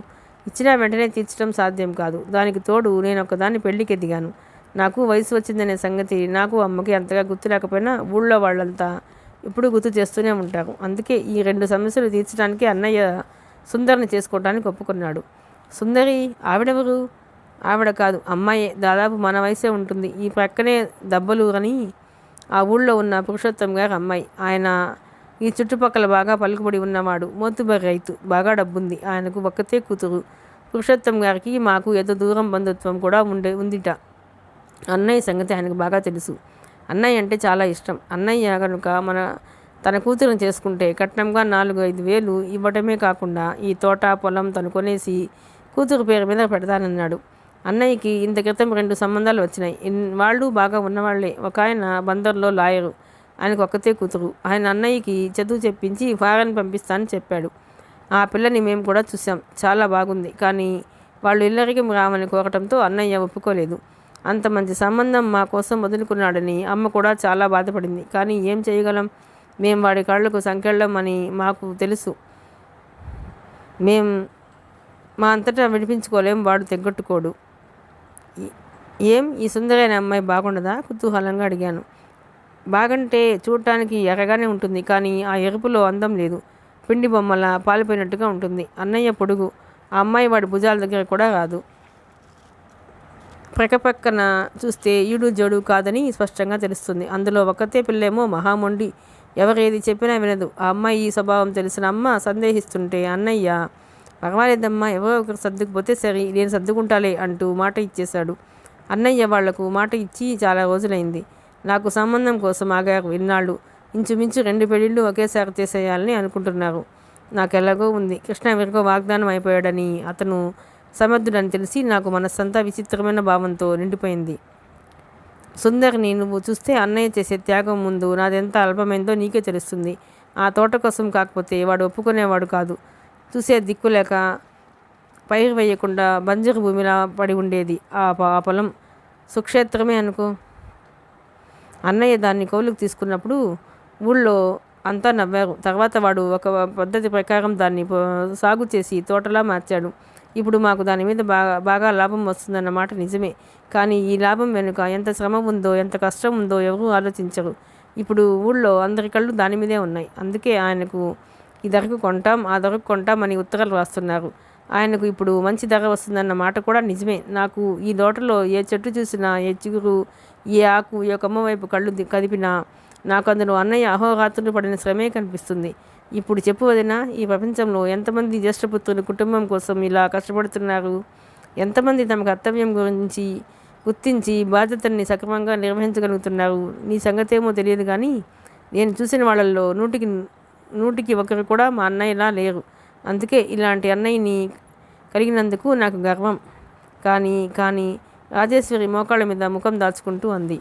ఇచ్చినా వెంటనే తీర్చడం సాధ్యం కాదు. దానికి తోడు నేను ఒకదాన్ని పెళ్లికి ఎదిగాను. నాకు వయసు వచ్చిందనే సంగతి నాకు అమ్మకి అంతగా గుర్తు లేకపోయినా ఊళ్ళో వాళ్ళంతా ఎప్పుడూ గుర్తు చేస్తూనే ఉంటారు. అందుకే ఈ 2 సమస్యలు తీర్చడానికి అన్నయ్య సుందరిని చేసుకోవడానికి ఒప్పుకున్నాడు. సుందరి ఆవిడెవరు? ఆవిడ కాదు, అమ్మాయే. దాదాపు మన వయసే ఉంటుంది. ఈ ప్రక్కనే దబ్బలూరని ఆ ఊళ్ళో ఉన్న పురుషోత్తం గారి అమ్మాయి. ఆయన ఈ చుట్టుపక్కల బాగా పలుకుబడి ఉన్నవాడు. మోతుబరి రైతు, బాగా డబ్బుంది. ఆయనకు ఒక్కతే కూతురు. పురుషోత్తం గారికి మాకు ఏదో దూరం బంధుత్వం కూడా ఉందిట. అన్నయ్య సంగతి ఆయనకు బాగా తెలుసు. అన్నయ్య అంటే చాలా ఇష్టం. అన్నయ్య కనుక తన కూతురుని చేసుకుంటే కట్నంగా 4-5 వేలు ఇవ్వటమే కాకుండా ఈ తోట పొలం తను కొనేసి కూతురు పేరు మీద పెడతానన్నాడు. అన్నయ్యకి ఇంత క్రితం 2 సంబంధాలు వచ్చినాయి. వాళ్ళు బాగా ఉన్నవాళ్లే. ఒక ఆయన బందర్లో లాయరు. ఆయనకు ఒక్కతే కూతురు. ఆయన అన్నయ్యకి చదువు చెప్పించి ఫారెన్ పంపిస్తానని చెప్పాడు. ఆ పిల్లని మేము కూడా చూసాం. చాలా బాగుంది. కానీ వాళ్ళు ఇల్లరికి రామని కోరటంతో అన్నయ్య ఒప్పుకోలేదు. అంత మంచి సంబంధం మా కోసం వదులుకున్నాడని అమ్మ కూడా చాలా బాధపడింది. కానీ ఏం చేయగలం? మేం వాడి కాళ్లకు సంకెళ్ళం అని మాకు తెలుసు. మా అంతటా విడిపించుకోలేం. వాడు తెగ్గొట్టుకోడు. ఏం ఈ సుందరైన అమ్మాయి బాగుండదా? కుతూహలంగా అడిగాను. బాగంటే చూడటానికి ఎర్రగానే ఉంటుంది, కానీ ఆ ఎరుపులో అందం లేదు. పిండి బొమ్మల పాలిపోయినట్టుగా ఉంటుంది. అన్నయ్య పొడుగు. ఆ అమ్మాయి వాడి భుజాల దగ్గర కూడా రాదు. ప్రక్కన చూస్తే ఈడు జోడు కాదని స్పష్టంగా తెలుస్తుంది. అందులో ఒక్కతే పిల్లేమో మహామొండి. ఎవరేది చెప్పినా వినదు. ఆ అమ్మాయి ఈ స్వభావం తెలిసిన అమ్మ సందేహిస్తుంటే అన్నయ్య, పర్వాలేదమ్మా, ఎవరో ఒకరు సర్దుకుపోతే సరి, నేను సర్దుకుంటాలే అంటూ మాట ఇచ్చేశాడు. అన్నయ్య వాళ్లకు మాట ఇచ్చి చాలా రోజులైంది. నాకు సంబంధం కోసం ఆగారు ఇన్నాళ్ళు. ఇంచుమించు 2 పెళ్ళిళ్ళు ఒకేసారి చేసేయాలని అనుకుంటున్నారు. నాకెలాగో ఉంది. కృష్ణ ఎవరికో వాగ్దానం అయిపోయాడని, అతను సమర్థుడని తెలిసి నాకు మనస్సంతా విచిత్రమైన భావంతో నిండిపోయింది. సుందరిని నువ్వు చూస్తే అన్నయ్య చేసే త్యాగం ముందు నాదెంత అల్పమైందో నీకే తెలుస్తుంది. ఆ తోట కోసం కాకపోతే వాడు ఒప్పుకునేవాడు కాదు. చూసే దిక్కులేక పైరు వేయకుండా బంజరు భూమిలా పడి ఉండేది ఆ పొలం. సుక్షేత్రమే అనుకో. అన్నయ్య దాన్ని కౌలుకు తీసుకున్నప్పుడు ఊళ్ళో అంతా నవ్వారు. తర్వాత వాడు ఒక పద్ధతి ప్రకారం దాన్ని సాగు చేసి తోటలా మార్చాడు. ఇప్పుడు మాకు దాని మీద బాగా లాభం వస్తుందన్నమాట నిజమే. కానీ ఈ లాభం వెనుక ఎంత శ్రమ ఉందో, ఎంత కష్టం ఉందో ఎవరూ ఆలోచించరు. ఇప్పుడు ఊళ్ళో అందరి కళ్ళు దాని మీదే ఉన్నాయి. అందుకే ఆయనకు ఈ ధరకు కొంటాం, ఆ ధరకు కొంటాం అని ఉత్తరాలు రాస్తున్నారు. ఆయనకు ఇప్పుడు మంచి ధర వస్తుందన్న మాట కూడా నిజమే. నాకు ఈ తోటలో ఏ చెట్టు చూసినా, ఏ చిగురు, ఏ ఆకు, ఏ కొమ్మ వైపు కళ్ళు కదిపినా నాకు అందులో అన్నయ్య అహోరాత్రులు పడిన శ్రమే కనిపిస్తుంది. ఇప్పుడు చెప్పు వదినా, ఈ ప్రపంచంలో ఎంతమంది జ్యేష్ఠపుత్రులు కుటుంబం కోసం ఇలా కష్టపడుతున్నారు? ఎంతమంది తమ కర్తవ్యం గురించి గుర్తించి బాధ్యతల్ని సక్రమంగా నిర్వహించగలుగుతున్నారు? నీ సంగతేమో తెలియదు, కానీ నేను చూసిన వాళ్ళల్లో 100కి 1 కూడా మా అన్నయ్యలా లేరు. అందుకే ఇలాంటి అన్నయ్యని కలిగినందుకు నాకు గర్వం. కానీ రాజేశ్వరి మోకాళ్ళ మీద ముఖం దాచుకుంటూ అంది.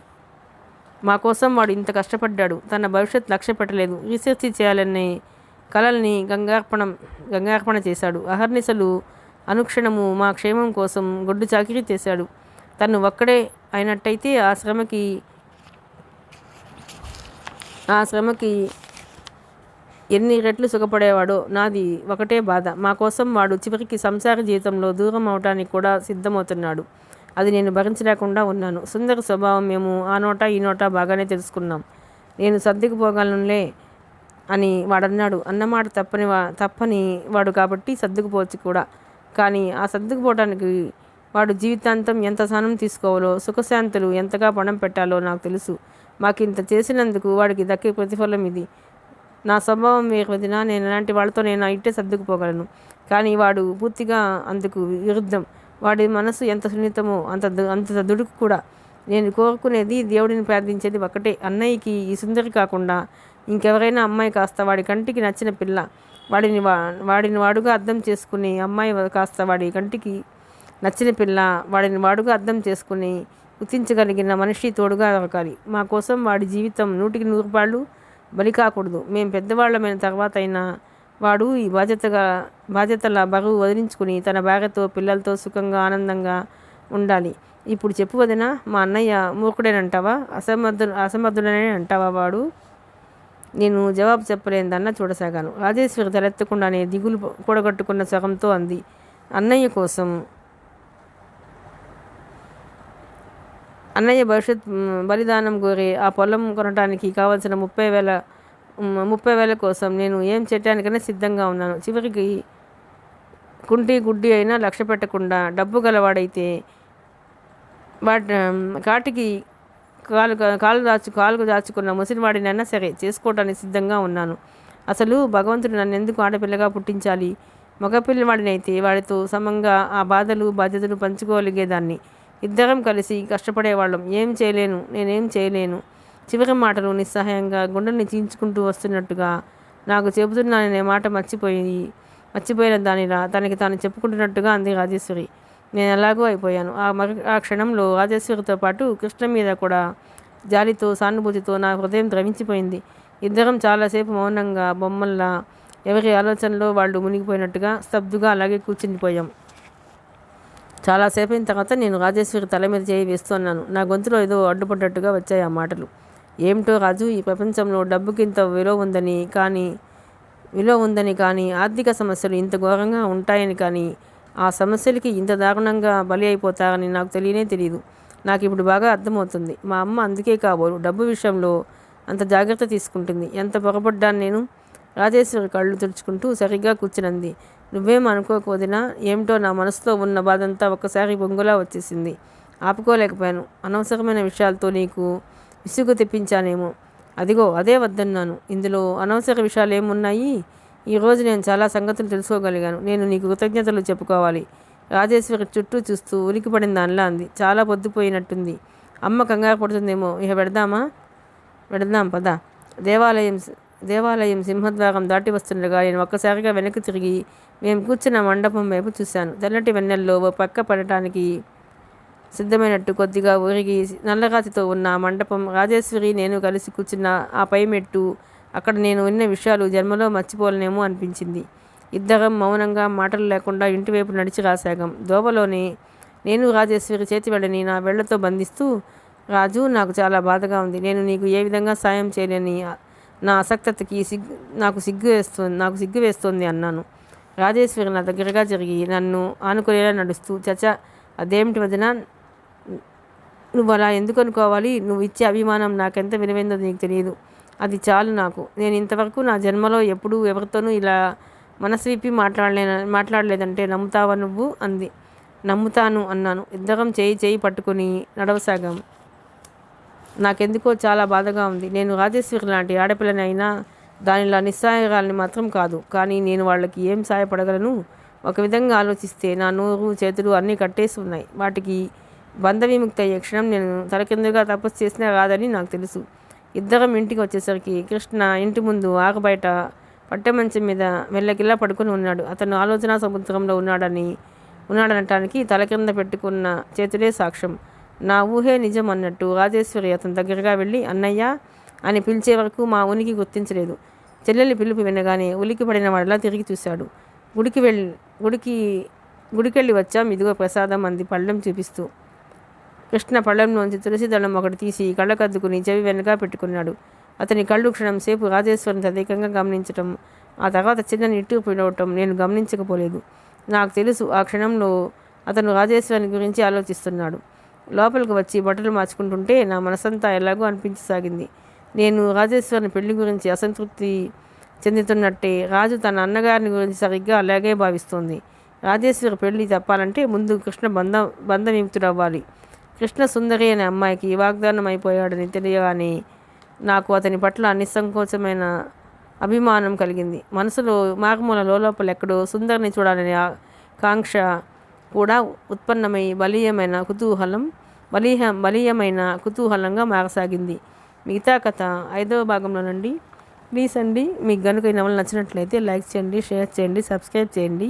మా కోసం వాడు ఇంత కష్టపడ్డాడు. తన భవిష్యత్ లక్ష్య పెట్టలేదు. రీసెర్చ్ చేయాలనే కలల్ని గంగార్పణ చేశాడు. అహర్నిశలు అనుక్షణము మా క్షేమం కోసం గొడ్డు చాకిరీ చేశాడు. తను ఒక్కడే అయినట్టయితే ఆ శ్రమకి ఆ శ్రమకి ఎన్ని రెట్లు సుఖపడేవాడో నాది ఒకటే బాధ. మా కోసం వాడు చివరికి సంసార జీవితంలో దూరం అవటానికి కూడా సిద్ధమవుతున్నాడు. అది నేను భరించలేకుండా ఉన్నాను. సుందర స్వభావం మేము ఆ నోట ఈ నోట బాగానే తెలుసుకున్నాం. నేను సర్దుకుపోగలనులే అని వాడన్నాడు. అన్నమాట తప్పని వాడు కాబట్టి సర్దుకుపోవచ్చు కూడా. కానీ ఆ సర్దుకుపోవటానికి వాడు జీవితాంతం ఎంత సహనం తీసుకోవాలో, సుఖశాంతులు ఎంతగా పణం పెట్టాలో నాకు తెలుసు. మాకింత చేసినందుకు వాడికి దక్కే ప్రతిఫలం ఇది. నా స్వభావం వేరు వదిన. నేను అలాంటి వాళ్ళతో నేను ఇట్టే సర్దుకుపోగలను. కానీ వాడు పూర్తిగా అందుకు విరుద్ధం. వాడి మనసు ఎంత సున్నితమో అంత దుడుకు కూడా. నేను కోరుకునేది, దేవుడిని ప్రార్థించేది ఒకటే. అన్నయ్యకి ఈ సుందరి కాకుండా ఇంకెవరైనా అమ్మాయి కాస్త వాడి కంటికి నచ్చిన పిల్ల, వాడిని వాడుగా అర్థం చేసుకుని అమ్మాయి కాస్త వాడి కంటికి నచ్చిన పిల్ల, వాడిని వాడుగా అర్థం చేసుకుని గుర్తించగలిగిన మనిషి తోడుగా దొరకాలి. మా కోసం వాడి జీవితం 100కి 100 పాళ్ళు బలి కాకూడదు. మేము పెద్దవాళ్ళమైన తర్వాత అయినా వాడు ఈ బాధ్యతల బరువు వదిలించుకుని తన భార్యతో పిల్లలతో సుఖంగా ఆనందంగా ఉండాలి. ఇప్పుడు చెప్పు వదిన, మా అన్నయ్య మూర్ఖుడేనంటావా, అసమర్థుడనే అంటావా వాడు? నేను జవాబు చెప్పలేదన్న చూడసాగాను. రాజేశ్వరి తలెత్తకుండానే దిగులు కూడగట్టుకున్న స్వరంతో అంది. అన్నయ్య భవిష్యత్ బలిదానం కోరే ఆ పొలం కొనడానికి కావలసిన 30,000 కోసం నేను ఏం చేయటానికైనా సిద్ధంగా ఉన్నాను. చివరికి కుంటి గుడ్డి అయినా లక్ష్య పెట్టకుండా డబ్బు గలవాడైతే కాటికి కాలుకు దాచుకున్న ముసిలివాడినైనా సరే చేసుకోవటానికి సిద్ధంగా ఉన్నాను. అసలు భగవంతుడు నన్ను ఎందుకు ఆడపిల్లగా పుట్టించాలి? మగపిల్లవాడినైతే వాడితో సమంగా ఆ బాధలు బాధ్యతలు పంచుకోగలిగేదాన్ని. ఇద్దరం కలిసి కష్టపడేవాళ్ళం. నేనేం చేయలేను. చివరి మాటలు నిస్సహాయంగా గుండెల్ని చీల్చుకుంటూ వస్తున్నట్టుగా నాకు చెబుతున్నాననే మాట మర్చిపోయిన దానిలా తనకి తాను చెప్పుకుంటున్నట్టుగా అంది రాజేశ్వరి. నేను ఎలాగో అయిపోయాను. ఆ క్షణంలో రాజేశ్వరితో పాటు కృష్ణ మీద కూడా జాలితో సానుభూతితో నా హృదయం ద్రవించిపోయింది. ఇద్దరం చాలాసేపు మౌనంగా బొమ్మల్లా ఎవరి ఆలోచనలో వాళ్ళు మునిగిపోయినట్టుగా స్తబ్దుగా అలాగే కూర్చునిపోయాం. చాలాసేపు అయిన తర్వాత నేను రాజేశ్వరి తల మీద చేయి వేస్తున్నాను. నా గొంతులో ఏదో అడ్డుపడ్డట్టుగా వచ్చాయి ఆ మాటలు. ఏమిటో రాజు, ఈ ప్రపంచంలో డబ్బుకి ఇంత విలువ ఉందని కానీ ఆర్థిక సమస్యలు ఇంత ఘోరంగా ఉంటాయని కానీ ఆ సమస్యలకి ఇంత దారుణంగా బలి అయిపోతారని నాకు తెలియదు. నాకు ఇప్పుడు బాగా అర్థమవుతుంది. మా అమ్మ అందుకే కాబోలు డబ్బు విషయంలో అంత జాగ్రత్త తీసుకుంటుంది. ఎంత పొరపడ్డాను నేను. రాజేశ్వరి కళ్ళు తుడుచుకుంటూ సరిగ్గా కూర్చునంది. నువ్వేం అనుకోకపోదినా, ఏమిటో నా మనసులో ఉన్న బాధంతా ఒక్కసారి బొంగులా వచ్చేసింది. ఆపుకోలేకపోయాను. అనవసరమైన విషయాలతో నీకు విసుగు తెప్పించానేమో. అదిగో అదే వద్దన్నాను. ఇందులో అనవసర విషయాలు ఏమున్నాయి? ఈరోజు నేను చాలా సంగతులు తెలుసుకోగలిగాను. నేను నీకు కృతజ్ఞతలు చెప్పుకోవాలి. రాజేశ్వరి చుట్టూ చూస్తూ ఉలికిపడిన దానిలా అంది. చాలా పొద్దుపోయినట్టుంది. అమ్మ కంగారు పడుతుందేమో. ఇక వెడదాం పద. దేవాలయం సింహద్వారం దాటి వస్తుండగా నేను ఒక్కసారిగా వెనక్కి తిరిగి మేము కూర్చున్న మండపం వైపు చూశాను. తెల్లటి వెన్నెల్లో ఓ పక్క పడటానికి సిద్ధమైనట్టు కొద్దిగా ఊరిగి నల్లరాతితో ఉన్న ఆ మండపం, రాజేశ్వరి నేను కలిసి కూర్చున్న ఆ పై మెట్టు, అక్కడ నేను విన్న విషయాలు జన్మలో మర్చిపోలేనేమో అనిపించింది. ఇద్దరం మౌనంగా మాటలు లేకుండా ఇంటివైపు నడిచి రాసాగాం. దోవలోనే నేను రాజేశ్వరి చేతి వెళ్ళని నా వేళ్లతో బంధిస్తూ, రాజు, నాకు చాలా బాధగా ఉంది. నేను నీకు ఏ విధంగా సాయం చేయలేని నా అసక్తతకి నాకు సిగ్గు వేస్తోంది అన్నాను. రాజేశ్వరి నా దగ్గరగా జరిగి నన్ను ఆనుకునేలా నడుస్తూ, చచా అదేమిటి వదిన, నువ్వు అలా ఎందుకు అనుకోవాలి? నువ్వు ఇచ్చే అభిమానం నాకెంత విలువైందో నీకు తెలియదు. అది చాలు నాకు. నేను ఇంతవరకు నా జన్మలో ఎప్పుడూ ఎవరితోనూ ఇలా మనసు విప్పి మాట్లాడలేదంటే నమ్ముతావా నువ్వు? అంది. నమ్ముతాను అన్నాను. ఇద్దరం చేయి పట్టుకుని నడవసాగాం. నాకెందుకో చాలా బాధగా ఉంది. నేను రాజేశ్వరి లాంటి ఆడపిల్లని అయినా దానిలా నిస్సహాయరాలని మాత్రం కాదు. కానీ నేను వాళ్ళకి ఏం సాయపడగలను? ఒక విధంగా ఆలోచిస్తే నా నోరు చేతులు అన్నీ కట్టేసి ఉన్నాయి. వాటికి బంధవిముక్తి అయ్యే క్షణం నేను తలకిందుగా తపస్సు చేసినా రాదని నాకు తెలుసు. ఇద్దరం ఇంటికి వచ్చేసరికి కృష్ణ ఇంటి ముందు ఆకుబయట పట్టెమంచం మీద మెల్లకిల్లా పడుకుని ఉన్నాడు. అతను ఆలోచన సముద్రంలో ఉన్నాడనటానికి తల కింద పెట్టుకున్న చేతులే సాక్ష్యం. నా ఊహే నిజం అన్నట్టు రాజేశ్వరి అతని దగ్గరగా వెళ్ళి అన్నయ్య అని పిలిచే వరకు మా ఉనికి గుర్తించలేదు. చెల్లెలి పిలుపు వినగానే ఉలికి పడిన వాడిలా తిరిగి చూశాడు. గుడికెళ్ళి వచ్చాం, ఇదిగో ప్రసాదం అంది పళ్ళెం చూపిస్తూ. కృష్ణ పళ్ళెంలోంచి తులసి దళం ఒకటి తీసి కళ్ళకద్దుకుని చెవి వెనక పెట్టుకున్నాడు. అతని కళ్ళు క్షణం సేపు రాజేశ్వరిని తదేకంగా గమనించటం, ఆ తర్వాత చిన్న నిట్టూర్పు పిలవటం నేను గమనించకపోలేదు. నాకు తెలుసు ఆ క్షణంలో అతను రాజేశ్వరిని గురించి ఆలోచిస్తున్నాడు. లోపలికి వచ్చి బట్టలు మార్చుకుంటుంటే నా మనసంతా ఎలాగో అనిపించసాగింది. నేను రాజేశ్వరిని పెళ్లి గురించి అసంతృప్తి చెందుతున్నట్టే రాజు తన అన్నగారిని గురించి సరిగ్గా అలాగే భావిస్తోంది. రాజేశ్వరి పెళ్లి తప్పాలంటే ముందు కృష్ణ బంధవిముక్తుడవ్వాలి. కృష్ణ సుందరి అనే అమ్మాయికి వాగ్దానం అయిపోయాడని తెలియగానే నాకు అతని పట్ల నిస్సంకోచమైన అభిమానం కలిగింది. మనసులో మారుమూల లోపల ఎక్కడో సుందరిని చూడాలనే కాంక్ష కూడా ఉత్పన్నమై బలీయమైన కుతూహలంగా మారసాగింది. మిగతా కథ 5వ భాగంలో నుండి. ప్లీజ్ అండి, మీకు కనుక ఈ నవల నచ్చినట్లయితే లైక్ చేయండి, షేర్ చేయండి, సబ్స్క్రైబ్ చేయండి.